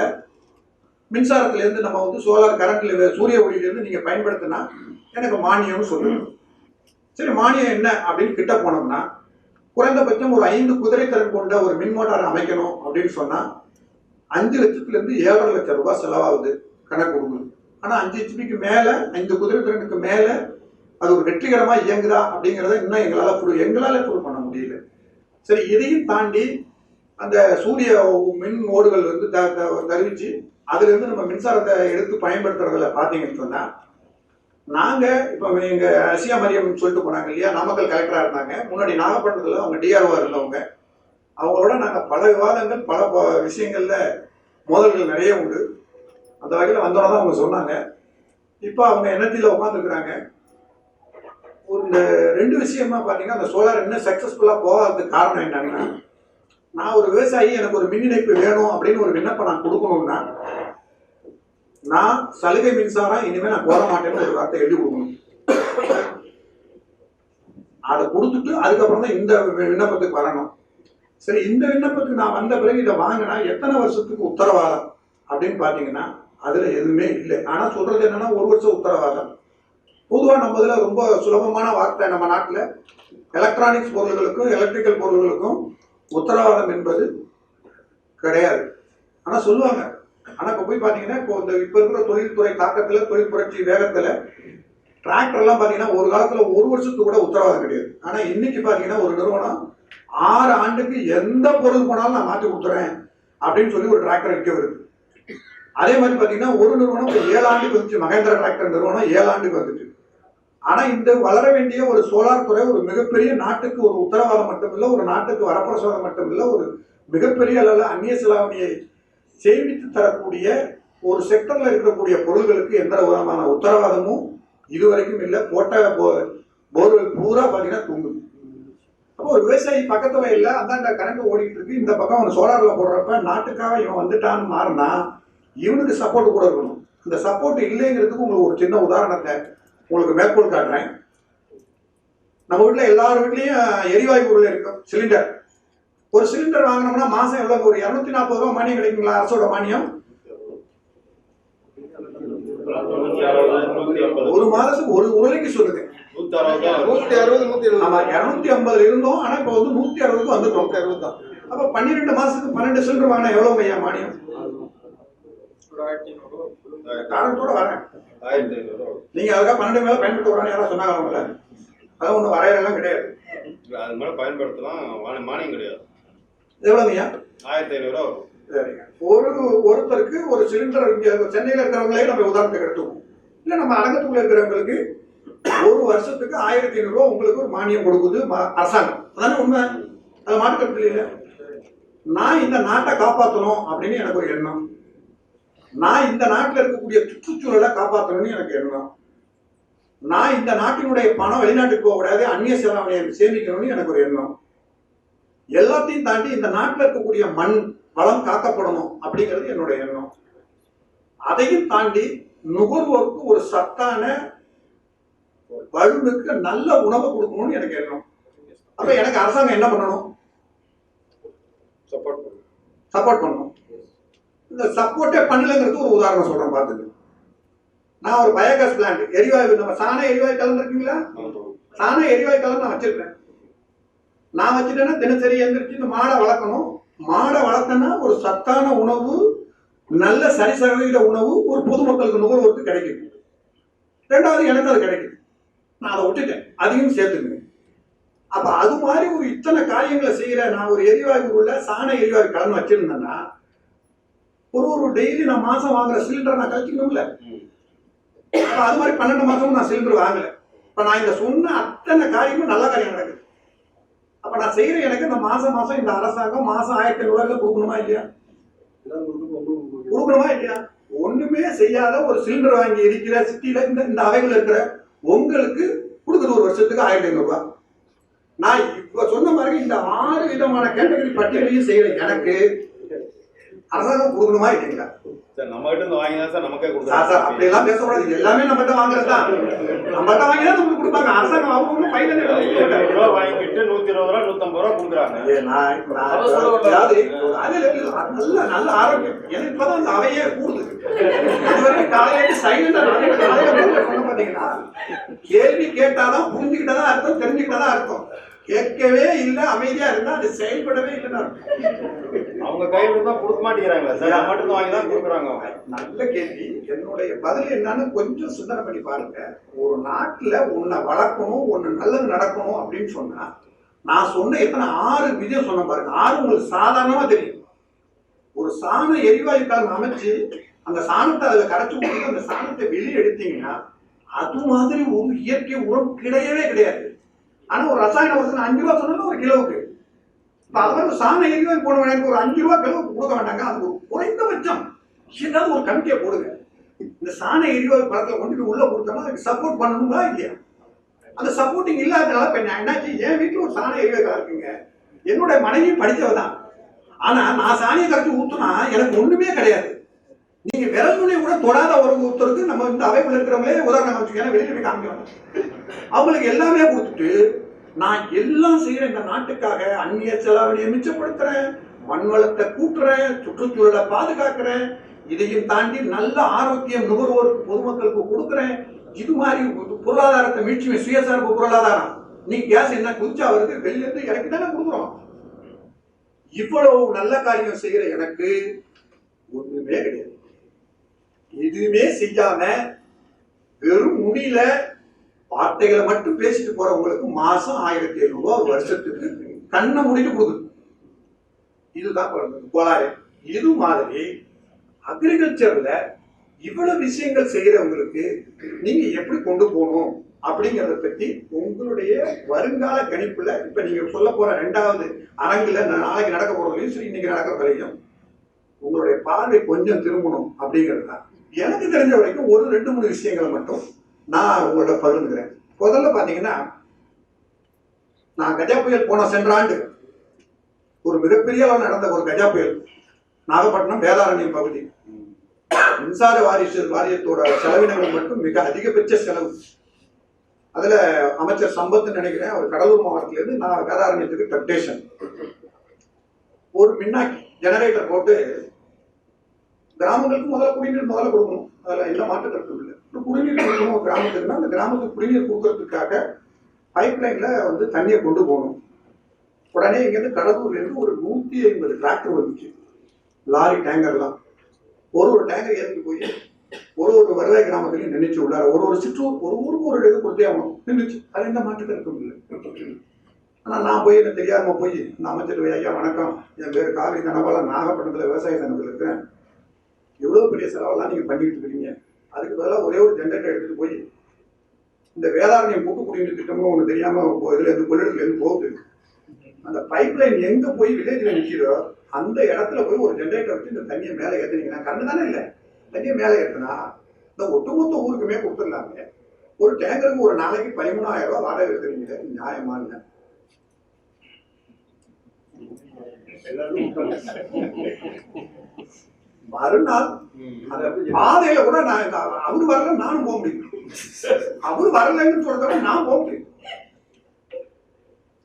மின்சாரத்திலேருந்து நம்ம வந்து சோலார் கரண்ட்ல சூரிய ஒளியிலேருந்து நீங்க பயன்படுத்தினா எனக்கு மானியம்னு சொல்லுங்க. சரி, மானியம் என்ன அப்படின்னு கிட்ட போனோம்னா குறைந்தபட்சம் ஒரு 5 குதிரை திறன் கொண்ட ஒரு மின் மோட்டார் அமைக்கணும் அப்படின்னு சொன்னா 5 லட்சத்திலிருந்து 7.5 லட்சம் ரூபாய் செலவாகுது கணக்கு கொடுக்குது. ஆனா 5 ஹெச்பிக்கு மேல 5 குதிரை திறனுக்கு மேல அது ஒரு வெற்றிகரமா இயங்குதா அப்படிங்கிறத இன்னும் எங்களால ப்ரூவ் பண்ண முடியல. சரி, இதையும் தாண்டி அந்த சூரிய மின் ஓடுகள் வந்து தெரிவிச்சு அதுல இருந்து நம்ம மின்சாரத்தை எடுத்து பயன்படுத்துறதுல பாத்தீங்கன்னு சொன்னா நாங்க இப்ப எங்க அசியா மரியம் சொல்லிட்டு போனாங்க இல்லையா, நாமக்கல் கலெக்டரா இருந்தாங்க, முன்னாடி நாகப்பட்டினத்துல அவங்க டிஆர்ஓ இருந்தவங்க. அவங்களோட நாங்க பல விவாதங்கள் பல விஷயங்கள்ல மோதல்கள் நிறைய உண்டு. அந்த வகையில் வந்தோட தான் அவங்க சொன்னாங்க. இப்போ அவங்க எனர்ஜியில் உட்காந்துருக்குறாங்க. இந்த 2 விஷயமா பார்த்தீங்கன்னா அந்த சோலார் இன்னும் சக்ஸஸ்ஃபுல்லாக போகாததுக்கு காரணம் என்னன்னா, நான் ஒரு விவசாயி, எனக்கு ஒரு மின் இணைப்பு வேணும் அப்படின்னு ஒரு விண்ணப்பம் நான் கொடுக்கணும்னா நான் சலுகை மின்சாரம் இனிமேல் நான் போட மாட்டேன்னு ஒரு வார்த்தை எழுதி கொடுக்கணும். அதை கொடுத்துட்டு அதுக்கப்புறம் தான் இந்த விண்ணப்பத்துக்கு வரணும். சரி, இந்த விண்ணப்பத்துக்கு நான் வந்த பிறகு இதை வாங்கினா எத்தனை வருஷத்துக்கு உத்தரவாதம் அப்படின்னு பார்த்தீங்கன்னா அதுல எதுவுமே இல்லை. ஆனா சொல்றது என்னன்னா 1 வருஷம் உத்தரவாதம். பொதுவாக நம்ம இதுல ரொம்ப சுலபமான வார்த்தை, நம்ம நாட்டில் எலக்ட்ரானிக்ஸ் பொருள்களுக்கும் எலக்ட்ரிக்கல் பொருள்களுக்கும் உத்தரவாதம் என்பது கிடையாது. ஆனா சொல்லுவாங்க. ஆனா இப்ப போய் பாத்தீங்கன்னா இப்ப இருக்கிற தொழில்துறை தாக்கத்துல, தொழில் புரட்சி வேகத்துல டிராக்டர் எல்லாம் பாத்தீங்கன்னா ஒரு காலத்துல 1 வருஷத்துக்கு கூட உத்தரவாதம் கிடையாது. ஆனா இன்னைக்கு பாத்தீங்கன்னா ஒரு நிறுவனம் 6 ஆண்டுக்கு எந்த பொருள் போனாலும் நான் மாற்றி கொடுத்துறேன் அப்படின்னு சொல்லி ஒரு டிராக்டர் விற்க வருது. அதே மாதிரி பாத்தீங்கன்னா ஒரு நிறுவனம் 7 ஆண்டுக்கு வந்துச்சு, மகேந்திரா டிராக்டர் நிறுவனம் 7 ஆண்டுக்கு வந்துச்சு. ஆனா இந்த வளர வேண்டிய ஒரு சோலார் துறை ஒரு மிகப்பெரிய நாட்டுக்கு ஒரு உத்தரவாதம் மட்டுமில்லை, ஒரு நாட்டுக்கு வரப்பிரசாதம் மட்டுமில்லை, ஒரு மிகப்பெரிய அளவில் அந்நிய செலாவணியை சேமித்து தரக்கூடிய ஒரு செக்டர்ல இருக்கக்கூடிய பொருள்களுக்கு எந்த விதமான உத்தரவாதமும் இதுவரைக்கும் இல்லை. போட்ட போர்வெல் பூரா பாத்தீங்கன்னா தூங்குது. அப்போ ஒரு விவசாயி பக்கத்து வயல்ல அந்தாண்ட கரண்ட் ஓடிட்டு இருக்கு, இந்த பக்கம் அவன் சோலார்ல போடுறப்ப நாட்டுக்காக இவன் வந்துட்டான்னு மாறினா இவனுக்கு சப்போர்ட் கூட இருக்கணும். இந்த சப்போர்ட் இல்லைங்கிறதுக்கு உங்களுக்கு ஒரு சின்ன உதாரணத்தை உங்களுக்கு மேற்கோள் காட்டுறேன். நம்ம வீட்டுல எல்லார் வீட்லயும் எரிவாயு பொருள் இருக்கும், சிலிண்டர். ஒரு சிலிண்டர் வாங்கினோம்னா மாசம் எவ்வளவு? ஒரு 240 ரூபாய் மானியம் கிடைக்குங்களா? அரசோட மானியம் ஒரு மாதத்துக்கு ஒரு உருளைக்கு சொல்லுது 160. ஆமா, 250 இருந்தோம். ஆனா இப்ப வந்து 160க்கு வந்துட்டோம். அப்ப 12 மாசத்துக்கு 12 சிலிண்டர் வாங்கினா எவ்வளவு ஐயா மானியம்? காரணத்தோட வரேன். நீங்க அதுக்காக 12 மேல பயன்படுத்த வரான்னு யாராவது சொன்னாங்க அவங்கள? அதான் ஒண்ணு வரையறெல்லாம் கிடையாது. அது மேல பயன்படுத்தலாம், மானியம் கிடையாது. எவ்வளவுங்கய்யா? 1500 ரூபா. சரிங்க. ஒருத்தருக்கு ஒரு சிலிண்டர் இங்க சென்னையில இருக்கிறவங்களே நம்ம உதாரணத்துக்கு எடுத்துக்கோம். இல்ல நம்ம அரங்கத்துக்குள்ள இருக்கிறவங்களுக்கு ஒரு வருஷத்துக்கு 1500 ரூபாய் உங்களுக்கு ஒரு மானியம் கொடுக்குது அரசாங்கம். அதானே உண்மை? அதை மாட்டுக்கிறது இல்லை. நான் இந்த நாட்டை காப்பாற்றணும் அப்படின்னு எனக்கு ஒரு எண்ணம். நான் இந்த நாட்டில் இருக்கக்கூடிய சுற்றுச்சூழலை காப்பாற்றணும்னு எனக்கு எண்ணம். நான் இந்த நாட்டினுடைய பணம் வெளிநாட்டுக்கு போகக்கூடாது, அந்நிய செலாவணியை சேமிக்கணும்னு எனக்கு ஒரு எண்ணம். எல்லாத்தையும் தாண்டி இந்த நாட்டில் இருக்கக்கூடிய மண் வளம் காக்கப்படணும் அப்படிங்கிறது என்னுடைய எண்ணம். அதையும் தாண்டி நுகர்வோருக்கு ஒரு சத்தான வலுமிக்க நல்ல உணவு கொடுக்கணும்னு எனக்கு எண்ணம். அப்ப எனக்கு அரசாங்கம் என்ன பண்ணணும்? சப்போர்ட் பண்ணணும். இந்த சப்போர்ட்டே பண்ணலங்கிறது ஒரு உதாரணம் சொல்றேன் பார்த்துக்கு. நான் ஒரு பயோகேஸ் பிளான்ட், எரிவாயு, நம்ம சாண எரிவாயு கலந்து இருக்கீங்களா? சாண எரிவாயு கலந்து நான் வச்சிருக்கேன். நான் வச்சுட்டேன்னா தினசரி எந்திரிச்சு இந்த மாடை வளர்க்கணும். மாடை வளர்த்தேன்னா ஒரு சத்தான உணவு, நல்ல சரிசகவித உணவு ஒரு பொதுமக்களுக்கு நுகர்வோருக்கு கிடைக்குது. ரெண்டாவது எனக்கு அது கிடைக்குது. நான் அதை விட்டுட்டேன், அதையும் சேர்த்துக்கணும். அப்ப அது மாதிரி ஒரு இத்தனை காரியங்களை செய்யற நான் ஒரு எரிவாயு உள்ள சாண எரிவாயு கலந்து வச்சிருந்தேன்னா ஒரு டெய்லி நான் மாசம் வாங்குற சிலிண்டரை நான் கழிச்சுக்கணும்ல. அது மாதிரி 12 மாசமும் நான் சிலிண்டர் வாங்கல. இப்ப நான் இந்த சொன்ன அத்தனை காரியமும் நல்ல காரியம் நடக்குது. அப்ப நான் செய்யற எனக்கு இந்த மாசம் இந்த அரசாங்கம் மாசம் 1500 கொடுக்கணுமா இல்லையா? கொடுக்கணுமா இல்லையா? ஒண்ணுமே செய்யாத ஒரு சிலிண்டர் வாங்கி இருக்கிற சிட்டியில இந்த அவைகள் இருக்கிற உங்களுக்கு கொடுக்குது ஒரு வருஷத்துக்கு 1500 ரூபாய். நான் இப்ப சொன்ன மாதிரி இந்த 6 விதமான கேட்டகரி பட்டியலையும் செய்யற எனக்கு அரசாங்கம் கொடுக்கணுமா இல்லைங்களா? நம்ம கிட்ட இருந்து வாங்கினா சார் நமக்கே கொடுக்குறாங்க சார். அப்படி எல்லாம் பேசக்கூடாது. எல்லாமே நம்மகிட்ட வாங்குறது தான். நம்மகிட்ட வாங்கினா நமக்கு கொடுப்பாங்க. அரசாங்கம் அவங்க பையில வாங்கிட்டு 120 ரூபா 150 ரூபா கொடுக்குறாங்க. நல்ல ஆரோக்கியம். எனக்கு இப்பதான் அந்த அவையே கூடுது. காலையில சைலண்டா பாத்தீங்கன்னா கேள்வி கேட்டாதான் புரிஞ்சுக்கிட்டதான் அர்த்தம், தெரிஞ்சுக்கிட்டதான் அர்த்தம். கேட்கவே இல்லை, அமைதியா இருந்தா அது செயல்படவே இல்லைன்னா அவங்க கையில இருந்தா கொடுக்க மாட்டேங்கிறாங்களா சார்? மட்டும் வாங்கி தான் கொடுக்குறாங்க. நல்ல கேள்வி. என்னுடைய பதில் என்னன்னு கொஞ்சம் சிந்தனை பண்ணி பாருங்க. ஒரு நாட்டுல உன்னை வளர்க்கணும், ஒன்னு நல்லது நடக்கணும் அப்படின்னு சொன்னா நான் சொன்ன எத்தனை 6 விதியம் சொன்ன பாருங்க. 6 உங்களுக்கு சாதாரணமா தெரியும். ஒரு சாண எரிவாயு கலன் அமைச்சு அந்த சாணத்தை அதுல கரைச்சு கொடுத்து அந்த சாணத்தை வெளியே எடுத்தீங்கன்னா அது மாதிரி ஒரு இயற்கை உரம் கிடையவே கிடையாது. ஆனா ஒரு ரசாயன உரத்தை 5 ரூபா சொன்னாலும் ஒரு கிலோவுக்கு. இப்ப அதாவது சாண எரிவாயு போன எனக்கு ஒரு 5 ரூபா கிலோவுக்கு கொடுக்க வேண்டாங்க. அது ஒரு குறைந்தபட்சம் ஏதாவது ஒரு கமிட்டியை போடுங்க. இந்த சாண எரிவாயு பழத்தை கொண்டு உள்ள கொடுத்தோம்னா அதுக்கு சப்போர்ட் பண்ணணுங்களா இல்லையா? அந்த சப்போர்ட்டிங் இல்லாதனால இப்ப என்னாச்சு, என் வீட்டுல ஒரு சாண எரிவாயு இருக்குங்க. என்னுடைய மனைவி படிச்சவதான். ஆனா நான் சாணியை கரைச்சி ஊத்துனா எனக்கு ஒண்ணுமே கிடையாது. நீங்க விரல் நுனி கூட தொடாத ஒருத்தருக்கு நம்ம இந்த அவைக்குள்ள இருக்கிறவங்களே உதாரணம் வச்சுக்கேன், வெளியே போய் காமிக்கணும். அவங்களுக்கு எல்லாமே கொடுத்துட்டு நான் எல்லாம் செய்யறேன் இந்த நாட்டுக்காக, அந்நிய செலாவணியை மிச்சப்படுத்துறேன், மண் வளத்தை கூட்டுறேன், சுற்றுச்சூழலை பாதுகாக்கிறேன், இதையும் தாண்டி நல்ல ஆரோக்கியம் நுகர்வோருக்கு பொதுமக்களுக்கு கொடுக்குறேன். இது மாதிரி பொருளாதாரத்தை மீட்சி சுயசார்பு பொருளாதாரம். நீ கேஸ் என்ன குதிச்சா வருது, வெளியில இருந்து இறக்கி தானே கொடுக்குறோம். இவ்வளவு நல்ல காரியம் செய்யற எனக்கு ஒண்ணுமே கிடையாது. எதுவுமே செய்யாம வெறும் முடியல வார்த்தைகளை மட்டும் பேசிட்டு போறவங்களுக்கு மாசம் 1700 ரூபாய் ஒரு வருஷத்துக்கு கண்ணை மூடிட்டு கொடுக்குது. இதுதான் கோளாறு. இது மாதிரி அக்ரிகல்ச்சர்ல இவ்வளவு விஷயங்கள் செய்யறவங்களுக்கு நீங்க எப்படி கொண்டு போகணும் அப்படிங்கறத பத்தி உங்களுடைய வருங்கால கணிப்புல இப்ப நீங்க சொல்ல போற 2வது அரங்குல நாளைக்கு நடக்க போறதுலையும் சரி இன்னைக்கு நடக்கிறதுலையும் உங்களுடைய பார்வை கொஞ்சம் திரும்பணும் அப்படிங்கிறது தான். எனக்கு தெரிஞ்ச வரைக்கும் ஒரு 2-3 விஷயங்களை மட்டும் நான் உங்களோட பகிர்ந்துக்கிறேன். முதல்ல பாத்தீங்கன்னா, நான் கஜா புயல் போன சென்ற ஆண்டு ஒரு மிகப்பெரிய அளவில் நடந்த ஒரு கஜா புயல் நாகப்பட்டினம் வேதாரண்யம் பகுதி. மின்சார வாரியத்தோட செலவினங்கள் மட்டும் மிக அதிகபட்ச செலவு. அதுல அமைச்சர் சம்பத் நினைக்கிறேன், அவர் கடலூர் மாவட்டத்தில இருந்து நான் வேதாரண்யத்துக்கு டெப்டேஷன். ஒரு மின்னாக்கி ஜெனரேட்டர் போட்டு கிராமங்களுக்கு குடிநீர் முதல்ல கொடுக்கணும். அதுல எந்த மாற்று கருத்தும் இல்லை. குடிநீர் கொடுக்கணும் கிராமத்துக்குன்னா அந்த கிராமத்துக்கு குடிநீர் கொடுக்கறதுக்காக பைப் லைன்ல தண்ணியை கொண்டு போகணும். உடனே இங்கிருந்து கடலூர்ல இருந்து ஒரு 150 டிராக்டர் வந்துச்சு, லாரி டேங்கர்லாம். ஒரு டேங்கர் ஏற்றி போய் ஒரு வருவாய் கிராமத்திலையும் நின்றுச்சு. உள்ளார ஒரு சிற்றூர், ஒரு ஊருக்கு ஒரு இது கொடுத்தே ஆகணும், நின்றுச்சு. அது எந்த மாற்று கருத்தும் இல்லை. ஆனா நான் போய் எனக்கு தெரியாம போய் இந்த அமைச்சர் ஐயா வணக்கம், என் பேர் காவிரி கனவால நாகப்பட்டினத்துல விவசாய சங்கத்தில் இருக்கிறேன், எவ்வளவு பெரிய செலவெல்லாம் நீங்க பண்ணிட்டு இருக்கீங்க, அதுக்கு பதிலாக ஒரே ஒரு ஜெனரேட்டர் எடுத்துட்டு போய் இந்த வேதாரண்யம் கூட்டு குடிநீர் திட்டம்னு ஒண்ணு தெரியாம இதுல இருந்து கொள்ளிடத்துல இருந்து போகுது, அந்த பைப் லைன் எங்க போய் வில்லேஜ்ல நிற்கிறோ அந்த இடத்துல போய் ஒரு ஜெனரேட்டர் வச்சு இந்த தண்ணியை மேலே ஏற்றினீங்கன்னா, கண்ணு தானே இல்லை, தண்ணியை மேலே ஏற்றினா இந்த ஒட்டுமொத்த ஊருக்குமே கொடுத்துடலாமே. ஒரு டேங்கருக்கு ஒரு நாளைக்கு 13,000 ரூபாய் வாடகை எடுக்கிறீங்க, நியாயமான? மறுநாள் அந்த பாதையில கூட நான் அவரு வரல நானும் போக முடியும், அவரு வரலன்னு சொல்றத நான் போக முடியும்.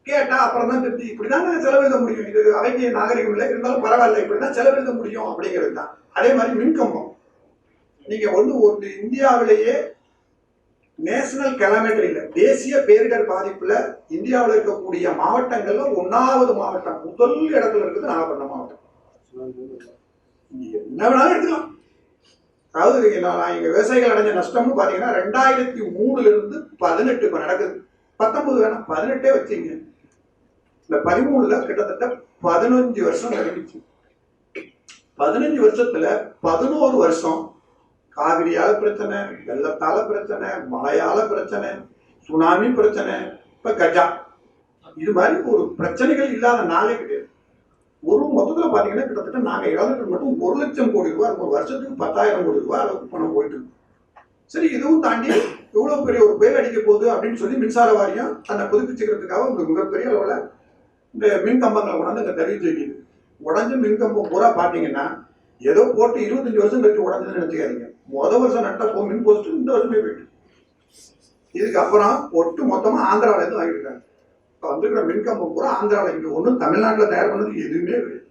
கேட்டா அப்புறம் தான் திருப்தி, இப்படிதான் செலவெழுத முடியும், இது அவைக்கு நாகரிகம் இல்லை, இருந்தாலும் பரவாயில்ல, இப்படிதான் செலவெழுத முடியும் அப்படிங்கிறது தான். அதே மாதிரி மின்கம்பம், நீங்க ஒரு இந்தியாவிலேயே நேஷனல் கெலாமிட்டி இல்ல, தேசிய பேரிடர் பாதிப்புல இந்தியாவில் இருக்கக்கூடிய மாவட்டங்கள்ல 1வது மாவட்டம், முதல் இடத்துல இருக்குது நாகப்பட்டினம் மாவட்டம். என்ன வேணாலும் எடுத்துக்கலாம். அதாவது எங்க விவசாயிகள் அடைஞ்ச நஷ்டம்னு பாத்தீங்கன்னா 2003ல இருந்து 18 இப்ப நடக்குது, 19 வேணாம் 18 வச்சுங்க, இந்த 13ல கிட்டத்தட்ட 15 வருஷம் நெருங்கிச்சு. 15 வருஷத்துல 11 வருஷம் காவிரியால பிரச்சனை, வெள்ளத்தால பிரச்சனை, மழையால பிரச்சனை, சுனாமி பிரச்சனை, இப்ப கஜா, இது மாதிரி ஒரு பிரச்சனைகள் இல்லாத நாளே கிடையாது. ஒரு மொத்தத்துல பாத்தீங்கன்னா கிட்டத்தட்ட நாங்க இழந்துட்டு மட்டும் 1 லட்சம் கோடி ரூபாய், ஒரு வருஷத்துக்கு 10,000 கோடி ரூபாய் அளவுக்கு பணம் போயிட்டு இருக்கு. சரி, இதுவும் தாண்டி இவ்வளவு பெரிய ஒரு புயல் அடிக்க போகுது அப்படின்னு சொல்லி மின்சார வாரியம் தன்னை புதுப்பிச்சுக்கிறதுக்காக மிகப்பெரிய அளவுல இந்த மின் கம்பங்களை கொண்டாந்து அங்க தெரிவிச்சு வைக்குது. உடஞ்ச மின்கம்பம் பூரா பாத்தீங்கன்னா ஏதோ போட்டு 25 வருஷம் கழிச்சு உடஞ்சதுன்னு நினைச்சுக்காதீங்க. வருஷம் நட்ட மின் போஸ்ட் இந்த வருஷமே போயிட்டு, இதுக்கு அப்புறம் ஒட்டு மொத்தமா ஆந்திராவில இருந்து வாங்கியிருக்காங்க. இப்ப வந்துருக்கிற மின்கம்பம் பூரா ஆந்திராவில, இங்க ஒன்றும் தமிழ்நாட்டில் தயார் பண்ணது எதுவுமே கிடையாது.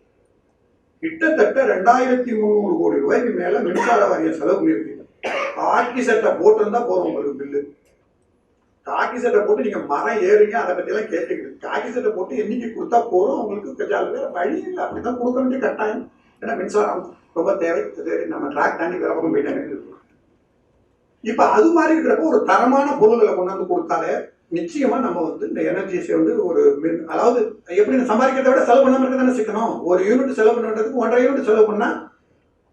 கிட்டத்தட்ட 2,300 கோடி ரூபாய்க்கு மேல மின்சார வாரியம் செலவு பண்ணிருக்கு. காக்கி சட்டை போட்டிருந்தா போதும் உங்களுக்கு பில்லு. காக்கி சட்டை போட்டு நீங்க மரம் ஏறுங்க, அதை பத்தி எல்லாம் கேட்டுக்கிட்டு காக்கி சட்டை போட்டு எண்ணிக்கை கொடுத்தா போறோம் உங்களுக்கு. வேற வழி இல்லை, அப்படிதான் கொடுக்க வேண்டிய கட்டாயம். ஏன்னா மின்சாரம் ரொம்ப தேவை. சரி, நம்ம ட்ராக் தாண்டி வேற பக்கம் போயிட்டாங்க. இப்ப அது மாதிரி இருக்கிறப்ப ஒரு தரமான பொருள்களை கொண்டாந்து கொடுத்தாலே நிச்சயமா நம்ம இந்த எனர்ஜிஸை ஒரு அதாவது எப்படி சம்பாதிக்கிறத விட செலவு பண்ணாம இருக்க தானே சிக்கணும். ஒரு யூனிட் செலவு பண்ணுறதுக்கு 1.5 யூனிட் செலவு பண்ணா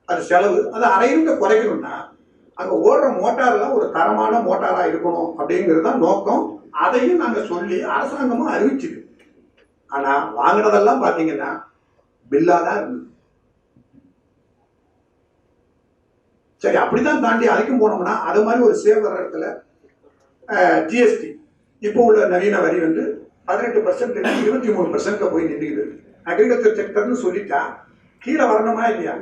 அது செலவு, அது 1/2 யூனிட் குறைக்கணும்னா அங்க ஓடுற மோட்டார்லாம் ஒரு தரமான மோட்டாரா இருக்கணும் அப்படிங்கிறது தான் நோக்கம். அதையும் நாங்க சொல்லி அரசாங்கமும் அறிவிச்சுது. ஆனா வாங்கினதெல்லாம் பாத்தீங்கன்னா பில்லாதான் இருந்தது. சரி, அப்படித்தான் தாண்டி அதுக்கும் போனோம்னா அது மாதிரி ஒரு சேவ் வர்ற இடத்துல ஜிஎஸ்டி இப்போ உள்ள நவீன வரி 18% 23% போய் நின்றுக்குது. அக்ரிகல்ச்சர் செக்டர்னு சொல்லிட்டா கீழே வரணுமா இல்லையா?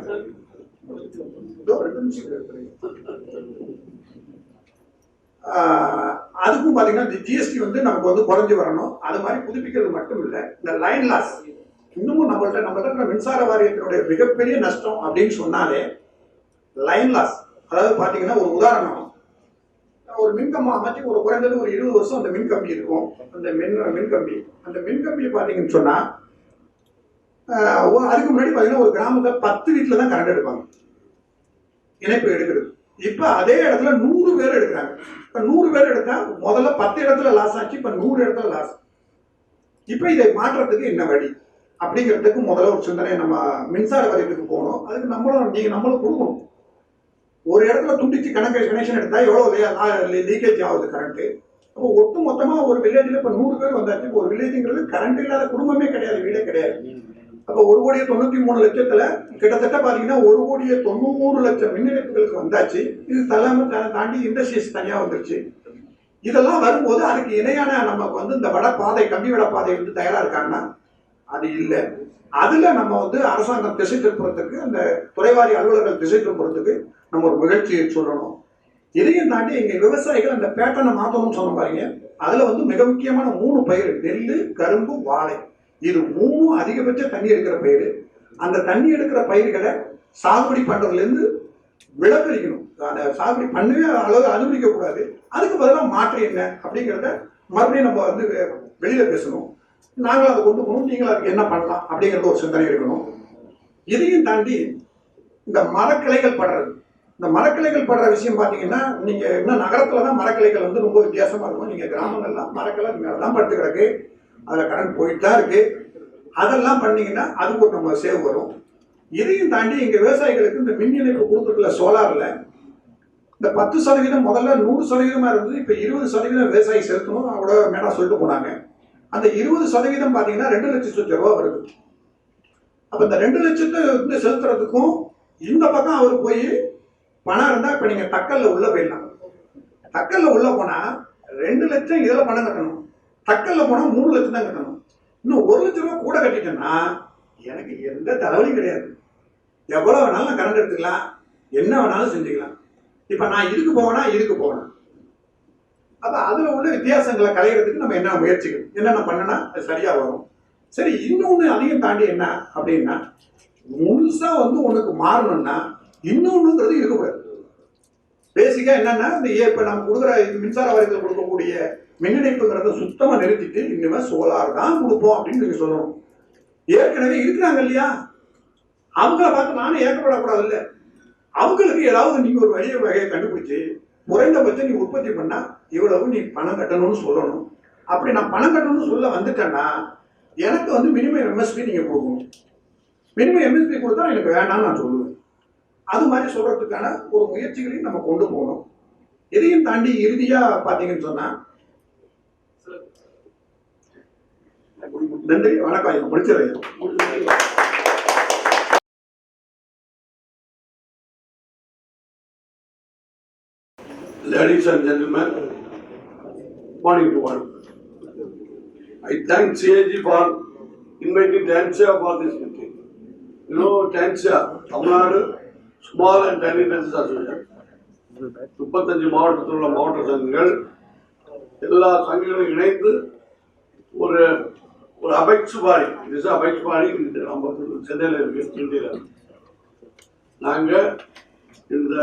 அதுக்கும் பாத்தீங்கன்னா ஜிஎஸ்டி நமக்கு குறைஞ்சு வரணும். அது மாதிரி புதுப்பிக்கிறது மட்டும் இல்லை, இந்த லைன் லாஸ் இன்னமும் நம்மள்ட்ட மின்சார வாரியத்தினுடைய மிகப்பெரிய நஷ்டம் அப்படின்னு சொன்னாலே லைன் லாஸ். அதாவது பாத்தீங்கன்னா ஒரு உதாரணம், ஒரு மின்கம்பம் அமைச்சு ஒரு குறைந்தது ஒரு 20 வருஷம் அந்த மின்கம்பி இருக்கும். அந்த மின்கம்பியை பாத்தீங்கன்னு சொன்னா அதுக்கு முன்னாடி பாத்தீங்கன்னா ஒரு கிராமத்துல 10 வீட்டுல தான் கரண்ட் எடுப்பாங்க, இணைப்பு எடுக்கிறது. இப்ப அதே இடத்துல 100 பேர் எடுக்கிறாங்க. இப்ப 100 பேர் எடுத்தா முதல்ல 10 இடத்துல லாஸ் ஆச்சு, இப்ப 100 இடத்துல லாஸ். இப்ப இதை மாற்றத்துக்கு என்ன வழி அப்படிங்கிறதுக்கு முதல்ல ஒரு சிந்தனை நம்ம மின்சார வாரியத்துக்கு போகணும். அதுக்கு நம்மளும் கொடுக்கணும். ஒரு இடத்துல துண்டிச்சு கனெக்ஷன் எடுத்தா எவ்வளவு லீக்கேஜ் ஆகுது கரண்ட். அப்போ ஒட்டு மொத்தமா ஒரு வில்லேஜ்ல இப்ப 100 பேர் வந்தாச்சு. இப்போ ஒரு வில்லேஜ்ங்கிறது கரண்ட் இல்லாத குடும்பமே கிடையாது, வீடே கிடையாது. அப்ப 1,93,00,000 கிட்டத்தட்ட பாத்தீங்கன்னா 1,90,00,000 மின் இணைப்புகளுக்கு வந்தாச்சு. இது தாண்டி இண்டஸ்ட்ரீஸ் தனியா வந்துருச்சு. இதெல்லாம் வரும்போது அதுக்கு இணையான நமக்கு இந்த வடப்பாதை, கம்பி வடப்பாதை தயாரா இருக்காங்கன்னா அது இல்லை. அதுல நம்ம அரசாங்கம் திசை திருப்புறதுக்கு, அந்த துறைவாரி அலுவலர்கள் திசை திருப்புறதுக்கு நம்ம ஒரு முயற்சியை சொல்லணும். இதையும் தாண்டி எங்க விவசாயிகள் அந்த பேட்டர்னை மாற்றணும்னு சொன்ன பாருங்க. அதுல மிக முக்கியமான 3 பயிர், நெல், கரும்பு, வாழை. இது 3 அதிகபட்ச தண்ணி எடுக்கிற பயிர். அந்த தண்ணி எடுக்கிற பயிர்களை சாகுபடி பண்றதுல இருந்து விலக்கரிக்கணும். சாகுபடி பண்ணவே அனுமதிக்க கூடாது. அதுக்கு பதிலாக மாற்று என்ன அப்படிங்கிறத மறுபடியும் நம்ம வெளியில பேசணும். நாங்களும் அதை கொண்டு போகணும், நீங்களும் அதுக்கு என்ன பண்ணலாம் அப்படிங்கிறது ஒரு சிந்தனை இருக்கணும். இதையும் தாண்டி இந்த மரக்கிளைகள் படுறது, இந்த மரக்கிளைகள் படுற விஷயம் பாத்தீங்கன்னா, நீங்க இன்னும் நகரத்துலதான் மரக்கிளைகள் ரொம்ப வித்தியாசமா இருக்கும். நீங்க கிராமங்கள்லாம் மரக்கிளை மேலதான் படுத்து கிடக்கு, அதுல கரண்ட் போயிட்டு தான் இருக்கு. அதெல்லாம் பண்ணீங்கன்னா அதுக்கு ஒரு நம்ம சேவ் வரும். இதையும் தாண்டி எங்க விவசாயிகளுக்கு இந்த மின் இணைப்பு கொடுத்துருக்கல சோலார்ல இந்த 10% முதல்ல 100% இருந்தது. இப்ப 20% விவசாயி செலுத்தணும் அவங்களோட மேடா சொல்லிட்டு போனாங்க. அந்த 20% பாத்தீங்கன்னா 2 லட்சம் ரூபாய் வருது. அப்ப இந்த 2 லட்சத்தை செலுத்துறதுக்கும் இந்த பக்கம் அவர் போய் பணம் இருந்தா இப்ப நீங்க தக்கல்ல உள்ள போயிடலாம். தக்கல்ல உள்ள போனா 2 லட்சம் இதுல பணம் கட்டணும், தக்கல்ல போனா 3 லட்சம் தான் கட்டணும். இன்னும் 1 லட்சம் ரூபாய் கூட கட்டிட்டேன்னா எனக்கு எந்த தலைவலியும் கிடையாது. எவ்வளவு வேணாலும் நான் கரண்ட் எடுத்துக்கலாம், என்ன வேணாலும் செஞ்சுக்கலாம். இப்ப நான் இதுக்கு போவேனா. அப்ப அதுல உள்ள வித்தியாசங்களை களையிறதுக்கு நம்ம என்ன முயற்சிகள் என்னென்ன பண்ணனா அது சரியா வரும். சரி, இன்னொன்னு அதையும் தாண்டி என்ன அப்படின்னா, முழுசா உனக்கு மாறணும்னா இன்னொன்னுங்கிறது இருக்கக்கூடாது. பேசிக்கா என்னன்னா, இந்த இப்ப நம்ம கொடுக்குற மின்சார வாரியத்தில் கொடுக்கக்கூடிய மின் இணைப்புங்கிறத சுத்தமா நிறுத்திட்டு இனிமே சோலார் தான் கொடுப்போம் அப்படின்னு நீங்க சொல்லணும். ஏற்கனவே இருக்கிறாங்க இல்லையா, அவங்கள பார்த்து நானும் ஏற்கப்படக்கூடாது இல்லை. அவங்களுக்கு ஏதாவது நீங்க ஒரு வகையை கண்டுபிடிச்சு குறைந்தபட்சம் நீ உற்பத்தி பண்ணா இவ்வளவு நீ பணம் கட்டணும்னு சொல்லணும். அப்படி நான் பணம் கட்டணும்னு சொல்ல வந்துட்டேன்னா எனக்கு மினிமம் எம்எஸ்பி நீங்க கொடுக்கணும். மினிமம் எம்எஸ்பி கொடுத்தா எனக்கு வேண்டாம்னு நான் சொல்லுவேன். அது மாதிரி சொல்றதுக்கான ஒரு முயற்சிகளையும் நம்ம கொண்டு போகணும். இதையும் தாண்டி இறுதியா பாத்தீங்கன்னு சொன்னா, நன்றி, வணக்கம், முடிச்சிடறேன். Ladies and gentlemen, morning to all. I thank CAG for inviting TANSA for this meeting. You know, TANSA, Tamil Nadu Small and Tiny Business Association, 35 மாவட்டத்தில் உள்ள மாவட்ட சங்கங்கள் எல்லா சங்கங்களும் இணைந்து ஒரு அபெக்ஸ் பாடி, அபெக்ஸ் பாடி நம்ம சென்னையில் இருக்கு, இந்தியாவில். நாங்கள் இந்த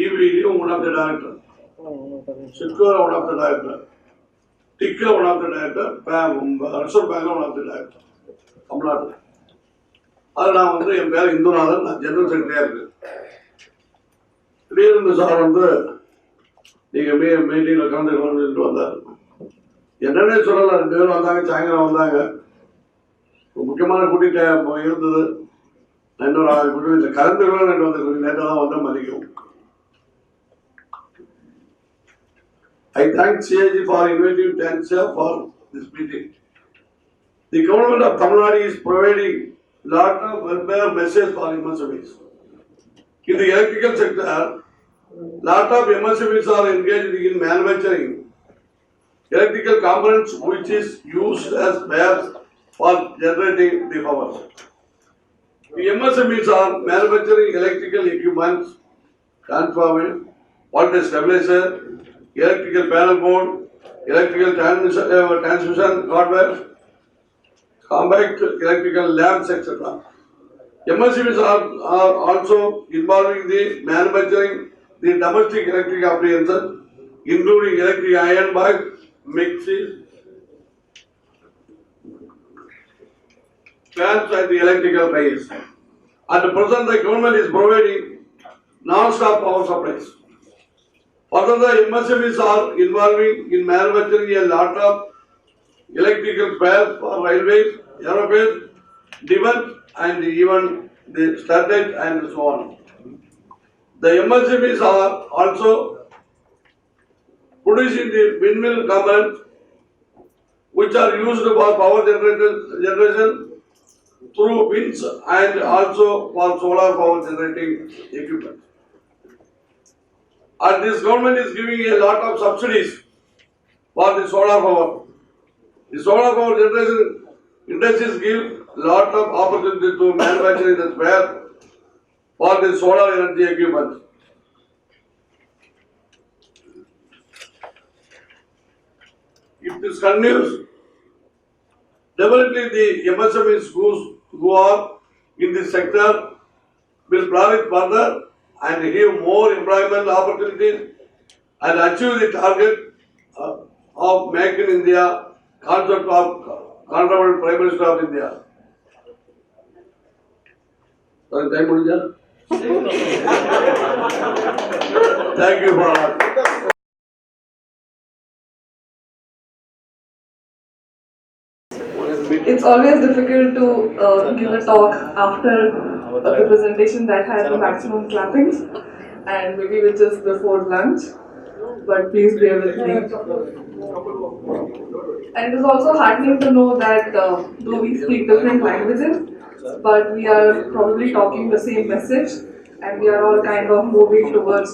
EVD one of the director, Secure one of the director, Ticker one of the director, Reserve Bank one of the director, Tamil Nadu. அது நான் என் பேர் இந்துநாதன், நான் ஜெனரல் செக்ரட்டரியா இருக்கு. திடீர்னு சார் நீங்க மீட்டிங்ல கலந்துக்கணும்னு வந்தார். என்னன்னே சொல்லல, 2 பேரும் வந்தாங்க, சாயங்காலம் வந்தாங்க. முக்கியமான கூட்டிகிட்ட இருந்தது. நான் இன்னொரு ஆள் இந்த கலந்துக்கலாம் நேற்று தான் வந்த மதிக்கும். I thank CAG for inviting TANSA for this meeting. The government of Tamil Nadu is providing lot of welfare messages for MSMEs. In the electrical sector, lot of MSMEs are engaged in manufacturing electrical components which is used as spares for generating the power. The MSMEs are manufacturing electrical equipment, transformer, voltage stabilizer, electrical panel board, electrical transmission hardware, compact electrical lamps, etc. MSMEs are also involving the manufacturing the domestic electric appliances, including electric iron bags, mixers, fans and the electrical rails. At the present, the government is providing non-stop power supplies. Further, the MSMEs are involving in manufacturing a lot of electrical spares for railways, aerospace, defense, and even the satellite and so on. The MSMEs are also producing the windmill components which are used for power generation through winds and also for solar power generating equipment. And this government is giving a lot of subsidies for the solar power. The solar power generation industries give lot of opportunity to manufacturing the spare for the solar energy equipment. If this continues, definitely the MSMEs who are in this sector will flourish further and give more employment opportunities and achieve the target of Make in India concept of Honorable Prime Minister of India. Sorry, time முடிஞ்சா? Thank you for all. It's always difficult to give a talk after the presentation that had the maximum clappings and maybe with just before lunch, but please bear with me. And it is also heartening to know that though we speak different languages, but we are probably talking the same message and we are all kind of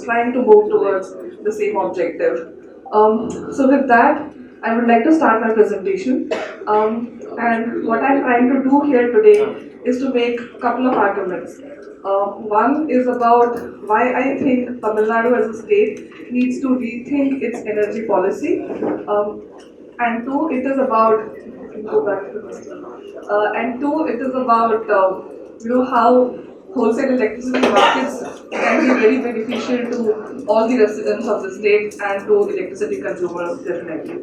trying to move towards the same objective. So with that, I would like to start my presentation. And what I'm trying to do here today is to make a couple of arguments. One is about why I think Tamil Nadu as a state needs to rethink its energy policy. And two, it is about go back to this. And two, it is about how wholesale electricity markets can be very beneficial to all the residents of the state and to electricity consumers definitely.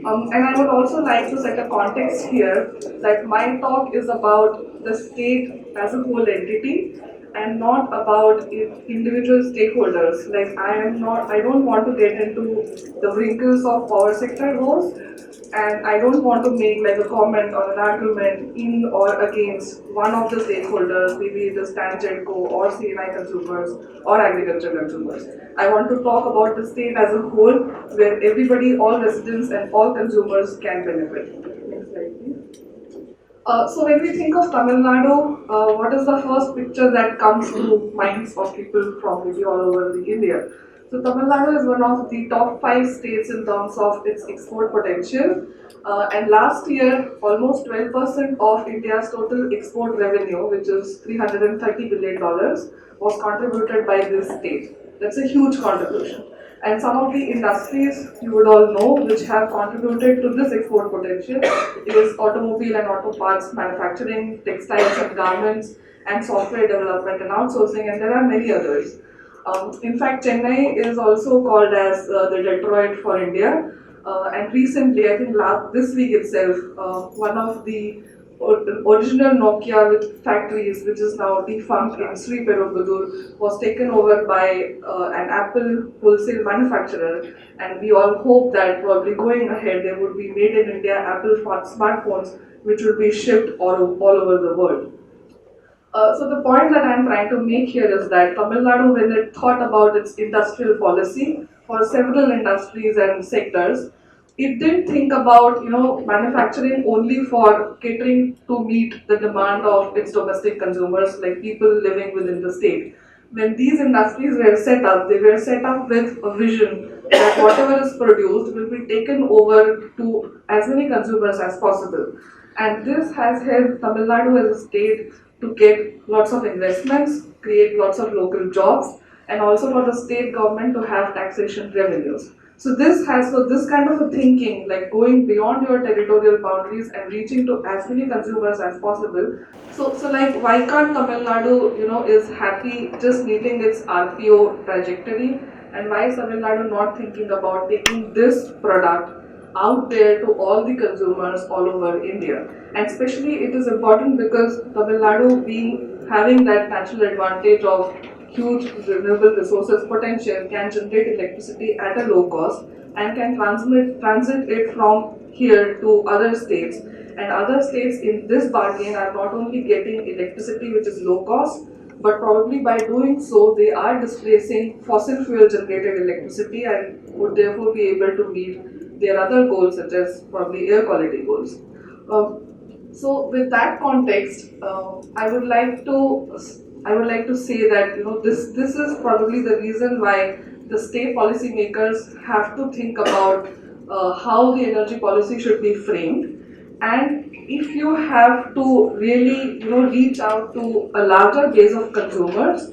And I would also like to set a context here that my talk is about the state as a whole entity and not about individual stakeholders. Like I don't want to get into the wrinkles of power sector roles, and I don't want to make like a comment or an argument in or against one of the stakeholders, maybe it is Tangent Co or CNI consumers or agricultural consumers. I want to talk about the state as a whole, where everybody, all residents and all consumers can benefit. Next slide, please. So when we think of Tamil Nadu, what is the first picture that comes to minds of people from maybe all over the India? So Tamil Nadu is one of the top 5 states in terms of its export potential. And last year, almost 12% of India's total export revenue, which is $330 billion, was contributed by this state. That's a huge contribution. And some of the industries you would all know which have contributed to this export potential is automobile and auto parts manufacturing, textiles and garments, and software development and outsourcing, and there are many others. In fact, Chennai is also called as the Detroit for India. And recently, I think this week itself, one of the original Nokia with factories, which is now defunct in Sri Perumbudur, was taken over by an Apple wholesale manufacturer, and we all hope that probably going ahead there would be made in India Apple smartphones which would be shipped all over the world. So the point that I'm trying to make here is that Tamil Nadu, when it thought about its industrial policy for several industries and sectors, it didn't think about manufacturing only for catering to meet the demand of its domestic consumers, like people living within the state. When these industries were set up, they were set up with a vision that whatever is produced will be taken over to as many consumers as possible. And this has helped Tamil Nadu as a state to get lots of investments, create lots of local jobs, and also for the state government to have taxation revenues. So this kind of a thinking, like going beyond your territorial boundaries and reaching to as many consumers as possible. So like why can't Tamil Nadu, is happy just meeting its RPO trajectory, and why is Tamil Nadu not thinking about taking this product out there to all the consumers all over India? And especially it is important because Tamil Nadu having that natural advantage of huge renewable resources potential can generate electricity at a low cost and can transit it from here to other states. And other states in this bargain are not only getting electricity which is low cost, but probably by doing so they are displacing fossil fuel generated electricity and would therefore be able to meet their other goals such as probably air quality goals. So with that context, I would like to say that this is probably the reason why the state policymakers have to think about how the energy policy should be framed. And if you have to really reach out to a larger base of consumers,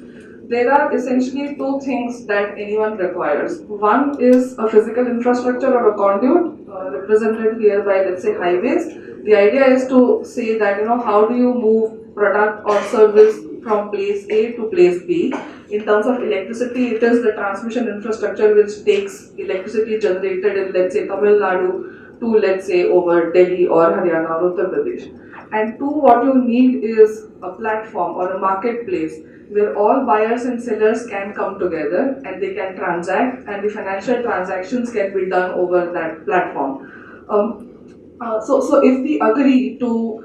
there are essentially two things that anyone requires. One is a physical infrastructure or a conduit, represented here by, let's say, highways. The idea is to say that how do you move product or service from place A to place B. In terms of electricity, it is the transmission infrastructure which takes electricity generated in, let's say, Tamil Nadu to, let's say, over Delhi or Haryana or Uttar Pradesh. And two, what you need is a platform or a marketplace where all buyers and sellers can come together and they can transact, and the financial transactions can be done over that platform. So if we agree to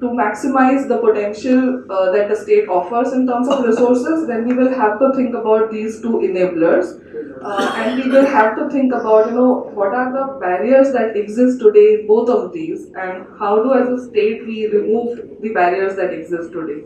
maximize the potential that the state offers in terms of resources, then we will have to think about these two enablers, and we will have to think about what are the barriers that exist today in both of these, and how do as a state we remove the barriers that exist today.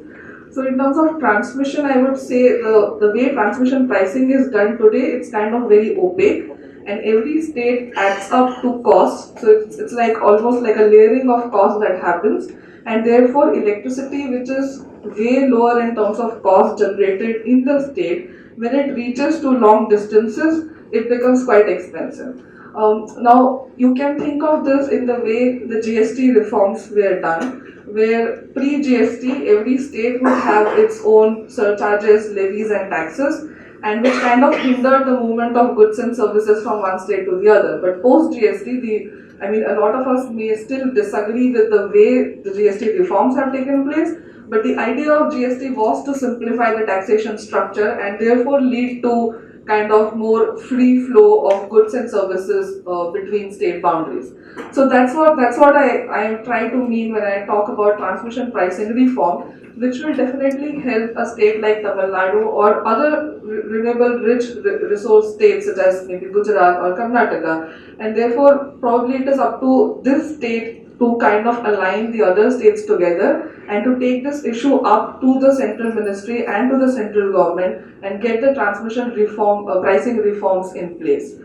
So in terms of transmission, I would say the way transmission pricing is done today, it's kind of very opaque, and every state adds up to cost. So it's like almost like a layering of cost that happens, and therefore electricity, which is way lower in terms of cost generated in the state, when it reaches to long distances, it becomes quite expensive. Now, you can think of this in the way the GST reforms were done, where pre-GST, every state would have its own surcharges, levies, and taxes, and which kind of hindered the movement of goods and services from one state to the other. But post-GST, a lot of us may still disagree with the way the GST reforms have taken place, but the idea of GST was to simplify the taxation structure and therefore lead to kind of more free flow of goods and services between state boundaries. So that's what I am trying to mean when I talk about transmission pricing reform, which will definitely help a state like Tamil Nadu or other renewable rich resource states such as maybe Gujarat or Karnataka, and therefore probably it is up to this state to kind of align the other states together and to take this issue up to the central ministry and to the central government and get the transmission reform, pricing reforms in place.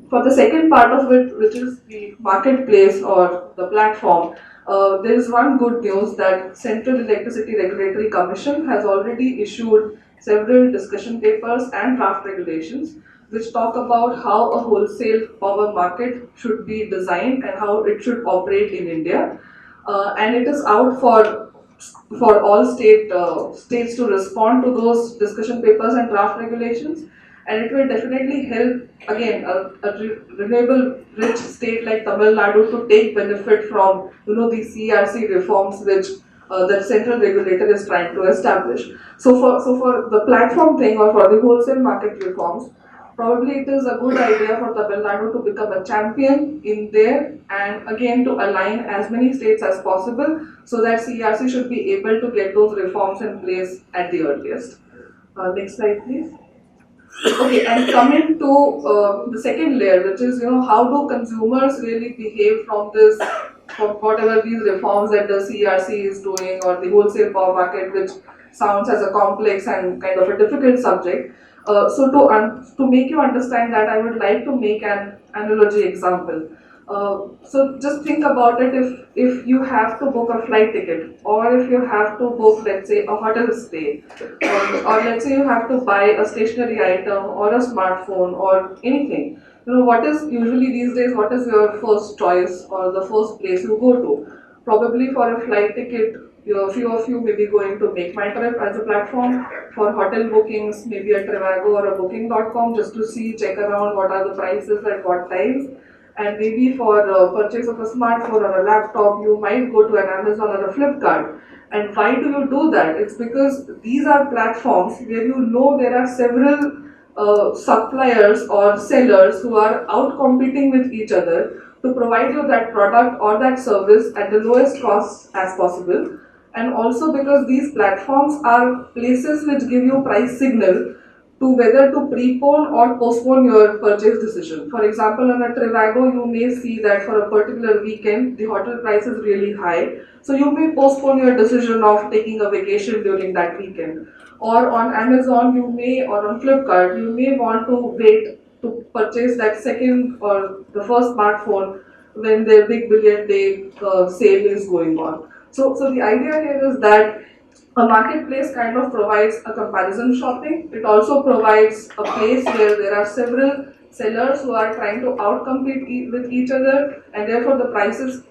For the second part of it, which is the marketplace or the platform, there is one good news that Central Electricity Regulatory Commission has already issued several discussion papers and draft regulations which talk about how a wholesale power market should be designed and how it should operate in India. And it is out for all states to respond to those discussion papers and draft regulations, and it will definitely help again a renewable rich state like Tamil Nadu to take benefit from these CRC reforms which the central regulator is trying to establish. So for the platform thing or for the wholesale market reforms, probably it is a good idea for Tamil Nadu to become a champion in there and again to align as many states as possible so that CRC should be able to get those reforms in place at the earliest. Next slide please. Okay, and coming to the second layer, which is how do consumers really behave from whatever these reforms that the CRC is doing or the wholesale power market, which sounds as a complex and kind of a difficult subject. So to make you understand that, I would like to make an analogy example. So just think about it, if you have to book a flight ticket or if you have to book, let's say, a hotel stay or let's say you have to buy a stationery item or a smartphone or anything. What is usually these days, what is your first choice or the first place you go to? Probably for a flight ticket, a few of you may be going to Make My Trip as a platform. For hotel bookings, maybe a Trivago or a booking.com just to check around what are the prices at what times. And maybe for purchase of a smartphone or a laptop, you might go to an Amazon or a Flipkart. And why do you do that? It's because these are platforms where there are several suppliers or sellers who are out competing with each other to provide you that product or that service at the lowest cost as possible. And also because these platforms are places which give you price signal to whether to prepone or postpone your purchase decision. For example, on a Trivago, you may see that for a particular weekend, the hotel price is really high. So you may postpone your decision of taking a vacation during that weekend. Or on Amazon, or on Flipkart, you may want to wait to purchase that second or the first smartphone when their big billion day sale is going on. So the idea here is that a marketplace kind of provides a comparison shopping. It also provides a place where there are several sellers who are trying to outcompete with each other, and therefore the prices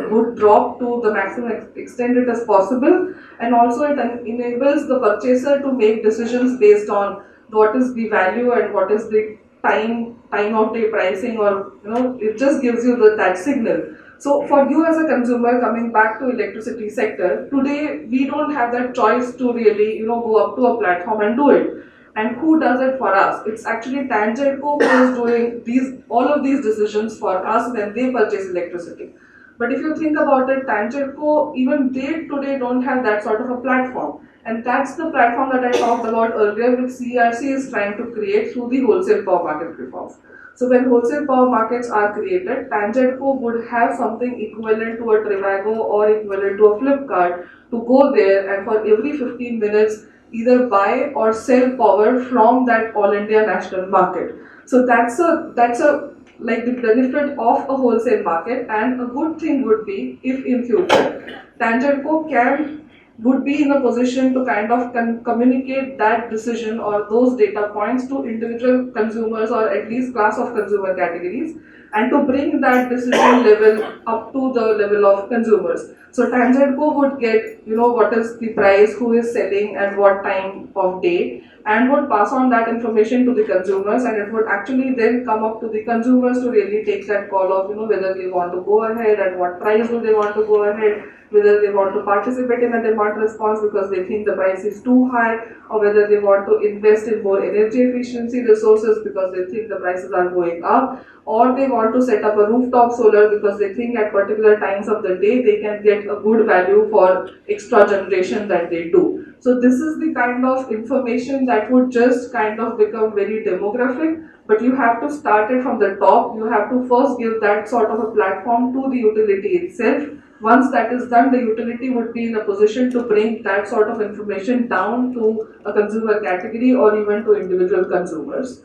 would drop to the maximum extent it is possible. And also it enables the purchaser to make decisions based on what is the value and what is the time of day pricing, or it just gives you that signal. So for you as a consumer, coming back to electricity sector, today we don't have that choice to really go up to a platform and do it. And who does it for us? It's actually Tangentco who is doing all of these decisions for us when they purchase electricity. But if you think about it, Tangentco, even they today don't have that sort of a platform. And that's the platform that I talked about earlier, which CRC is trying to create through the wholesale power market reforms. So when wholesale power markets are created, Tangentco would have something equivalent to a Trivago or equivalent to a Flipkart to go there and for every 15 minutes either buy or sell power from that all India national market. So that's a like the benefit of a wholesale market, and a good thing would be if in future Tangentco would be in a position to kind of communicate that decision or those data points to individual consumers or at least class of consumer categories, and to bring that decision level up to the level of consumers. So Tangentco would get, what is the price, who is selling at what time of day, and would pass on that information to the consumers, and it would actually then come up to the consumers to really take that call of, whether they want to go ahead, at what price do they want to go ahead, whether they want to participate in a demand response because they think the price is too high, or whether they want to invest in more energy efficiency resources because they think the prices are going up, or they want to set up a rooftop solar because they think at particular times of the day they can get a good value for extra generation that they do. So this is the kind of information that would just kind of become very demographic, but you have to start it from the top. You have to first give that sort of a platform to the utility itself. Once that is done, the utility would be in a position to bring that sort of information down to a consumer category or even to individual consumers.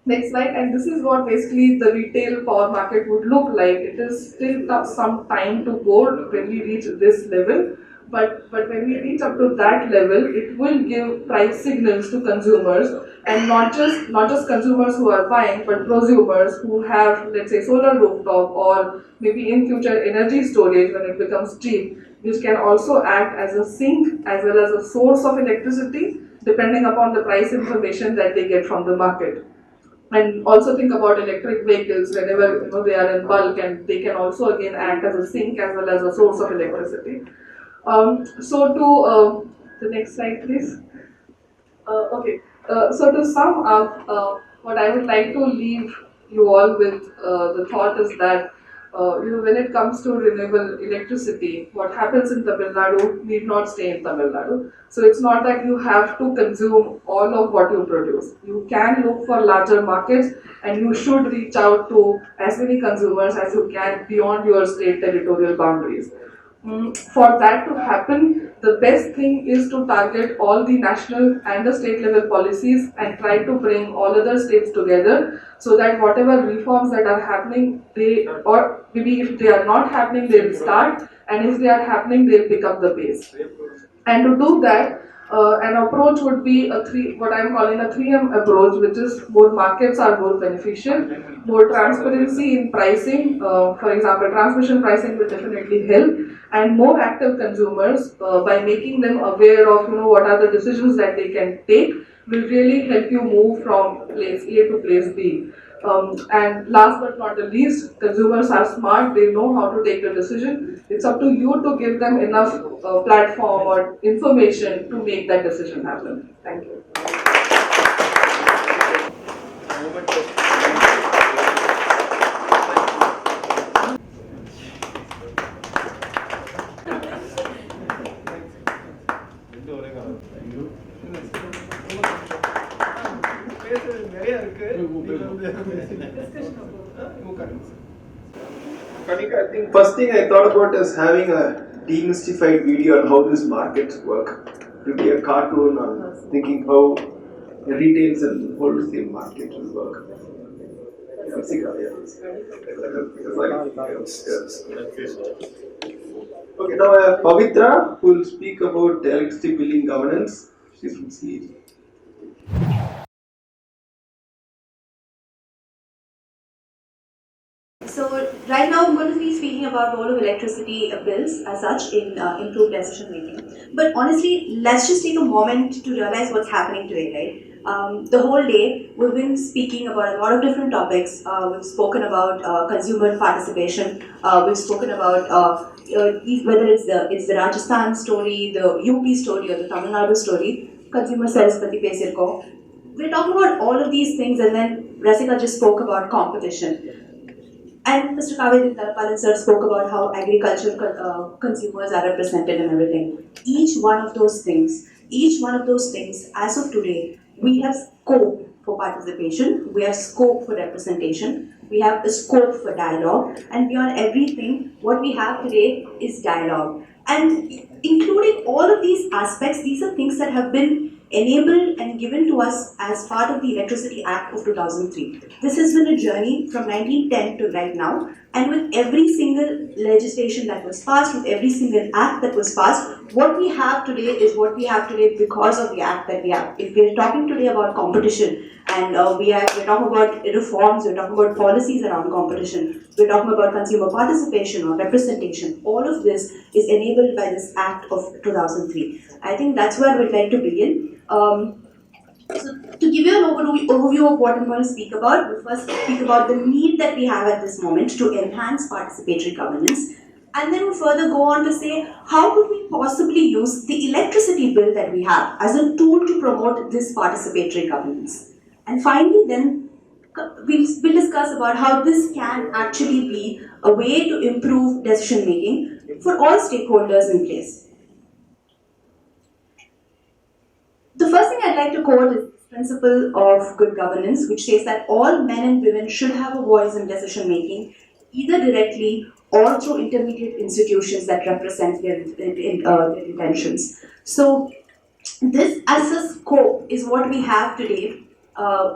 Next slide, and this is what basically the retail power market would look like. It is still some time to go when we reach this level, but when we reach up to that level, it will give price signals to consumers, and not just consumers who are buying, but prosumers who have, let's say, solar rooftop or maybe in future energy storage when it becomes cheap, which can also act as a sink as well as a source of electricity depending upon the price information that they get from the market. And also think about electric vehicles whenever they are in bulk, and they can also again act as a sink as well as a source of electricity. So to the next slide, please. So to sum up, what I would like to leave you all with the thought is that when it comes to renewable electricity, what happens in Tamil Nadu need not stay in Tamil Nadu. So it's not that you have to consume all of what you produce. You can look for larger markets, and you should reach out to as many consumers as you can beyond your state territorial boundaries. For that to happen, the best thing is to target all the national and the state level policies and try to bring all other states together, so that whatever reforms that are happening, or maybe if they are not happening, they'll start, and if they are happening, they'll pick up the pace. And to do that, an approach would be what I'm calling a 3M approach, which is more markets are more beneficial, more transparency in pricing. For example, transmission pricing will definitely help, and more active consumers by making them aware of what are the decisions that they can take will really help you move from place A to place B. And last but not the least, consumers are smart, they know how to take the decision. It's up to you to give them enough platform or information to make that decision happen. Thank you. Kanika, I think first thing I thought about is having a demystified video on how these markets work. It would be a cartoon on thinking how the retails and wholesale market will work. Okay, now I have Pavitra who will speak about electricity billing governance. She's from CAG. So right now I'm going to be speaking about role of electricity bills as such in improved decision making. But honestly, let's just take a moment to realize what's happening today, right? The whole day we've been speaking about a lot of different topics. We've spoken about consumer participation. We've spoken about whether it's the Rajasthan story, the UP story, or the Tamil Nadu story. Consumer sells pati pesirko. We're talking about all of these things, and then Rasika just spoke about competition. And Mr. Kaveri Palan sir spoke about how agricultural consumers are represented and everything. Each one of those things, as of today, we have scope for participation, we have scope for representation, we have a scope for dialogue, and beyond everything, what we have today is dialogue. And including all of these aspects, these are things that have been enabled and given to us as part of the Electricity Act of 2003. This has been a journey from 1910 to right now, and with every single legislation that was passed, with every single act that was passed, what we have today is what we have today because of the act that we have. If we're talking today about competition, and we're talking about reforms, we're talking about policies around competition, we're talking about consumer participation or representation, all of this is enabled by this Act of 2003. I think that's where we'd like to begin. So to give you an overview of what I'm going to speak about, we'll first speak about the need that we have at this moment to enhance participatory governance. And then we'll further go on to say, how could we possibly use the electricity bill that we have as a tool to promote this participatory governance? And finally, then, we'll discuss about how this can actually be a way to improve decision making for all stakeholders in place. The first thing I'd like to quote is the principle of good governance, which says that all men and women should have a voice in decision making, either directly or through intermediate institutions that represent their intentions. So, this as a scope is what we have today,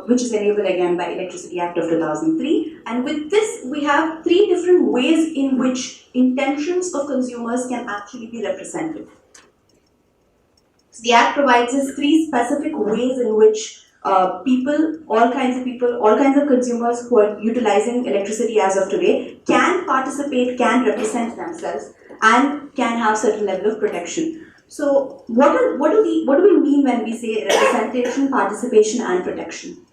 which is enabled again by Electricity Act of 2003. And with this, we have three different ways in which intentions of consumers can actually be represented. So the Act provides us three specific ways in which all kinds of consumers who are utilizing electricity as of today can participate, can represent themselves, and can have certain level of protection. So what do we mean when we say representation, participation, and protection?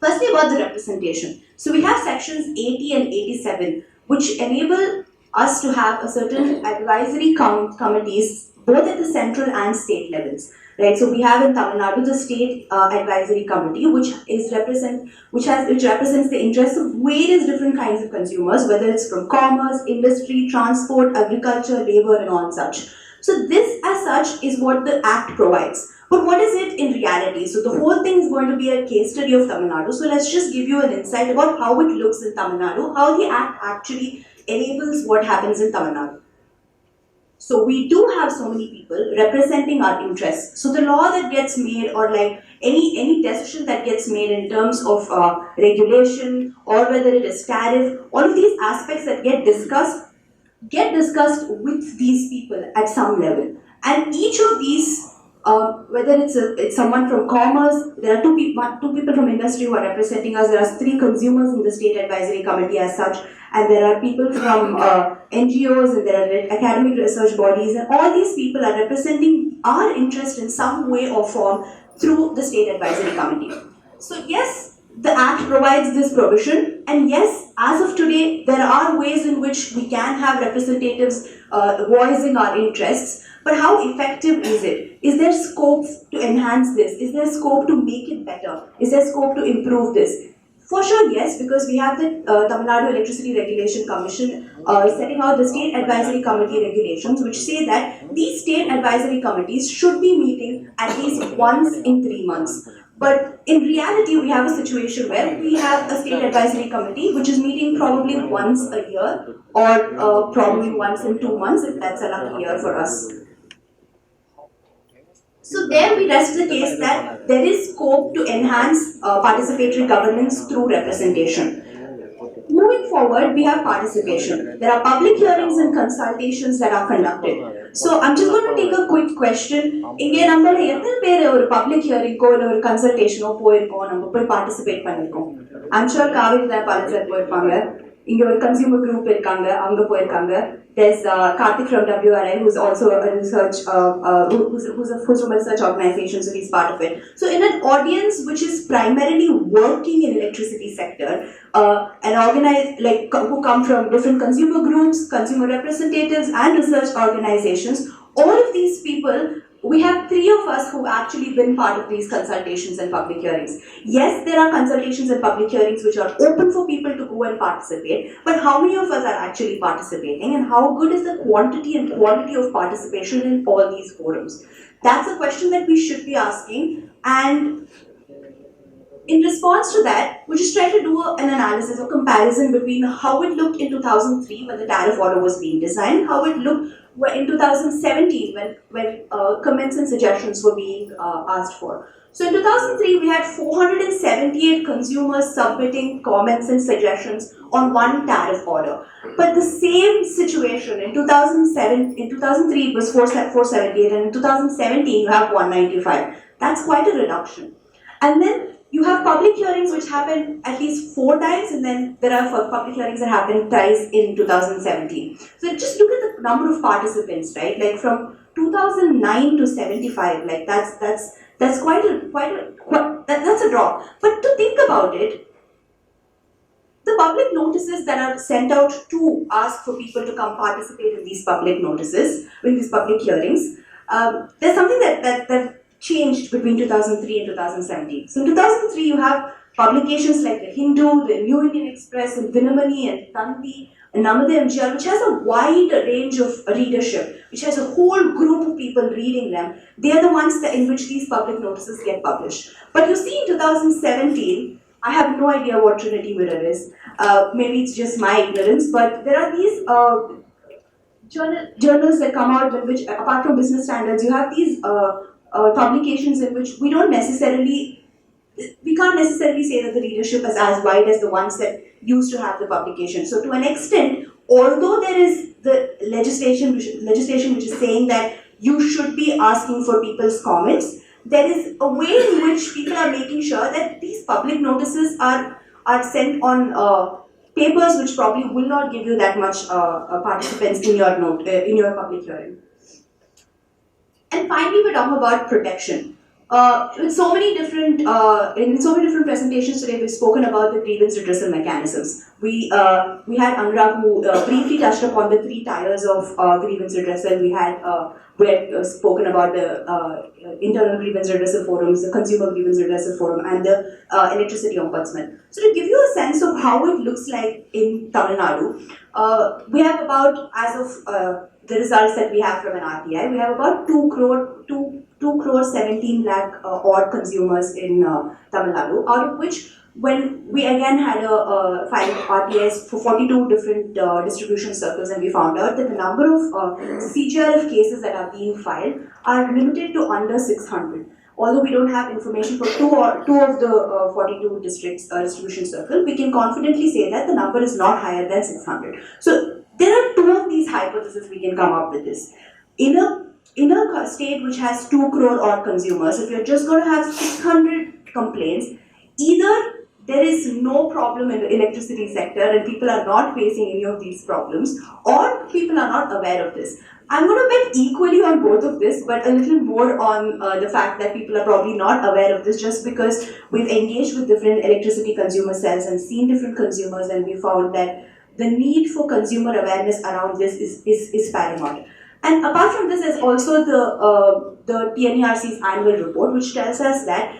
Firstly, about the representation. So we have sections 80 and 87, which enable us to have a certain advisory committees both at the central and state levels. Right, so we have in Tamil Nadu the State Advisory Committee, which represents the interests of various different kinds of consumers, whether it's from commerce, industry, transport, agriculture, labor, and all such. So this, as such, is what the Act provides. But what is it in reality? So the whole thing is going to be a case study of Tamil Nadu. So let's just give you an insight about how it looks in Tamil Nadu, how the Act actually enables what happens in Tamil Nadu. So we do have so many people representing our interests. So the law that gets made, or like any decision that gets made in terms of regulation, or whether it is tariff, all of these aspects that get discussed with these people at some level. And each of these, whether it's someone from commerce, there are two people from industry who are representing us. There are 3 consumers in the State Advisory Committee as such, and there are people from NGOs, and there are academic research bodies, and all these people are representing our interest in some way or form through the State Advisory Committee. So yes, the Act provides this provision, and yes, as of today, there are ways in which we can have representatives voicing our interests, but how effective is it? Is there scope to enhance this? Is there scope to make it better? Is there scope to improve this? For sure, yes, because we have the Tamil Nadu Electricity Regulation Commission setting out the State Advisory Committee regulations, which say that these state advisory committees should be meeting at least once in 3 months. But in reality, we have a situation where we have a state advisory committee which is meeting probably once a year, or probably once in 2 months if that's a lucky year for us. So there we rest the case that there is scope to enhance participatory governance through representation. Moving forward, we have participation. There are public hearings and consultations that are conducted. So I'm just going to take a quick question. இங்கே நம்மள எத்தனை பேர் ஒரு public hearing or consultation போயிருக்கோம், நம்ம போய் participate பண்ணிருக்கோம். I'm sure Kaveri Balan போயிருப்பாங்க. இங்க ஒரு consumer group இருக்காங்க, அவங்க போயிருக்காங்க. There's Karthik from WRI, who's also a research, who's from a research organization, so he's part of it. So in an audience which is primarily working in electricity sector, and organized, like who come from different consumer groups, consumer representatives, and research organizations, all of these people we have three of us who've actually been part of these consultations and public hearings. Yes, there are consultations and public hearings which are open for people to go and participate, but how many of us are actually participating, and how good is the quantity and quality of participation in all these forums? That's a question that we should be asking, and in response to that, we just try to do an analysis or comparison between how it looked in 2003 when the tariff order was being designed, how it looked in 2017 when comments and suggestions were being asked for. So in 2003, we had 478 consumers submitting comments and suggestions on one tariff order. But the same situation in 2003 it was 478, and in 2017 you have 195. That's quite a reduction. And then you have public hearings which happen at least 4 times, and then there are public hearings that happen twice in 2017. So just look at the number of participants, right? Like from 2009 to 75, like that's quite a drop. But to think about it, the public notices that are sent out to ask for people to come participate in these public notices, in these public hearings, there's something that changed between 2003 and 2017. So in 2003, you have publications like The Hindu, The New Indian Express, and Dinamani and Tanvi, and Namade MGR, which has a wide range of readership, which has a whole group of people reading them. They are the ones in which these public notices get published. But you see in 2017, I have no idea what Trinity Mirror is. Maybe it's just my ignorance, but there are these journals that come out in which, apart from business standards, you have these publications in which we can't necessarily say that the readership is as wide as the ones that used to have the publication. So to an extent, although there is the legislation which is saying that you should be asking for people's comments, there is a way in which people are making sure that these public notices are sent on papers which probably will not give you that much participants in your public hearing. And finally, we're talking about protection. In so many different presentations today, we've spoken about the grievance redressal mechanisms. We had Anurag who briefly touched upon the 3 tiers of grievance redressal. We had spoken about the internal grievance redressal forums, the consumer grievance redressal forum, and the electricity ombudsman. So to give you a sense of how it looks like in Tamil Nadu, we have about, as of the results that we have from an RTI, we have about 2 crore 17 lakh odd consumers in Tamil Nadu, out of which, when we again had a filed RTIs for 42 different distribution circles, and we found out that the number of CGRF cases that are being filed are limited to under 600. Although we don't have information for two of the 42 districts distribution circle, we can confidently say that the number is not higher than 600. So there are 2 of these hypotheses we can come up with this. In a state which has 2 crore odd consumers, if you're just going to have 600 complaints, either there is no problem in the electricity sector and people are not facing any of these problems, or people are not aware of this. I'm going to bet equally on both of this, but a little more on the fact that people are probably not aware of this, just because we've engaged with different electricity consumer cells and seen different consumers, and we found that the need for consumer awareness around this is paramount. And apart from this, there's also the TNERC's annual report, which tells us that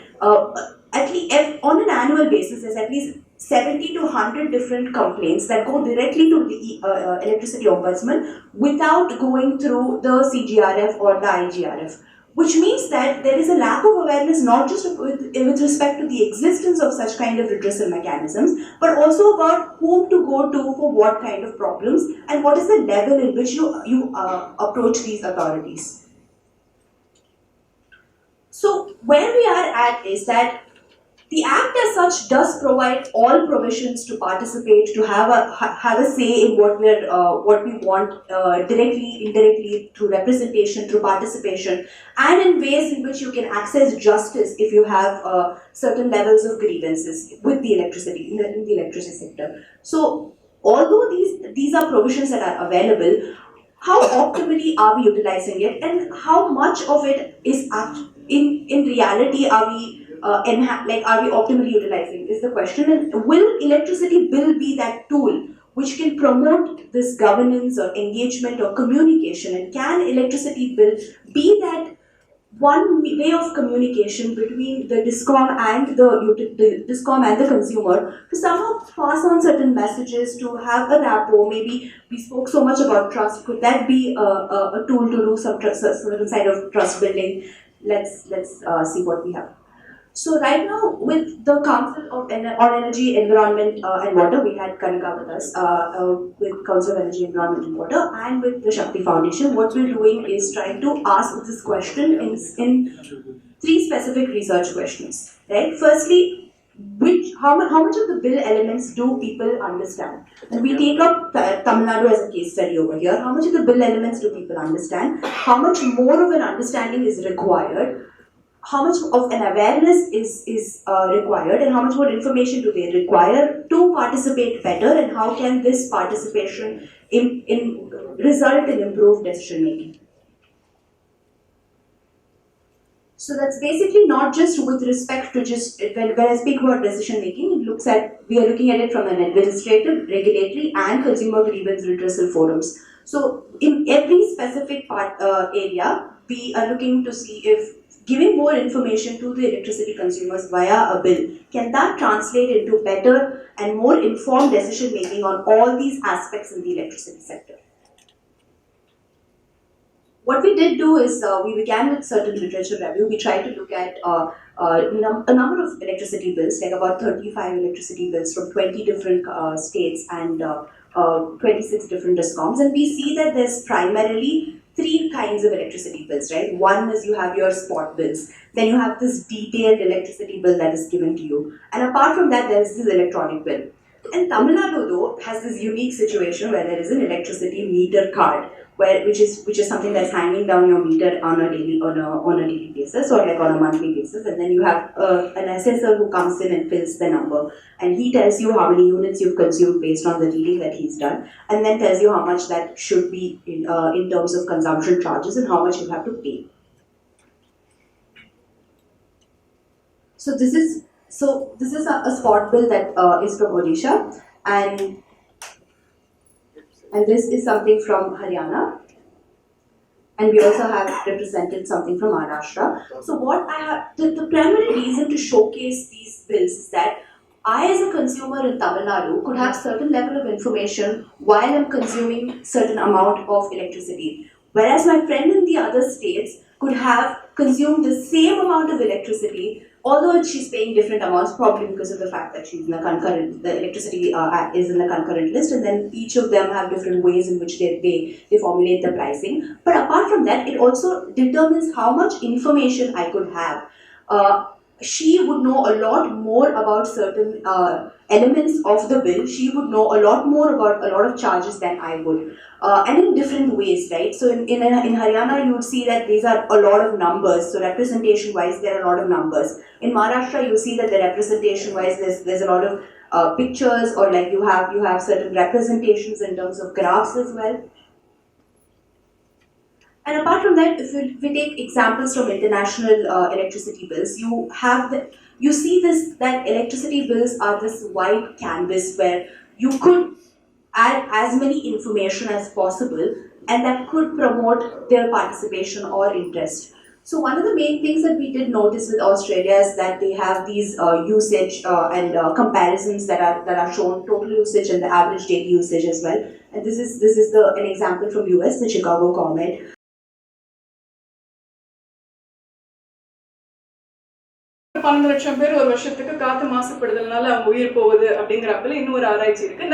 at least on an annual basis, there's at least 70 to 100 different complaints that go directly to the electricity ombudsman without going through the CGRF or the IGRF. Which means that there is a lack of awareness not just with respect to the existence of such kind of redressal mechanisms, but also about whom to go to for what kind of problems and what is the level in which you approach these authorities. So where we are at is that the Act as such does provide all provisions to participate, to have a say in what we want, directly, indirectly, through representation, through participation, and in ways in which you can access justice if you have certain levels of grievances with the electricity, in the electricity sector. So although these are provisions that are available, how optimally are we utilizing it, and how much of it is in reality are we are we optimally utilizing is the question. And will electricity bill be that tool which can promote this governance or engagement or communication, and can electricity bill be that one way of communication between the DISCOM and the DISCOM and the consumer to somehow pass on certain messages, to have a rapport. Maybe we spoke so much about trust. Could that be a tool to do some certain side of trust building? Let's see what we have. So right now, with the Council on Energy, Environment and Water, we had Kanika with us, with Council of Energy, Environment and Water, and with the Shakti Foundation. What we're doing is trying to ask this question in 3 specific research questions. Right? Firstly, how much of the bill elements do people understand? And we take up Tamil Nadu as a case study over here. How much of the bill elements do people understand? How much more of an understanding is required? How much of an awareness is required, and how much more information do they require to participate better, and how can this participation result in improved decision making? So that's basically not just with respect to just, when I speak about decision making, we are looking at it from an administrative, regulatory and consumer grievance redressal forums. So in every specific area, we are looking to see if giving more information to the electricity consumers via a bill, can that translate into better and more informed decision making on all these aspects in the electricity sector? What we did do is, we began with certain literature review. We tried to look at a number of electricity bills, like about 35 electricity bills from 20 different states and 26 different DISCOMs, and we see that there's primarily 3 kinds of electricity bills, right? One is you have your spot bills, then you have this detailed electricity bill that is given to you, and apart from that there is this electronic bill. And Tamil Nadu though has this unique situation where there is an electricity meter card, which is something that's hanging down your meter on a daily basis, or like on a monthly basis, and then you have an assessor who comes in and fills the number, and he tells you how many units you've consumed based on the reading that he's done, and then tells you how much that should be in terms of consumption charges and how much you have to pay. So this is a spot bill that is from Odisha, and this is something from Haryana, and we also have represented something from Maharashtra. So what I have, the primary reason to showcase these bills is that I as a consumer in Tamil Nadu could have certain level of information while I'm consuming certain amount of electricity, whereas my friend in the other states could have consumed the same amount of electricity, although she's paying different amounts, probably because of the fact that she's in a concurrent, the electricity is in the concurrent list, and then each of them have different ways in which they formulate the pricing. But apart from that, it also determines how much information I could have. She would know a lot more about certain elements of the bill. She would know a lot more about a lot of charges than I would. And in different ways, right? So in Haryana, you would see that these are a lot of numbers. So representation-wise, there are a lot of numbers. In Maharashtra, you see that the representation-wise, there's a lot of pictures, or like you have certain representations in terms of graphs as well. And apart from that, if we take examples from international electricity bills, you see that electricity bills are this wide canvas where you could add as many information as possible, and that could promote their participation or interest. So one of the main things that we did notice with Australia is that they have these usage and comparisons that are shown, total usage and the average daily usage as well. And this is an example from US, the Chicago Comet. 12 லட்சம் பேர் ஒரு வருஷத்துக்கு காத்து மாசுபடுதல்னால அவங்க உயிர் போகுது அப்படிங்கிறப்பல இன்னும் ஒரு ஆராய்ச்சி இருக்கு.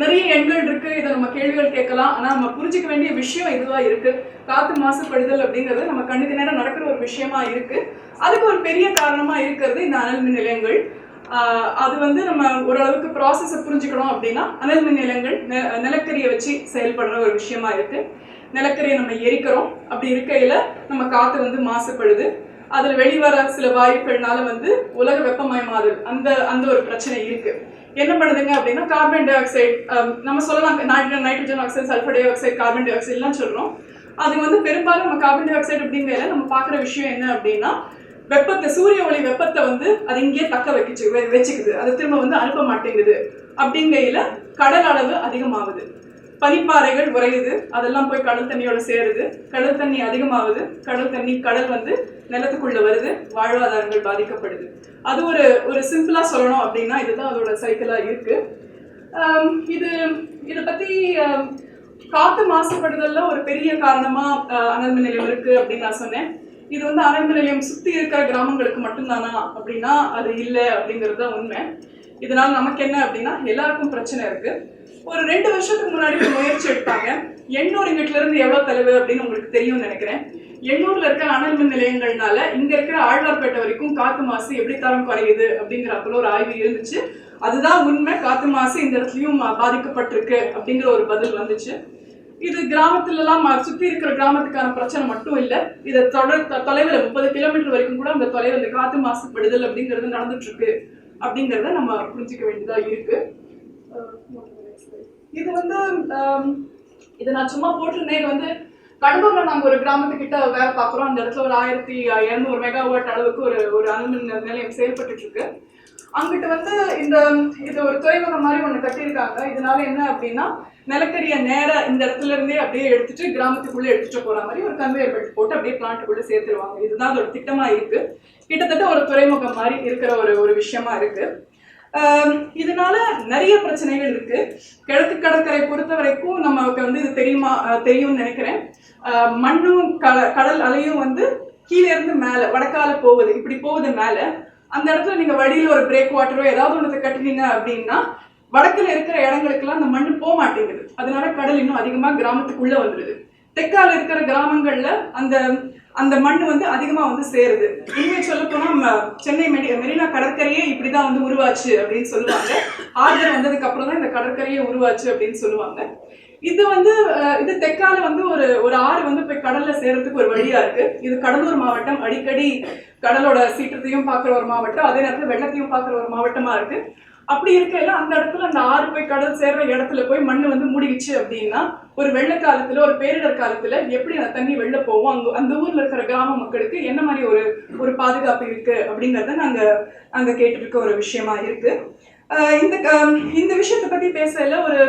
நிறைய எண்கள் இருக்கு. இதை நம்ம கேள்விகள் கேட்கலாம். ஆனா நம்ம புரிஞ்சுக்க வேண்டிய விஷயம் இதுவா இருக்கு. காத்து மாசுபடுதல் அப்படிங்கிறது நம்ம கண்ணுக்கு நேரம் நடக்கிற ஒரு விஷயமா இருக்கு. அதுக்கு ஒரு பெரிய காரணமா இருக்கிறது இந்த அனல் மின் நிலையங்கள். அது நம்ம ஓரளவுக்கு ப்ராசஸை புரிஞ்சுக்கணும் அப்படின்னா அனல் மின் நிலையங்கள் நிலக்கரியை வச்சு செயல்படுற ஒரு விஷயமா இருக்கு. நிலக்கரியை நம்ம எரிக்கிறோம். அப்படி இருக்கையில நம்ம காத்து மாசுபடுது. அதுல வெளிவர சில வாயுக்கள்னால உலக வெப்பமயமாதல் அந்த ஒரு பிரச்சனை இருக்கு. என்ன பண்ணுதுங்க அப்படின்னா கார்பன் டை ஆக்சைடு, நம்ம சொல்லலாம் nitrogen oxide, sulphur di oxide, carbon di oxide எல்லாம் சொல்றோம். அது பெரும்பாலும் நம்ம கார்பன் டை ஆக்சைடு அப்படிங்கிறத நம்ம பார்க்குற விஷயம் என்ன அப்படின்னா, வெப்பத்தை, சூரிய ஒளி வெப்பத்தை அது இங்கேயே தக்க வச்சுக்குது. அது திரும்ப அனுப்ப மாட்டேங்குது. அப்படிங்கையில கடல் அளவு அதிகமாகுது. பனிப்பாறைகள் உறையுது, அதெல்லாம் போய் கடல் தண்ணியோட சேருது, கடல் தண்ணி அதிகமாகுது, கடல் வந்து நிலத்துக்குள்ள வருது, வாழ்வாதாரங்கள் பாதிக்கப்படுது. அது ஒரு சிம்பிளா சொல்லணும் அப்படின்னா இதுதான் அதோட சைக்கிளா இருக்கு. இதை பத்தி காத்து மாசுபடுதல்ல ஒரு பெரிய காரணமா அனல் மின் நிலையம் இருக்கு அப்படின்னு நான் சொன்னேன். இது வந்து அனல் மின் நிலையம் சுத்தி இருக்கிற கிராமங்களுக்கு மட்டும்தானா அப்படின்னா அது இல்லை அப்படிங்கிறது தான் உண்மை. இதனால நமக்கு என்ன அப்படின்னா எல்லாருக்கும் பிரச்சனை இருக்கு. ஒரு 2 வருஷத்துக்கு முன்னாடி ஒரு முயற்சி எடுத்தாங்க. எண்ணூர் இங்கிட்ட இருந்து எவ்வளவு தொலைவு அப்படின்னு உங்களுக்கு தெரியும்னு நினைக்கிறேன். எண்ணூர்ல இருக்கிற அனல் மின் நிலையங்கள்னால இங்க இருக்கிற ஆழ்வார்பேட்டை வரைக்கும் காத்து மாசு எப்படி தரம் குறையுது அப்படிங்கிறப்பல ஒரு ஆய்வு இருந்துச்சு. அதுதான் உண்மை, காத்து மாசு இந்த இடத்துலயும் பாதிக்கப்பட்டிருக்கு அப்படிங்கிற ஒரு பதில் வந்துச்சு. இது கிராமத்துல எல்லாம் சுத்தி இருக்கிற கிராமத்துக்கான பிரச்சனை மட்டும் இல்லை, இதை தொலைவில் 30 கிலோமீட்டர் வரைக்கும் கூட அந்த தொலைவில் இந்த காத்து மாசுபடுதல் அப்படிங்கிறது நடந்துட்டு இருக்கு அப்படிங்கிறத நம்ம புரிஞ்சுக்க வேண்டியதா இருக்கு. இது வந்து இதை நான் சும்மா போட்டிருந்தேன். இது வந்து கடலூர்ல நாங்க ஒரு கிராமத்துக்கிட்ட வேலை பார்க்குறோம். அந்த இடத்துல ஒரு 1200 மெகாவாட் அளவுக்கு ஒரு அனல் மின் நிலையம் செயல்பட்டு இருக்கு. அங்கிட்ட வந்து இது ஒரு துறைமுகம் மாதிரி ஒண்ணு கட்டியிருக்காங்க. இதனால என்ன அப்படின்னா நிலக்கரியை நேரா இந்த இடத்துல இருந்தே அப்படியே எடுத்துட்டு கிராமத்துக்குள்ள எடுத்துட்டு போற மாதிரி ஒரு கன்வேயர் பெல்ட் போட்டு அப்படியே பிளான்ட்டுக்குள்ள சேர்த்துருவாங்க. இதுதான் அதோட திட்டமா இருக்கு. கிட்டத்தட்ட ஒரு துறைமுகம் மாதிரி இருக்கிற ஒரு விஷயமா இருக்கு. இதனால நிறைய பிரச்சனைகள் இருக்கு. கிழக்கு கடற்கரை பொறுத்த வரைக்கும் நமக்கு வந்து இது தெரியும்னு நினைக்கிறேன். மண்ணும் கடல் அலையும் வந்து கீழே இருந்து மேல வடக்கால போகுது, இப்படி போகுது மேல. அந்த இடத்துல நீங்க வழியில ஒரு பிரேக் வாட்டரோ ஏதாவது ஒன்று கட்டுறீங்க அப்படின்னா வடக்குல இருக்கிற இடங்களுக்கெல்லாம் அந்த மண்ணு போக மாட்டேங்குது. அதனால கடல் இன்னும் அதிகமா கிராமத்துக்குள்ள வந்துடுது. தெற்கால இருக்கிற கிராமங்கள்ல அந்த மண் வந்து அதிகமா வந்து சேருது. உண்மையை சொல்ல போனா சென்னை மெரினா கடற்கரையே இப்படிதான் வந்து உருவாச்சு அப்படின்னு சொல்லுவாங்க. ஆர்டர் வந்ததுக்கு அப்புறம் தான் இந்த கடற்கரையே உருவாச்சு அப்படின்னு சொல்லுவாங்க. இது தெற்கால வந்து ஒரு ஆறு வந்து போய் கடல்ல சேர்றதுக்கு ஒரு வழியா இருக்கு. இது கடலூர் மாவட்டம், அடிக்கடி கடலோட சீற்றத்தையும் பார்க்குற ஒரு மாவட்டம், அதே நேரத்தில் வெள்ளத்தையும் பார்க்குற ஒரு மாவட்டமா இருக்கு. அப்படி இருக்கையில அந்த இடத்துல அந்த ஆறு போய் கடல் சேர்ற இடத்துல போய் மண் வந்து மூடிடுச்சு அப்படின்னா ஒரு வெள்ள காலத்துல ஒரு பேரிடர் காலத்துல எப்படி அந்த தண்ணி வெளில போவோம், அந்த ஊர்ல இருக்கிற கிராம மக்களுக்கு என்ன மாதிரி ஒரு பாதுகாப்பு இருக்கு அப்படிங்கறத நாங்க கேட்டு இருக்க ஒரு விஷயமா இருக்கு. இந்த விஷயத்தை பத்தி பேசல ஒரு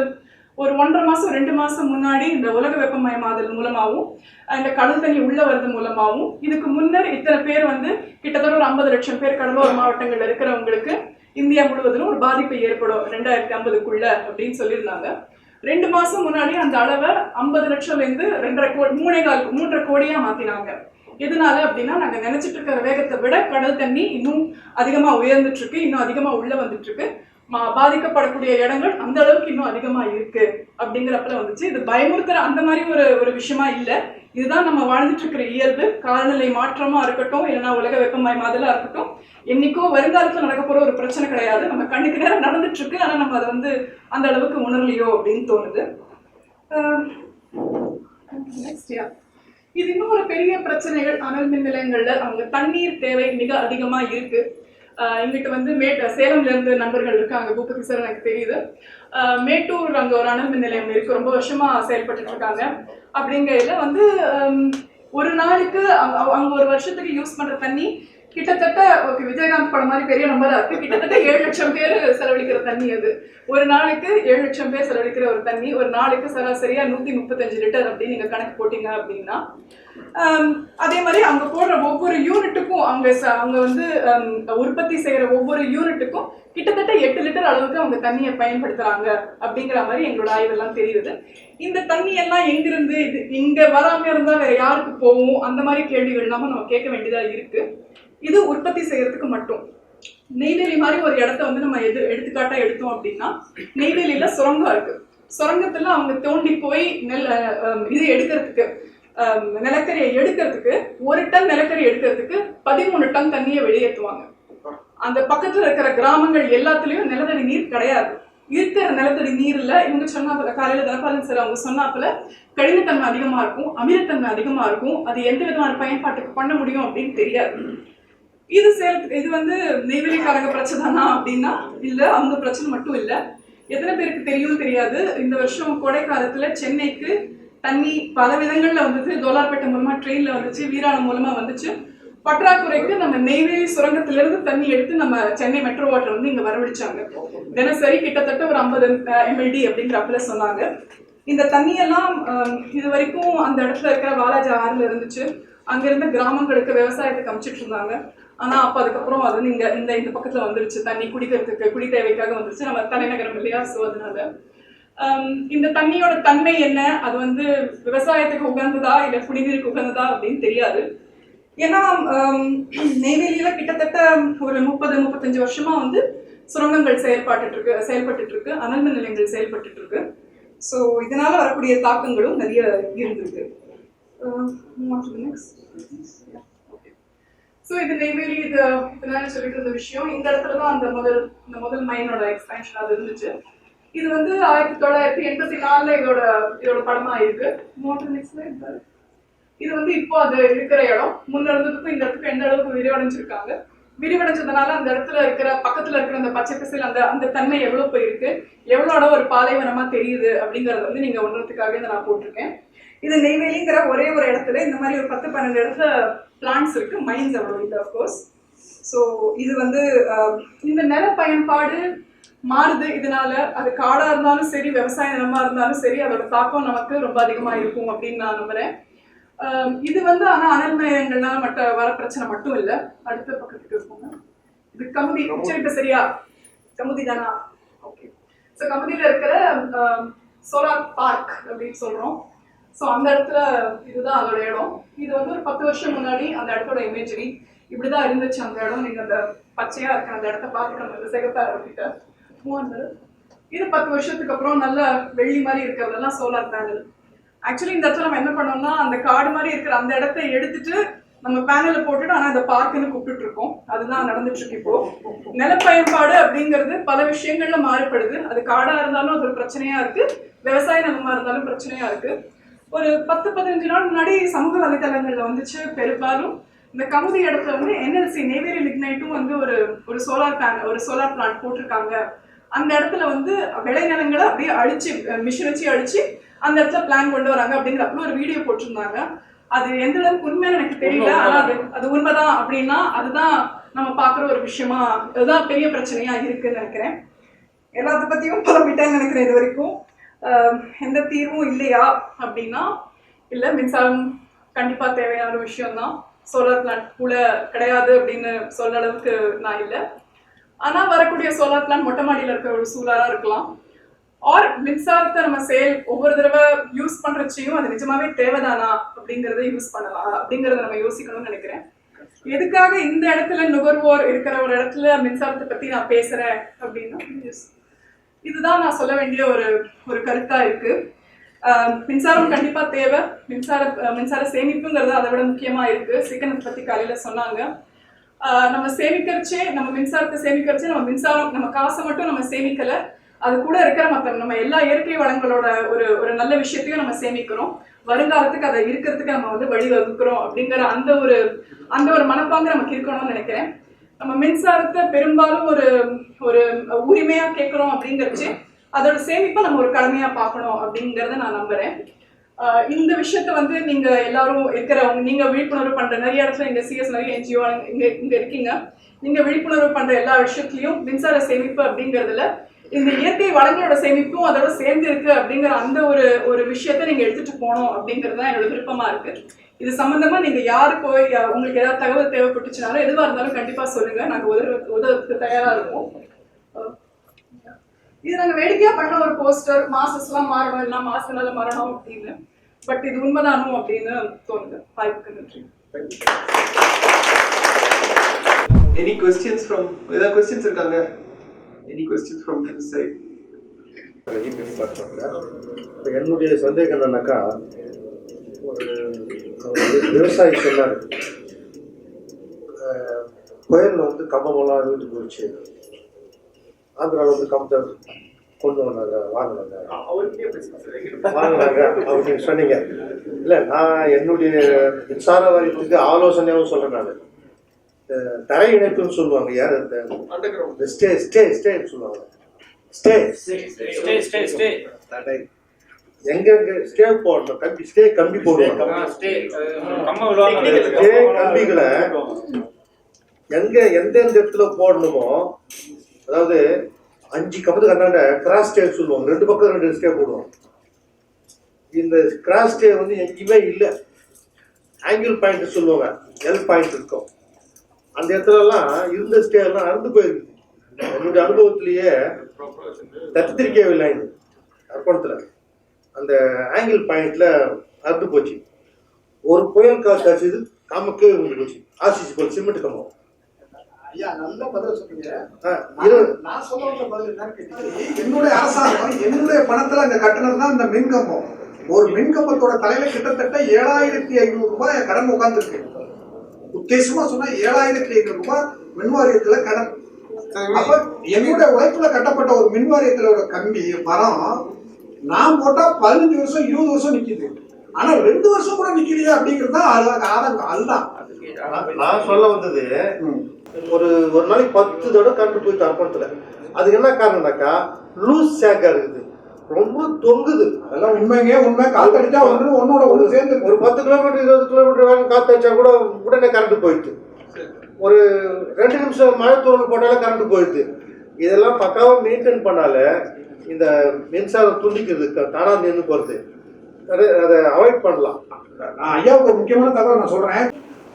1.5 மாசம் 2 மாசம் முன்னாடி இந்த உலக வெப்பமயமாதல் மூலமாகவும் இந்த கடல் தண்ணி உள்ள வர்றது மூலமாகவும் இதுக்கு முன்னர் இத்தனை பேர் வந்து கிட்டத்தட்ட ஒரு 50 லட்சம் பேர் கடலோர மாவட்டங்கள்ல இருக்கிறவங்களுக்கு இந்தியா முழுவதிலும் ஒரு பாதிப்பு ஏற்படும் 2050க்குள்ள அப்படின்னு சொல்லியிருந்தாங்க. 2 மாசம் முன்னாடி அந்த அளவை 50 லட்சம்ல இருந்து 3.5 கோடியா மாத்தினாங்க. எதனால அப்படின்னா நாங்க நினைச்சிட்டு இருக்கிற வேகத்தை விட கடல் தண்ணி இன்னும் அதிகமா உயர்ந்துட்டு இருக்கு, இன்னும் அதிகமா உள்ள வந்துட்டு இருக்கு. பாதிக்கப்படக்கூடிய இடங்கள் அந்த அளவுக்கு இன்னும் அதிகமா இருக்கு அப்படிங்கிறப்பல வந்துச்சு. இது பயமுறுத்துற அந்த மாதிரி ஒரு விஷயமா இல்லை. இதுதான் நம்ம வாழ்ந்துட்டு இருக்கிற இயல்பு. காலநிலை மாற்றமா இருக்கட்டும், இல்லைன்னா உலக வெப்பமயமாதலா இருக்கட்டும், என்னைக்கோ வருங்காலத்துல நடக்க போற ஒரு பிரச்சனை கிடையாது. நம்ம கண்ணுக்கு நேரம் நடந்துட்டு இருக்கு, ஆனா நம்ம அதை வந்து அந்த அளவுக்கு உணரலையோ அப்படின்னு தோணுது. இது இன்னும் ஒரு பெரிய பிரச்சனைகள். அனல் மின் நிலையங்கள்ல அவங்க தண்ணீர் தேவை மிக அதிகமா இருக்கு. எங்கிட்ட வந்து சேலம்ல இருந்து நண்பர்கள் இருக்காங்க, பூபதி சார் எனக்கு தெரியுது. மேட்டூர் அங்க ஒரு அனல் மின் நிலையம் இருக்கு, ரொம்ப வருஷமா செயல்பட்டு இருக்காங்க. அப்படிங்கையில வந்து ஒரு நாளுக்கு அவங்க ஒரு வருஷத்துக்கு யூஸ் பண்ற தண்ணி கிட்டத்தட்ட விஜயகாந்த் படம் மாதிரி பெரிய நம்பரா இருக்கு. கிட்டத்தட்ட 7 லட்சம் பேர் செலவழிக்கிற தண்ணி அது. ஒரு நாளைக்கு 7 லட்சம் பேர் செலவழிக்கிற ஒரு தண்ணி ஒரு நாளைக்கு சராசரியா 135 லிட்டர் அப்படின்னு நீங்க கணக்கு போட்டீங்க அப்படின்னா, அதே மாதிரி அவங்க போடுற ஒவ்வொரு யூனிட்டுக்கும் அவங்க வந்து உற்பத்தி செய்யற ஒவ்வொரு யூனிட்டுக்கும் கிட்டத்தட்ட 8 லிட்டர் அளவுக்கு அவங்க தண்ணியை பயன்படுத்துறாங்க அப்படிங்கிற மாதிரி எங்களோட ஆய்வெல்லாம் தெரியுது. இந்த தண்ணி எல்லாம் எங்கிருந்து இங்க வராம இருந்தா வேற யாருக்கு போகும், அந்த மாதிரி கேள்விகள் இல்லாம நம்ம கேட்க வேண்டியதா இருக்கு. இது உற்பத்தி செய்யறதுக்கு மட்டும். நெய்வேலி மாதிரி ஒரு இடத்த வந்து நம்ம எடுத்துக்காட்டா எடுத்தோம் அப்படின்னா, நெய்வேலியில சுரங்கம் இருக்கு. சுரங்கத்துல அவங்க தோண்டி போய் இது எடுக்கிறதுக்கு நிலக்கரியை எடுக்கிறதுக்கு 1 டன் நிலக்கரி எடுக்கிறதுக்கு 13 டன் தண்ணியை வெளியேற்றுவாங்க. அந்த பக்கத்துல இருக்கிற கிராமங்கள் எல்லாத்துலயும் நிலத்தடி நீர் கிடையாது. இருக்கிற நிலத்தடி நீர்ல இவங்க சொன்னாப்புல காலையில தனபாலன் சார் அவங்க சொன்னாப்புல கடினத்தன்மை அதிகமா இருக்கும், அமிலத்தன்மை அதிகமா இருக்கும். அது எந்த விதமான பயன்பாட்டுக்கு பண்ண முடியும் அப்படின்னு தெரியாது. இது வந்து நெய்வேலிக்காரங்க பிரச்சனை தானா அப்படின்னா இல்ல, அவங்க பிரச்சனை மட்டும் இல்ல. எத்தனை பேருக்கு தெரியும் தெரியாது, இந்த வருஷம் கோடை காலத்துல சென்னைக்கு தண்ணி பல விதங்கள்ல வந்துச்சு. ஜோலார்பேட்டை மூலமா ட்ரெயின்ல வந்துச்சு, வீராணம் மூலமா வந்துச்சு. பற்றாக்குறைக்கு நம்ம நெய்வேலி சுரங்கத்திலிருந்து தண்ணி எடுத்து நம்ம சென்னை மெட்ரோ வாட்டர் வந்து இங்க வரவழைச்சாங்க. தினசரி கிட்டத்தட்ட ஒரு 50 MLD அப்படிங்கிறப்பல சொன்னாங்க. இந்த தண்ணியெல்லாம் இது வரைக்கும் அந்த இடத்துல இருக்கிற வாலாஜா ஆறுல இருந்துச்சு. அங்கிருந்து கிராமங்களுக்கு விவசாயத்துக்கு அனுப்பிச்சிட்டு இருந்தாங்க. ஆனா அப்ப அதுக்கப்புறம் அது வந்து இந்த பக்கத்துல வந்துருச்சு. தண்ணி குடிக்கிறதுக்கு குடி தேவைக்காக வந்துருச்சு. நம்ம தலைநகரம் இல்லையா, ஸோ அதனால இந்த தண்ணியோட தன்மை என்ன, அது வந்து விவசாயத்துக்கு உகந்ததா இல்லை குடிநீருக்கு உகந்ததா அப்படின்னு தெரியாது. ஏன்னா நெய்வேலியில கிட்டத்தட்ட ஒரு 30-35 வருஷமா வந்து சுரங்கங்கள் செயல்பட்டு இருக்கு, அனல்மின் நிலையங்கள் செயல்பட்டு இருக்கு. ஸோ இதனால வரக்கூடிய தாக்கங்களும் நிறைய இருந்திருக்கு. ஸோ இது நெய்வேலி, இது நான் சொல்லிட்டு இருந்த விஷயம். இந்த இடத்துல தான் அந்த முதல் மைனோட எக்ஸ்பேன்ஷன் அது இருந்துச்சு. இது வந்து 1984 இதோட படமா இருக்கு. இது வந்து இப்போ அது இருக்கிற இடம். முன்ன இருந்ததுக்கும் இந்த இடத்துக்கு எந்த அளவுக்கு விரிவடைஞ்சதுனால அந்த இடத்துல இருக்கிற பக்கத்துல இருக்கிற அந்த பச்சை பசையில் அந்த தன்மை எவ்வளவு போயிருக்கு, எவ்வளோ ஒரு பாலைவனமா தெரியுது அப்படிங்கறத வந்து நீங்க உணர்றதுக்காக இதை நான் போட்டிருக்கேன். இது நெய்வேலிங்கிற ஒரே ஒரு இடத்துல இந்த மாதிரி ஒரு 10-12 இடத்துல பிளான்ஸ் இருக்கு, மைன்ஸ் அவ்வளோ இல்லை அஃப்கோர்ஸ். ஸோ இது வந்து இந்த நில பயன்பாடு மாறுது. இதனால அது காடா இருந்தாலும் சரி, விவசாய நிலமா இருந்தாலும் சரி, அதோட தாக்கம் நமக்கு ரொம்ப அதிகமா இருக்கும் அப்படின்னு நான் நம்புறேன். இது வந்து ஆனா அனல் நிலையங்கள்னால வர பிரச்சனை மட்டும் இல்லை. அடுத்த பக்கத்துக்கு இருக்கோங்க. இது கமுதி. சரி, இப்ப சரியா கமுதி தானா? ஓகே. ஸோ கமுதியில இருக்கிற சோலார் பார்க் அப்படின்னு சொல்றோம். ஸோ அந்த இடத்துல இதுதான் அதோட இடம். இது வந்து ஒரு 10 வருஷம் முன்னாடி அந்த இடத்தோட இமேஜரி இப்படிதான் இருந்துச்சு. அந்த இடம் நீங்க அந்த பச்சையா இருக்க அந்த இடத்த பார்த்துக்கணும். சிகப்பா இருக்கிட்ட இது 10 வருஷத்துக்கு அப்புறம் நல்ல வெள்ளி மாதிரி இருக்கிறதெல்லாம் சோலார் பேனல். ஆக்சுவலி இந்த இடத்துல நம்ம என்ன பண்ணோம்னா, அந்த காடு மாதிரி இருக்கிற அந்த இடத்த எடுத்துட்டு நம்ம பேனலை போட்டுட்டு ஆனா அந்த பார்க்குன்னு கூப்பிட்டு இருக்கோம். அதுதான் நடந்துட்டு இருக்கு இப்போ. நிலப்பயன்பாடு அப்படிங்கிறது பல விஷயங்கள்ல மாறுபடுது. அது காடா இருந்தாலும் அது ஒரு பிரச்சனையா இருக்கு, விவசாய நிலமா இருந்தாலும் பிரச்சனையா இருக்கு. ஒரு 10-15 நாள் முன்னாடி சமூக வலைதளங்கள்ல வந்துச்சு. பெரும்பாலும் இந்த கமுதி இடத்துல வந்து NLC நெய்வேலி லிக்னைட்டும் வந்து ஒரு சோலார் பிளான்ட் போட்டிருக்காங்க. அந்த இடத்துல வந்து விளைநிலங்களை அப்படியே அழிச்சு மிஷின் வச்சு அழிச்சு அந்த இடத்துல பிளான் கொண்டு வராங்க அப்படிங்கிற ஒரு வீடியோ போட்டிருந்தாங்க. அது எந்த அளவுக்கு உண்மைன்னு எனக்கு தெரியல. ஆனா அது உண்மைதான் அப்படின்னா அதுதான் நம்ம பாக்குற ஒரு விஷயமா, அதுதான் பெரிய பிரச்சனையா இருக்குன்னு நினைக்கிறேன். எல்லாத்த பத்தியும் புலம்பிட்டேன்னு நினைக்கிறேன். இது வரைக்கும் எந்த தீர்வும் இல்லையா அப்படின்னா இல்லை, மின்சாரம் கண்டிப்பா தேவையான ஒரு விஷயம்தான். சோலார் பிளான்ட் கூட கிடையாது அப்படின்னு சொல்ற அளவுக்கு நான் இல்லை. ஆனா வரக்கூடிய சோலார் பிளான்ட் மொட்டை மாடியில் இருக்கிற ஒரு சூழலா இருக்கலாம். ஆர் மின்சாரத்தை நம்ம ஒவ்வொரு தடவை யூஸ் பண்றச்சையும் அது நிஜமாவே தேவைதானா அப்படிங்கறத யூஸ் பண்ணலாம் அப்படிங்கறத நம்ம யோசிக்கணும்னு நினைக்கிறேன். எதுக்காக இந்த இடத்துல நுகர்வோர் இருக்கிற ஒரு இடத்துல மின்சாரத்தை பத்தி நான் பேசுறேன் அப்படின்னா, இதுதான் நான் சொல்ல வேண்டிய ஒரு கருத்தா இருக்கு. மின்சாரம் கண்டிப்பா தேவை. மின்சார சேமிப்புங்கிறது அதை விட முக்கியமா இருக்கு. சிக்கனத்தை பத்தி காலையில சொன்னாங்க. நம்ம மின்சாரத்தை சேமிக்கிறச்சே நம்ம காசை மட்டும் நம்ம சேமிக்கல, அது கூட இருக்கிற நம்ம எல்லா இயற்கை வளங்களோட ஒரு நல்ல விஷயத்தையும் நம்ம சேமிக்கிறோம். வருங்காலத்துக்கு அதை இருக்கிறதுக்கு நம்ம வந்து வழிவகுக்கிறோம் அப்படிங்கிற அந்த ஒரு மனப்பாங்கு நமக்கு இருக்கணும்னு நினைக்கிறேன். நம்ம மின்சாரத்தை பெரும்பாலும் ஒரு உரிமையா கேட்கிறோம் அப்படிங்கிறச்சு அதோட சேமிப்பை நம்ம ஒரு கடமையா பார்க்கணும் அப்படிங்கிறத நான் நம்புறேன். இந்த விஷயத்த வந்து நீங்க எல்லாரும் இருக்கிறவங்க, நீங்க விழிப்புணர்வு பண்ற நிறைய இடத்துல இங்க CS நிறைய NGO இங்க இருக்கீங்க. நீங்க விழிப்புணர்வு பண்ற எல்லா விஷயத்துலயும் மின்சார சேமிப்பு அப்படிங்கறதுல இந்த இயற்கை வளங்களோட சேமிப்பும் அதோட சேர்ந்து இருக்கு அப்படிங்கிற அந்த ஒரு விஷயத்த நீங்க எடுத்துட்டு போகணும் அப்படிங்கிறது தான் என்னோட விருப்பமா இருக்கு. இது சம்பந்தமா நீங்க யாருக்கு உங்களுக்கு ஏதாவது தகவல் தேவைப்பட்டுச்சுனாலும் எதுவா இருந்தாலும் கண்டிப்பா சொல்லுங்க, நாங்க உதவுறதுக்கு தயாரா இருக்கோம். இது நாங்க வேடிக்கையா பண்ண ஒரு போஸ்டர், மாசஸ் எல்லாம் மாறணும், எல்லாம் மாசனால மாறணும் அப்படின்னு. பட் இது உண்மைதானோ அப்படின்னு தோணுது. வாய்ப்புக்கு நன்றி. Any questions from ஏதாவது questions இருக்காங்க? Any questions from this side? என்னுடைய சந்தேகம் என்னன்னாக்கா, ஒரு விவசாயி சொன்னார், கோயிலில் வந்து கம்பமெல்லாம் வீட்டுக்கு போயிடுச்சு, ஆந்திராவில் வந்து கம்பத்தை கொண்டு வந்தாங்க, வாங்கினாங்க அப்படின்னு சொன்னீங்க. இல்லை, நான் என்னுடைய மின்சார வாரியத்துக்கு ஆலோசனையாகவும் சொல்கிறேன். நான் தரை இணைப்புன்னு சொல்லுவாங்க, யார் இந்த ஸ்டேன்னு சொல்லுவாங்க, எங்கெங்க ஸ்டே போடணும், கம்பி போடுவாங்க. ஸ்டே கம்பிகளை எந்தெந்த இடத்துல போடணுமோ, அதாவது 5 கம்பத்து கண்ணாண்ட கிராஸ் ஸ்டே சொல்லுவாங்க, 2 பக்கம் 2 ஸ்டே போடுவாங்க. இந்த கிராஸ் ஸ்டே வந்து எங்கேயுமே இல்லை. ஆங்கிள் பாயிண்ட் சொல்லுவாங்க, எல் பாயிண்ட் இருக்கும். அந்த இடத்துலலாம் இருந்த ஸ்டே எல்லாம் அறுந்து போயிருக்கு. என்னுடைய அனுபவத்திலேயே தத்திரிக்கவில்லை அர்ப்பணத்தில் அந்த ஆங்கிள் பாயிண்ட்ல அறுந்து போச்சு. ஒரு புயல் காற்று அடிச்சது காமக்கே விழுந்து போச்சு. ஆசிச்சு போச்சு சிமெண்ட் கம்பம். ஐயா நல்ல பதில் சொல்றீங்க. நான் சொல்ல வந்த பதில் என்னன்னு கேட்டீங்கன்னா, என்னுடைய அரசாங்கம் என்னுடைய பணத்துல அங்க கட்டினது தான் இந்த மின்கம்பம். ஒரு மின்கம்பத்தோட தலையில கிட்டத்தட்ட 7500 ரூபாய் கடன் உட்கார்ந்துருக்கு. உத்தேசமா சொன்னா 7500 ரூபாய் மின்வாரியத்துல கடன். அப்ப என்னுடைய உழைப்புல கட்டப்பட்ட ஒரு மின்வாரியத்திலோட கம்பி மரம் நான் போட்டா 15 வருஷம் 20 வருஷம் நிக்குது. ஆனா 2 வருஷம் கூட நிக்கலையா அப்படிங்கிறது ஆதங்கம். அதுதான் நான் சொல்ல வந்தது. ஒரு நாளைக்கு 10 தடவை கரண்ட் போயிட்டு அர்ப்பணத்துல. அதுக்கு என்ன காரணம்னாக்கா லூஸ் சேக்கா இருக்குது, ரொம்ப தொங்குது. அதெல்லாம் உண்மைங்க. உண்மை காத்தடிச்சா ஒன்னோட ஒன்று சேர்ந்து ஒரு 10 கிலோமீட்டர் 20 கிலோமீட்டர் வேகம் காத்தடிச்சா கூட உடனே கரண்ட் போயிடுது. ஒரு 2 நிமிஷம் மழை தூரல் போட்டாலே கரண்ட் போயிடுது. இதெல்லாம் பக்காவா மெயின்டைன் பண்ணால இந்த மின்சாரம் துண்டிக்கிறது தானா நின்று போறது, அதை அவாய்ட் பண்ணலாம். நான் ஐயாவுக்கு ஒரு முக்கியமான தகவல் நான் சொல்றேன்.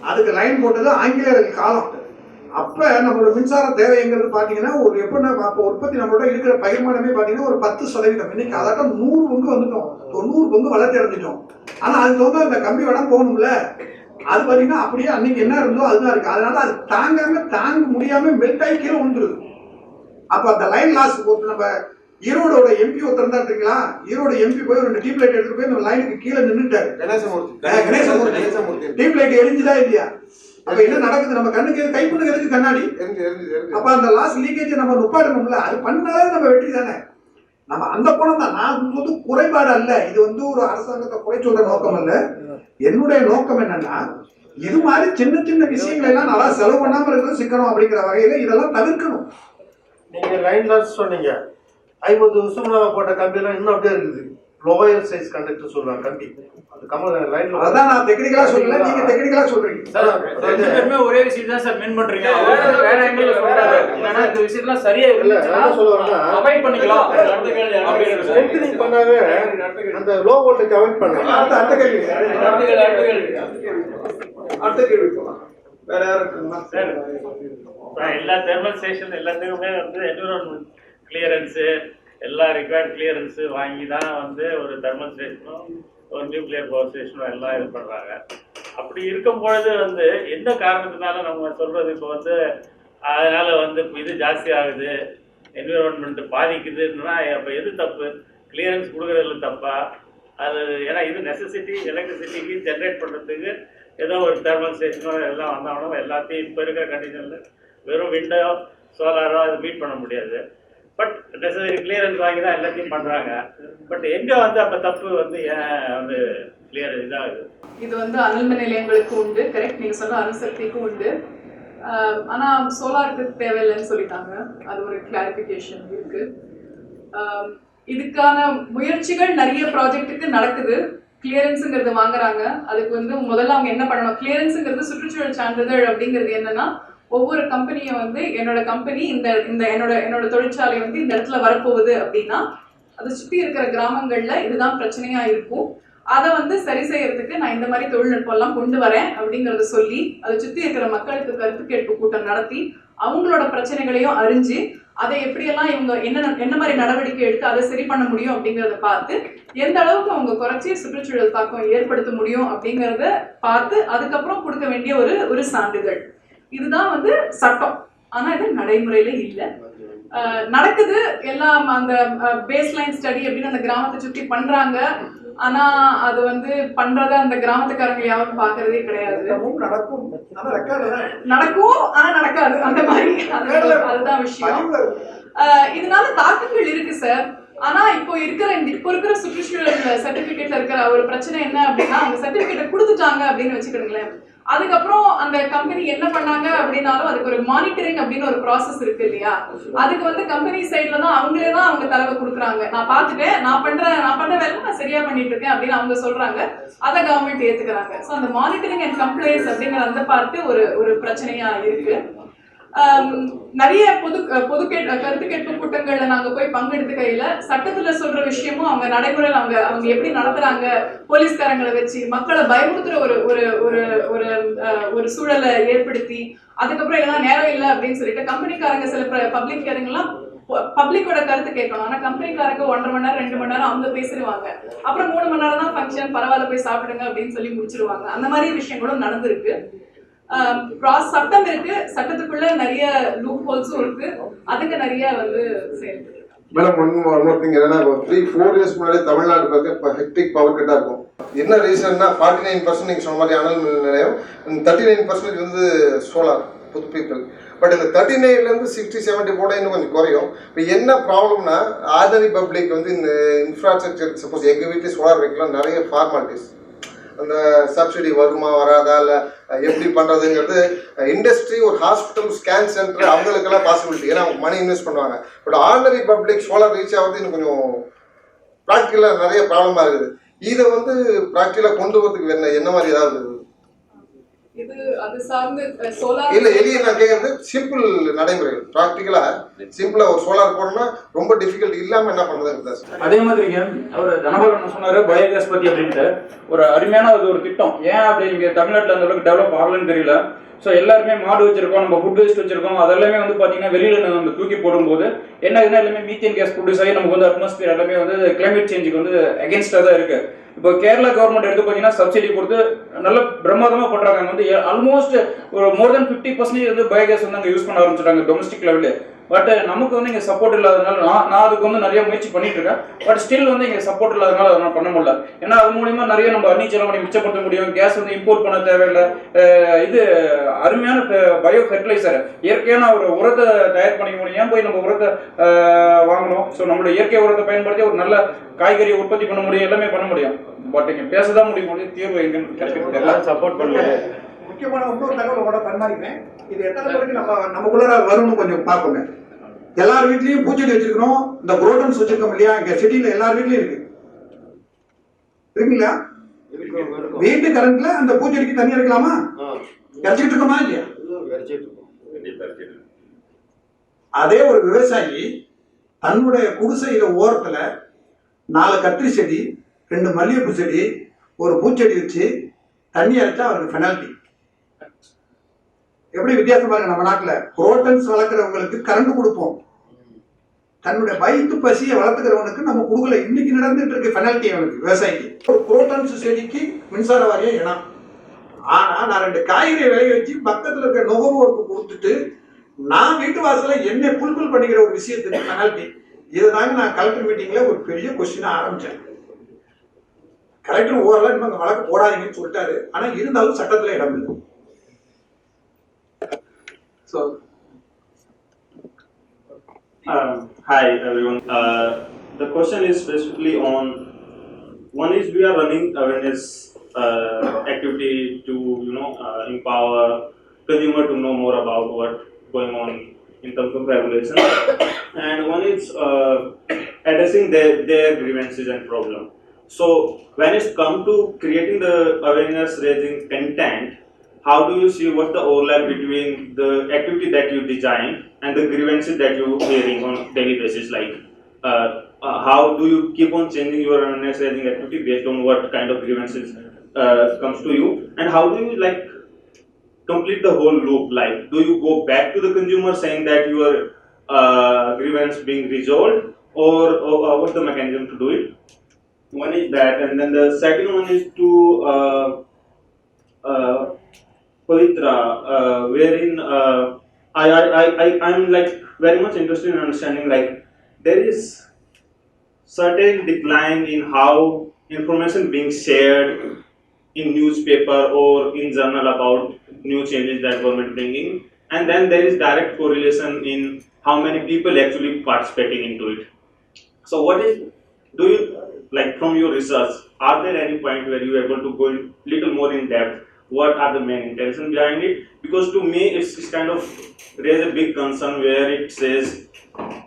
அதுக்கு லைன் போட்டது ஆங்கிலேயருக்கு காலம். அப்ப நம்மளோட மின்சார தேவைங்கிறது பாத்தீங்கன்னா ஒரு எப்படின்னா அப்போ உற்பத்தி நம்மளோட இருக்கிற பகிர்மானமே பாத்தீங்கன்னா ஒரு 10%. இன்னைக்கு அதாட்டம் 100 பங்கு வந்துட்டோம், 90 பங்கு வளர்ச்சி அடைஞ்சிட்டோம். ஆனா அதுக்கு வந்து அந்த கம்பி வடம் போகணும்ல, அது பாத்தீங்கன்னா அப்படியே அன்னைக்கு என்ன இருந்தோ அதுதான் இருக்கு. அதனால அது தாங்க முடியாம மெல்ட் ஆகி கீழே விழுந்துருது. அப்ப அந்த லைன் லாஸ் நம்ம ஈரோடோட எம்பி ஒருத்தர் தான் இருக்கீங்களா, ஈரோடு எம்பி போய் ஒரு டியூப் லைட் எடுத்துட்டு போய் இந்த லைனுக்கு கீழே நின்றுட்டாரு. கணேசமூர்த்தி டியூப் லைட் எரிஞ்சுதா இல்லையா? அப்ப என்ன நடக்குது? நம்ம கண்ணுக்கு கைப்புண்ணுக்கு எதுக்கு கண்ணாடி? அப்ப அந்த லாஸ் லீக்கேஜ் நம்ம நுப்பாடணும்ல. அது பண்ணாலே நம்ம வெற்றி தானே. நம்ம அந்த பணம் தான். நான் வந்து குறைபாடு அல்ல, இது வந்து ஒரு அரசாங்கத்தை குறை சொல்ற நோக்கம் அல்ல. என்னுடைய நோக்கம் என்னன்னா, இது மாதிரி சின்ன சின்ன விஷயங்கள் எல்லாம் நல்லா செலவு பண்ணாம இருக்கிறது சிக்கனம் அப்படிங்கிற வகையில இதெல்லாம் தவிர்க்கணும். நீங்க லைன் லாஸ் சொன்னீங்க. 50 வருஷம் போட்ட கம்பி எல்லாம் இன்னும் அப்படியே இருக்குது. லோயர் சைஸ் கண்டக்டர் சொல்றாங்க கம்பி. அந்த கம்பி லைன்ல அதான் நான் டெக்னிக்கலா சொல்லல, நீங்க டெக்னிக்கலா சொல்றீங்க. சார் ரெண்டு பேருமே ஒரே விஷயம் தான் சார் மீன் பண்றீங்க. வேற ஆங்கிள் சொல்றாரு. இல்லனா இந்த விஷயம்லாம் சரியா இல்ல. என்ன சொல்றேன்னா அவாய்ட் பண்ணிக்கலாம். ஸ்ட்ரெngthening பண்ணாவே அந்த லோ வோல்டேஜ் அவாய்ட் பண்ணலாம். அடுத்த கேள்வி போலாம். வேற யாரும் இருக்குங்களா சார்? எல்லா தெர்மல் ஸ்டேஷன் எல்லாத்துக்குமே வந்து என்விரான்மெண்ட் கிளியரன்ஸ் எல்லா ரிக்வயர்ட் கிளியரன்ஸ் வாங்கி தான் வந்து ஒரு தெர்மல் ஸ்டேஷனும் ஒரு நியூக்ளியர் பவர் ஸ்டேஷனும் எல்லாம் இது பண்ணுறாங்க. அப்படி இருக்கும் பொழுது வந்து எந்த காரணத்தினால நம்ம சொல்றது இப்போ வந்து அதனால வந்து இது ஜாஸ்தி ஆகுது, என்விரான்மெண்ட் பாதிக்குதுன்னா அப்போ எது தப்பு? கிளியரன்ஸ் கொடுக்குறதுல தப்பா? அது ஏன்னா இது நெசசிட்டி எலக்ட்ரிசிட்டிக்கு ஜென்ரேட் பண்ணுறதுக்கு ஏதோ ஒரு தெர்மல் ஸ்டேஷனோ எல்லாம் வந்தாலும் எல்லாத்தையும் இப்போ இருக்கிற கண்டிஷனில் வெறும் விண்டோ சோலாரோ அது மீட் பண்ண முடியாது. பட் நெசசரி கிளியரன்ஸ் வாங்கி தான் எல்லாத்தையும் பண்ணுறாங்க. பட் எங்கே வந்து அப்போ தப்பு வந்து ஏன் வந்து கிளியர் இதாகுது? இது வந்து அனல்மின் நிலையங்களுக்கு உண்டு, கரெக்ட். நீங்கள் சொன்ன அணுசக்திக்கும் உண்டு. ஆனால் சோலாருக்கு தேவையில்லைன்னு சொல்லிட்டாங்க. அது ஒரு கிளாரிஃபிகேஷன் இருக்குது. இதுக்கான முயற்சிகள் நிறைய ப்ராஜெக்ட்டுக்கு நடக்குது. கிளியரன்ஸுங்கிறது வாங்குறாங்க. அதுக்கு வந்து முதல்ல அவங்க என்ன பண்ணணும்? கிளியரன்ஸுங்கிறது சுற்றுச்சூழல் சான்றிதழ் அப்படிங்கிறது என்னன்னா, ஒவ்வொரு கம்பெனியை வந்து என்னோட கம்பெனி இந்த இந்த என்னோட தொழிற்சாலை வந்து இந்த இடத்துல வரப்போகுது அப்படின்னா அதை சுற்றி இருக்கிற கிராமங்கள்ல இதுதான் பிரச்சனையா இருக்கும். அதை வந்து சரி செய்யறதுக்கு நான் இந்த மாதிரி தொழில்நுட்பம்லாம் கொண்டு வரேன் அப்படிங்கிறத சொல்லி அதை சுற்றி இருக்கிற மக்களுக்கு கருத்து கேட்பு கூட்டம் நடத்தி அவங்களோட பிரச்சனைகளையும் அறிஞ்சு அதை எப்படியெல்லாம் இவங்க என்ன மாதிரி நடவடிக்கை எடுத்து அதை சரி பண்ண முடியும் அப்படிங்கிறத பார்த்து எந்த அளவுக்கு அவங்க குறைச்சி சுற்றுச்சூழல் தாக்கம் ஏற்படுத்த முடியும் அப்படிங்கிறத பார்த்து அதுக்கப்புறம் கொடுக்க வேண்டிய ஒரு சான்றிதழ். இதுதான் வந்து சட்டம். ஆனா இது நடைமுறையில இல்லை. நடக்குது எல்லாம். அந்த பேஸ் லைன் ஸ்டடி அப்படின்னு அந்த கிராமத்தை சுற்றி பண்றாங்க. ஆனா அது வந்து பண்றத அந்த கிராமத்துக்காரங்க யாரும் பாக்குறதே கிடையாது. நடக்கும் ஆனா நடக்காது அந்த மாதிரி. அதுதான் விஷயம். இதனால தாக்கங்கள் இருக்கு சார். ஆனா இப்போ இருக்கிற சுற்றுச்சூழல் சர்டிபிகேட்ல இருக்கிற ஒரு பிரச்சனை என்ன அப்படின்னா, அந்த சர்டிபிகேட்டை கொடுத்துட்டாங்க அப்படின்னு வச்சுக்கிடுங்களேன். அதுக்கப்புறம் அந்த கம்பெனி என்ன பண்ணாங்க அப்படின்னாலும் அதுக்கு ஒரு மானிட்டரிங் அப்படின்னு ஒரு ப்ராசஸ் இருக்கு இல்லையா? அதுக்கு வந்து கம்பெனி சைட்ல தான் அவங்களே தான் அவங்க தலைவை கொடுக்குறாங்க. நான் பார்த்துட்டேன், நான் பண்ற வேலை நான் சரியா பண்ணிட்டு இருக்கேன் அப்படின்னு அவங்க சொல்றாங்க. அதை கவர்மெண்ட் ஏத்துக்கிறாங்க. ஸோ அந்த மானிட்டரிங் அண்ட் கம்ப்ளைண்ட்ஸ் அப்படிங்கிற அந்த பார்த்து ஒரு பிரச்சனையா இருக்கு. நிறைய பொது கருத்து கேட்பு கூட்டங்கள்ல நாங்க போய் பங்கெடுத்துக்கையில சட்டத்துல சொல்ற விஷயமும் அவங்க நடைமுறையில் அவங்க எப்படி நடத்துறாங்க, போலீஸ்காரங்களை வச்சு மக்களை பயமுறுத்துற ஒரு ஒரு ஒரு ஒரு ஒரு சூழலை ஏற்படுத்தி, அதுக்கப்புறம் இதெல்லாம் நேரம் இல்லை அப்படின்னு சொல்லிட்டு கம்பெனிக்காரங்க சில பப்ளிக்காரங்கெல்லாம் பப்ளிக்கோட கருத்து கேட்கணும். ஆனா கம்பெனிக்காரங்க 1.5 மணி நேரம் 2 மணி நேரம் அவங்க பேசிடுவாங்க. அப்புறம் 3 மணி நேரம் தான் ஃபங்க்ஷன், பரவாயில்ல போய் சாப்பிடுங்க அப்படின்னு சொல்லி முடிச்சிருவாங்க. அந்த மாதிரி விஷயங்களும் நடந்திருக்கு. சட்டம் இருக்கு, சட்டத்துக்குள்ள நிறைய லூப் ஹோல்ஸும் இருக்கு, அதுக்கு நிறைய செயல்பட்டு. மேடம் என்னன்னா 3-4 இயர்ஸ் முன்னாடி தமிழ்நாடு பார்க்க ஹெக்டிக் பவர் கட்டா இருக்கும். என்ன ரீசன்னா 49% நீங்க சொன்ன மாதிரி அனல் மின் நிலையம், 39% சோலார் புது பீப்புள். பட் இந்த 39லேருந்து 60-70 போட இன்னும் கொஞ்சம் குறையும். இப்போ என்ன ப்ராப்ளம்னா ஆர்டினரி பப்ளிக் இந்த இன்ஃப்ராஸ்ட்ரக்சர் சப்போஸ் எங்கள் வீட்டில் சோலார் வைக்கலாம், நிறைய ஃபார்மாலிட்டிஸ், அந்த சப்சிடி வருமா வராதா இல்லை எப்படி பண்ணுறதுங்கிறது இண்டஸ்ட்ரி, ஒரு ஹாஸ்பிட்டல், ஸ்கேன் சென்டர் அவங்களுக்கெல்லாம் பாசிபிலிட்டி, ஏன்னா அவங்க மணி இன்வெஸ்ட் பண்ணுவாங்க. But ordinary public solar reach ஆகிறது இன்னும் கொஞ்சம் ப்ராக்டிக்கலாக நிறைய ப்ராப்ளமாக இருக்குது. இதை ப்ராக்டிக்கலாக கொண்டு வரதுக்கு என்ன மாதிரி ஏதாவது இது அது சார்ந்து சோலார் இல்ல எளிய நான் கேக்குறது சிம்பிள் நடைமுறைகள், ப்ராக்டிக்கலா சிம்பிளா ஒரு சோலார் போடணும்னா ரொம்ப டிஃபிகல்ட் இல்லாம என்ன பண்றது. அதே மாதிரிங்க அவர் தனபாலன் சொன்னாரு பயோகேஸ் பத்தி அப்படின்ட்டு ஒரு அருமையான ஒரு திட்டம். ஏன் அப்படி இங்க தமிழ்நாட்டில் அந்த அளவுக்கு டெவலப் ஆகலன்னு தெரியல. ஸோ எல்லாருமே மாடு வச்சிருக்கோம், நம்ம ஃபுட் வேஸ்ட் வச்சிருக்கோம், அதெல்லாமே பார்த்தீங்கன்னா வெளியில நம்ம தூக்கி போடும்போது என்ன ஆகுதுன்னா எல்லாமே மீத்தேன் கேஸ் ப்ரொடியூஸ் ஆகி நமக்கு அட்மாஸ்பியர் எல்லாமே கிளைமேட் சேஞ்சுக்கு அகேன்ஸ்டாக தான் இருக்கு. இப்போ கேரளா கவர்மெண்ட் எடுத்து பார்த்தீங்கன்னா சப்சிடி கொடுத்து நல்ல பிரமாதமாக பண்ணுறாங்க. ஆல்மோஸ்ட் ஒரு மோர் தென் 50% பயோகேஸ் அங்கே யூஸ் பண்ண ஆரம்பிச்சிட்டாங்க டொமஸ்டிக் லெவலில். பட் நமக்கு இங்கே சப்போர்ட் இல்லாதனால நான் அதுக்கு நிறைய முயற்சி பண்ணிட்டு இருக்கேன். பட் ஸ்டில் இங்கே சப்போர்ட் இல்லாதனால அதை நான் பண்ண முடியல. ஏன்னா அது மூலியமா நிறைய நம்ம அன்னி செலவணி மிச்சப்படுத்த முடியும். கேஸ் இம்போர்ட் பண்ண தேவையில்லை. இது அருமையான பயோ ஃபெர்டிலைசர், இயற்கையான ஒரு உரத்தை தயார் பண்ணிக்க முடியும். ஏன் போய் நம்ம உரத்தை வாங்கணும்? ஸோ நம்மளோட இயற்கை உரத்தை பயன்படுத்தி ஒரு நல்ல காய்கறியை உற்பத்தி பண்ண முடியும், எல்லாமே பண்ண முடியும். பட் இங்கே பேசதான் முடியும், தீர்வு எங்கன்னு கிடைக்கிறது சப்போர்ட் பண்ணுவேன். முக்கியமான இன்னொரு தகவலோட பரிமாறிக்கிறேன். இது எத்தனை பேருக்கு நமக்குள்ள வரும்னு கொஞ்சம் பார்ப்போங்க. எல்லார் வீட்லயும் பூச்செடி வச்சிருக்கிறோம், இந்த குரோட்டன்ஸ் வச்சிருக்கோம் இல்லையா? இங்க சிட்டில எல்லார் வீட்லயும் இருக்கு, இருக்குங்களா? வீட்டு கரண்ட்ல அந்த பூச்செடிக்கு தண்ணி இருக்கலாமா? இறச்சிட்டு இருக்கோமா இல்லையா? அதே ஒரு விவசாயி தன்னுடைய குடிசையில ஓரத்துல 4 கத்திரி செடி, 2 மல்லிகைப்பூ செடி, ஒரு பூச்செடி வச்சு தண்ணி இறைச்சா அவருக்கு பெனால்டி. எப்படி வித்தியாசம் பாருங்க. நம்ம நாட்டில் குரோட்டன்ஸ் வளர்க்குறவங்களுக்கு கரண்ட் கொடுப்போம், தன்னுடைய வயிற்று பசியை வளர்த்துக்கிறவனுக்கு நம்ம கொடுக்கல. இன்னைக்கு நடந்துட்டு இருக்கு பெனால்டி அவனுக்கு, விவசாயிக்கு. ஒரு குரோட்டன்ஸ் செடிக்கு மின்சார வாரியம் இனம். ஆனா நான் 2 காய்கறி விளைய வச்சு பக்கத்துல இருக்க நுகர்வோருக்கு கொடுத்துட்டு நான் வீட்டு வாசல என்னை புல்புல் பண்ணிக்கிற ஒரு விஷயத்துக்கு பெனால்டி. இதுதாங்க நான் கலெக்டர் மீட்டிங்ல ஒரு பெரிய கொஸ்டினா ஆரம்பிச்சேன். கலெக்டர் ஓரளவு இன்னும் வழக்கு போடாதீங்கன்னு சொல்லிட்டாரு. ஆனா இருந்தாலும் சட்டத்துல இடம் இல்லை. So, hi everyone. The question is specifically on, one is we are running awareness activity to empower consumer to know more about what going on in terms of regulation, and one is addressing their grievances and problem. So when it's come to creating the awareness raising content, how do you see what's the overlap between the activity that you design and the grievances that you're hearing on daily basis? Like, how do you keep on changing your awareness raising activity based on what kind of grievances comes to you? And how do you complete the whole loop? Like, do you go back to the consumer saying that your grievance being resolved, or what's the mechanism to do it? One is that, and then the second one is to Pavitra, wherein I'm very much interested in understanding, there is certain decline in how information being shared in newspaper or in journal about new changes that government bringing, and then there is direct correlation in how many people actually participating into it. So do you, from your research, are there any point where you are able to go in little more in depth? What are the main intentions behind it? Because to me, it's kind of raise a big concern where it says,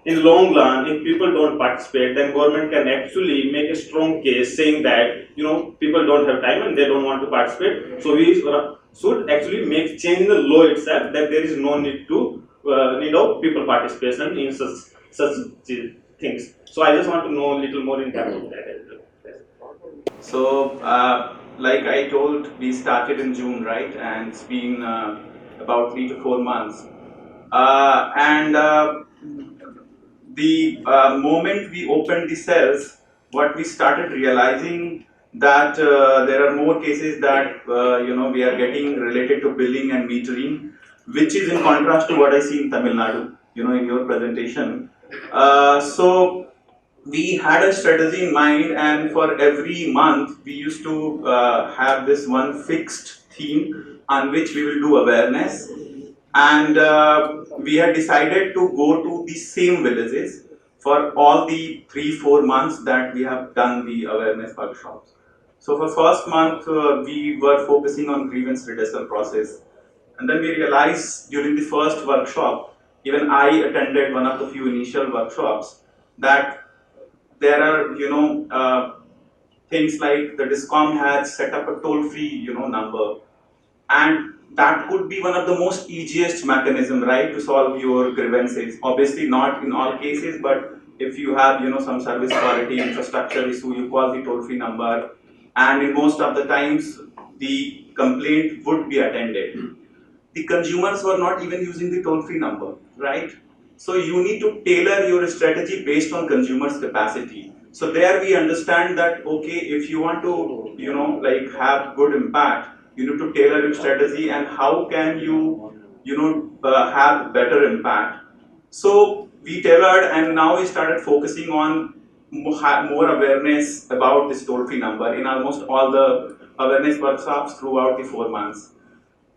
in long run, if people don't participate, then government can actually make a strong case saying that people don't have time and they don't want to participate. So we should actually make change in the law itself that there is no need to people participation in such things. So I just want to know a little more in depth of that as well. So, like I told, we started in June, right? And it's been about 3 to 4 months. The moment we opened the cells, what we started realizing that there are more cases that we are getting related to billing and metering, which is in contrast to what I see in Tamil Nadu, in your presentation. So we had a strategy in mind, and for every month we used to have this one fixed theme on which we will do awareness, and we had decided to go to the same villages for all the 3-4 months that we have done the awareness workshops. So for first month we were focusing on grievance redressal process, and then we realized during the first workshop, even I attended one of the few initial workshops, that there are things like the DISCOM has set up a toll-free number, and that could be one of the most easiest mechanism, right, to solve your grievances. Obviously not in all cases, but if you have some service quality infrastructure issue, you call the toll-free number, and in most of the times the complaint would be attended. The consumers were not even using the toll-free number, right? So you need to tailor your strategy based on consumers' capacity. So there we understand that, okay, if you want to have good impact, you need to tailor your strategy, and how can you have better impact. So we tailored, and now we started focusing on more awareness about this toll-free number in almost all the awareness workshops throughout the 4 months.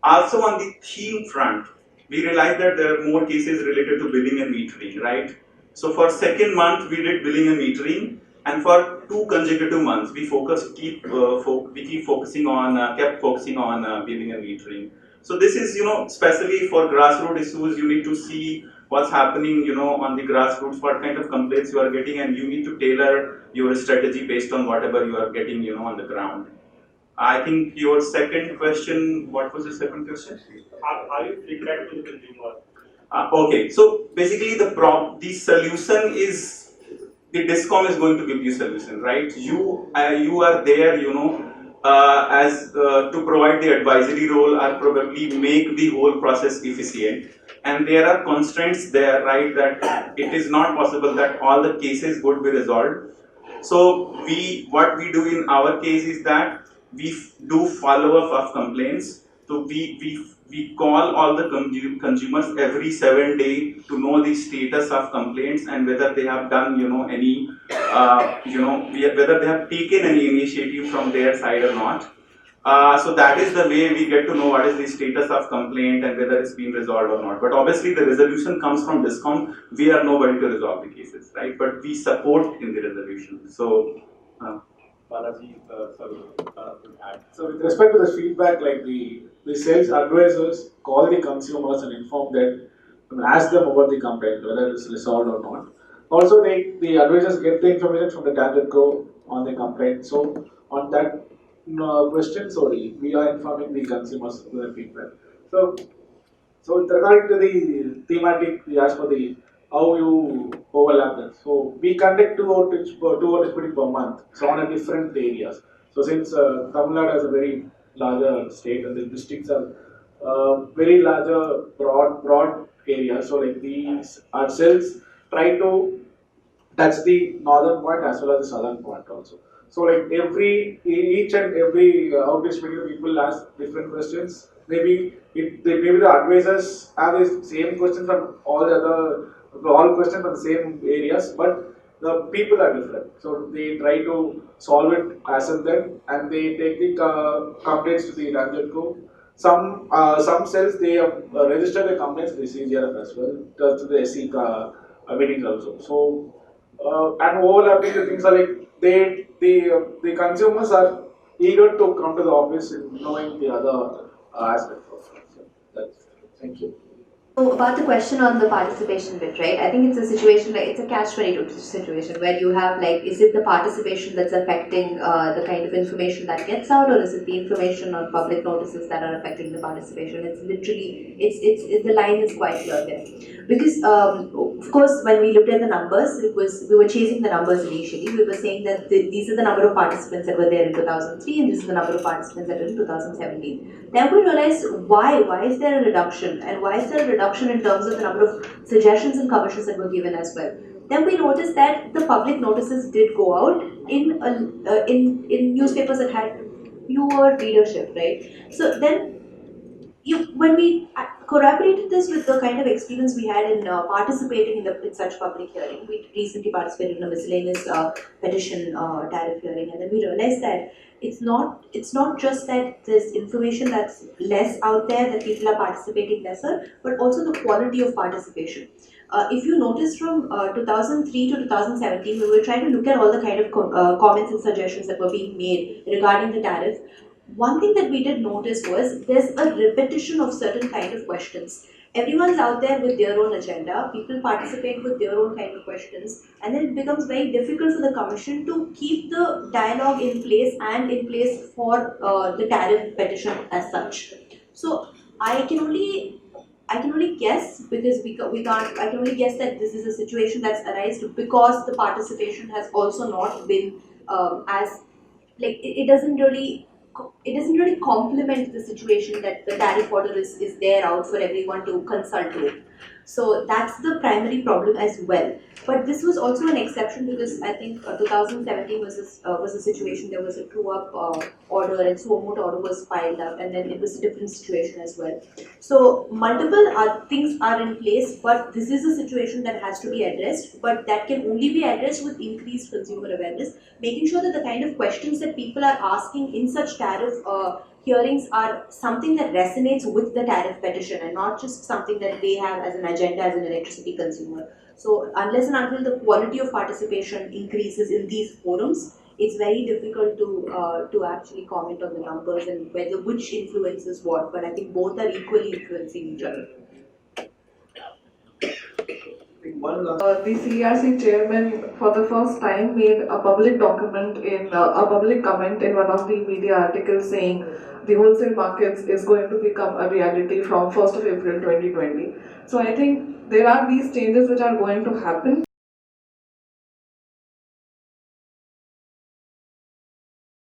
Also on the theme front, we realized that there are more cases related to billing and metering, right? So for second month, we did billing and metering, and for 2 consecutive months, we kept focusing on billing and metering. So this is, especially for grassroots issues, you need to see what's happening, on the grassroots, what kind of complaints you are getting, and you need to tailor your strategy based on whatever you are getting, on the ground. I think your second question, what was the second question? Are you feedback to the consumer? Okay, so basically the solution is, the DISCOM is going to give you solution, right? You are there, as to provide the advisory role, or probably make the whole process efficient. And there are constraints there, right, that it is not possible that all the cases would be resolved. So what we do in our case is that we do follow-up of complaints. So we call all the consumers every 7 days to know the status of complaints, and whether they have done any whether they have taken any initiative from their side or not. So that is the way we get to know what is the status of complaint and whether it's been resolved or not. But obviously the resolution comes from DISCOM. We are nobody to resolve the cases, right? But we support in the resolution. So Balaji, So with respect to the feedback, like the sales advisors call the consumers and inform them, ask them about the complaint, whether it's resolved or not. Also, the advisors get the information from the Tangent Co on the complaint. So on that question, sorry, we are informing the consumers with the feedback. So with regard to the thematic, we ask for the how you overlap them. So we conduct two outreach meetings per month, so on a different areas. So since Tamil Nadu has a very larger state and the districts are very larger broad areas, so like these ourselves try to touch the northern point as well as the southern point also. So like each and every outreach meeting, people ask different questions. Maybe the advisors have the same questions from all questions from the same areas, but the people are different. So they try to solve it as and then, and they take the complaints to the Tangent Co. Some cells they have registered the complaints to the CGRF as well, to the SC meetings also. So and overlapping the things are like the consumers are eager to come to the office in knowing the other aspects of it. So that's, thank you. So about the question on the participation bit, right? I think it's a situation like it's a catch-22 situation where you have like, is it the participation that's affecting the kind of information that gets out, or is it the information on public notices that are affecting the participation? It's literally, the line is quite clear there. Because of course, when we looked at the numbers, we were chasing the numbers initially. We were saying that these are the number of participants that were there in 2003, and this is the number of participants that were in 2017. Then we realized why is there a reduction, and why is there a reduction in terms of the number of suggestions and commissions that were given as well. Then we noticed that the public notices did go out in newspapers that had fewer readership, right? So then when we corroborated this with the kind of experience we had in participating in such public hearing, we recently participated in a miscellaneous petition tariff hearing, and then we realized that it's not just that there's information that's less out there, that people are participating lesser, but also the quality of participation. If you notice from 2003 to 2017, we were trying to look at all the kind of comments and suggestions that were being made regarding the tariff. One thing that we did notice was there's a repetition of certain kind of questions. Everyone's out there with their own agenda, people participate with their own kind of questions, and then it becomes very difficult for the Commission to keep the dialogue in place and in place for the tariff petition as such. So I can only guess, because we can't, I can only guess that this is a situation that's arisen because the participation has also not been as, like, it doesn't really complement the situation that the tariff order is there out for everyone to consult with. So that's the primary problem as well. But this was also an exception because I think 2017 was a situation, there was a true-up order and suo motu order was filed up, and then it was a different situation as well. So multiple things are in place, but this is a situation that has to be addressed, but that can only be addressed with increased consumer awareness, making sure that the kind of questions that people are asking in such tariff hearings are something that resonates with the tariff petition and not just something that they have as an agenda as an electricity consumer. So unless and until the quality of participation increases in these forums, it's very difficult to actually comment on the numbers and which influences what, but I think both are equally influencing each other. The CERC chairman for the first time made a public document in a public comment in one of the media articles saying the wholesale markets is going to become a reality from 1st of April 2020. So I think there are these changes which are going to happen.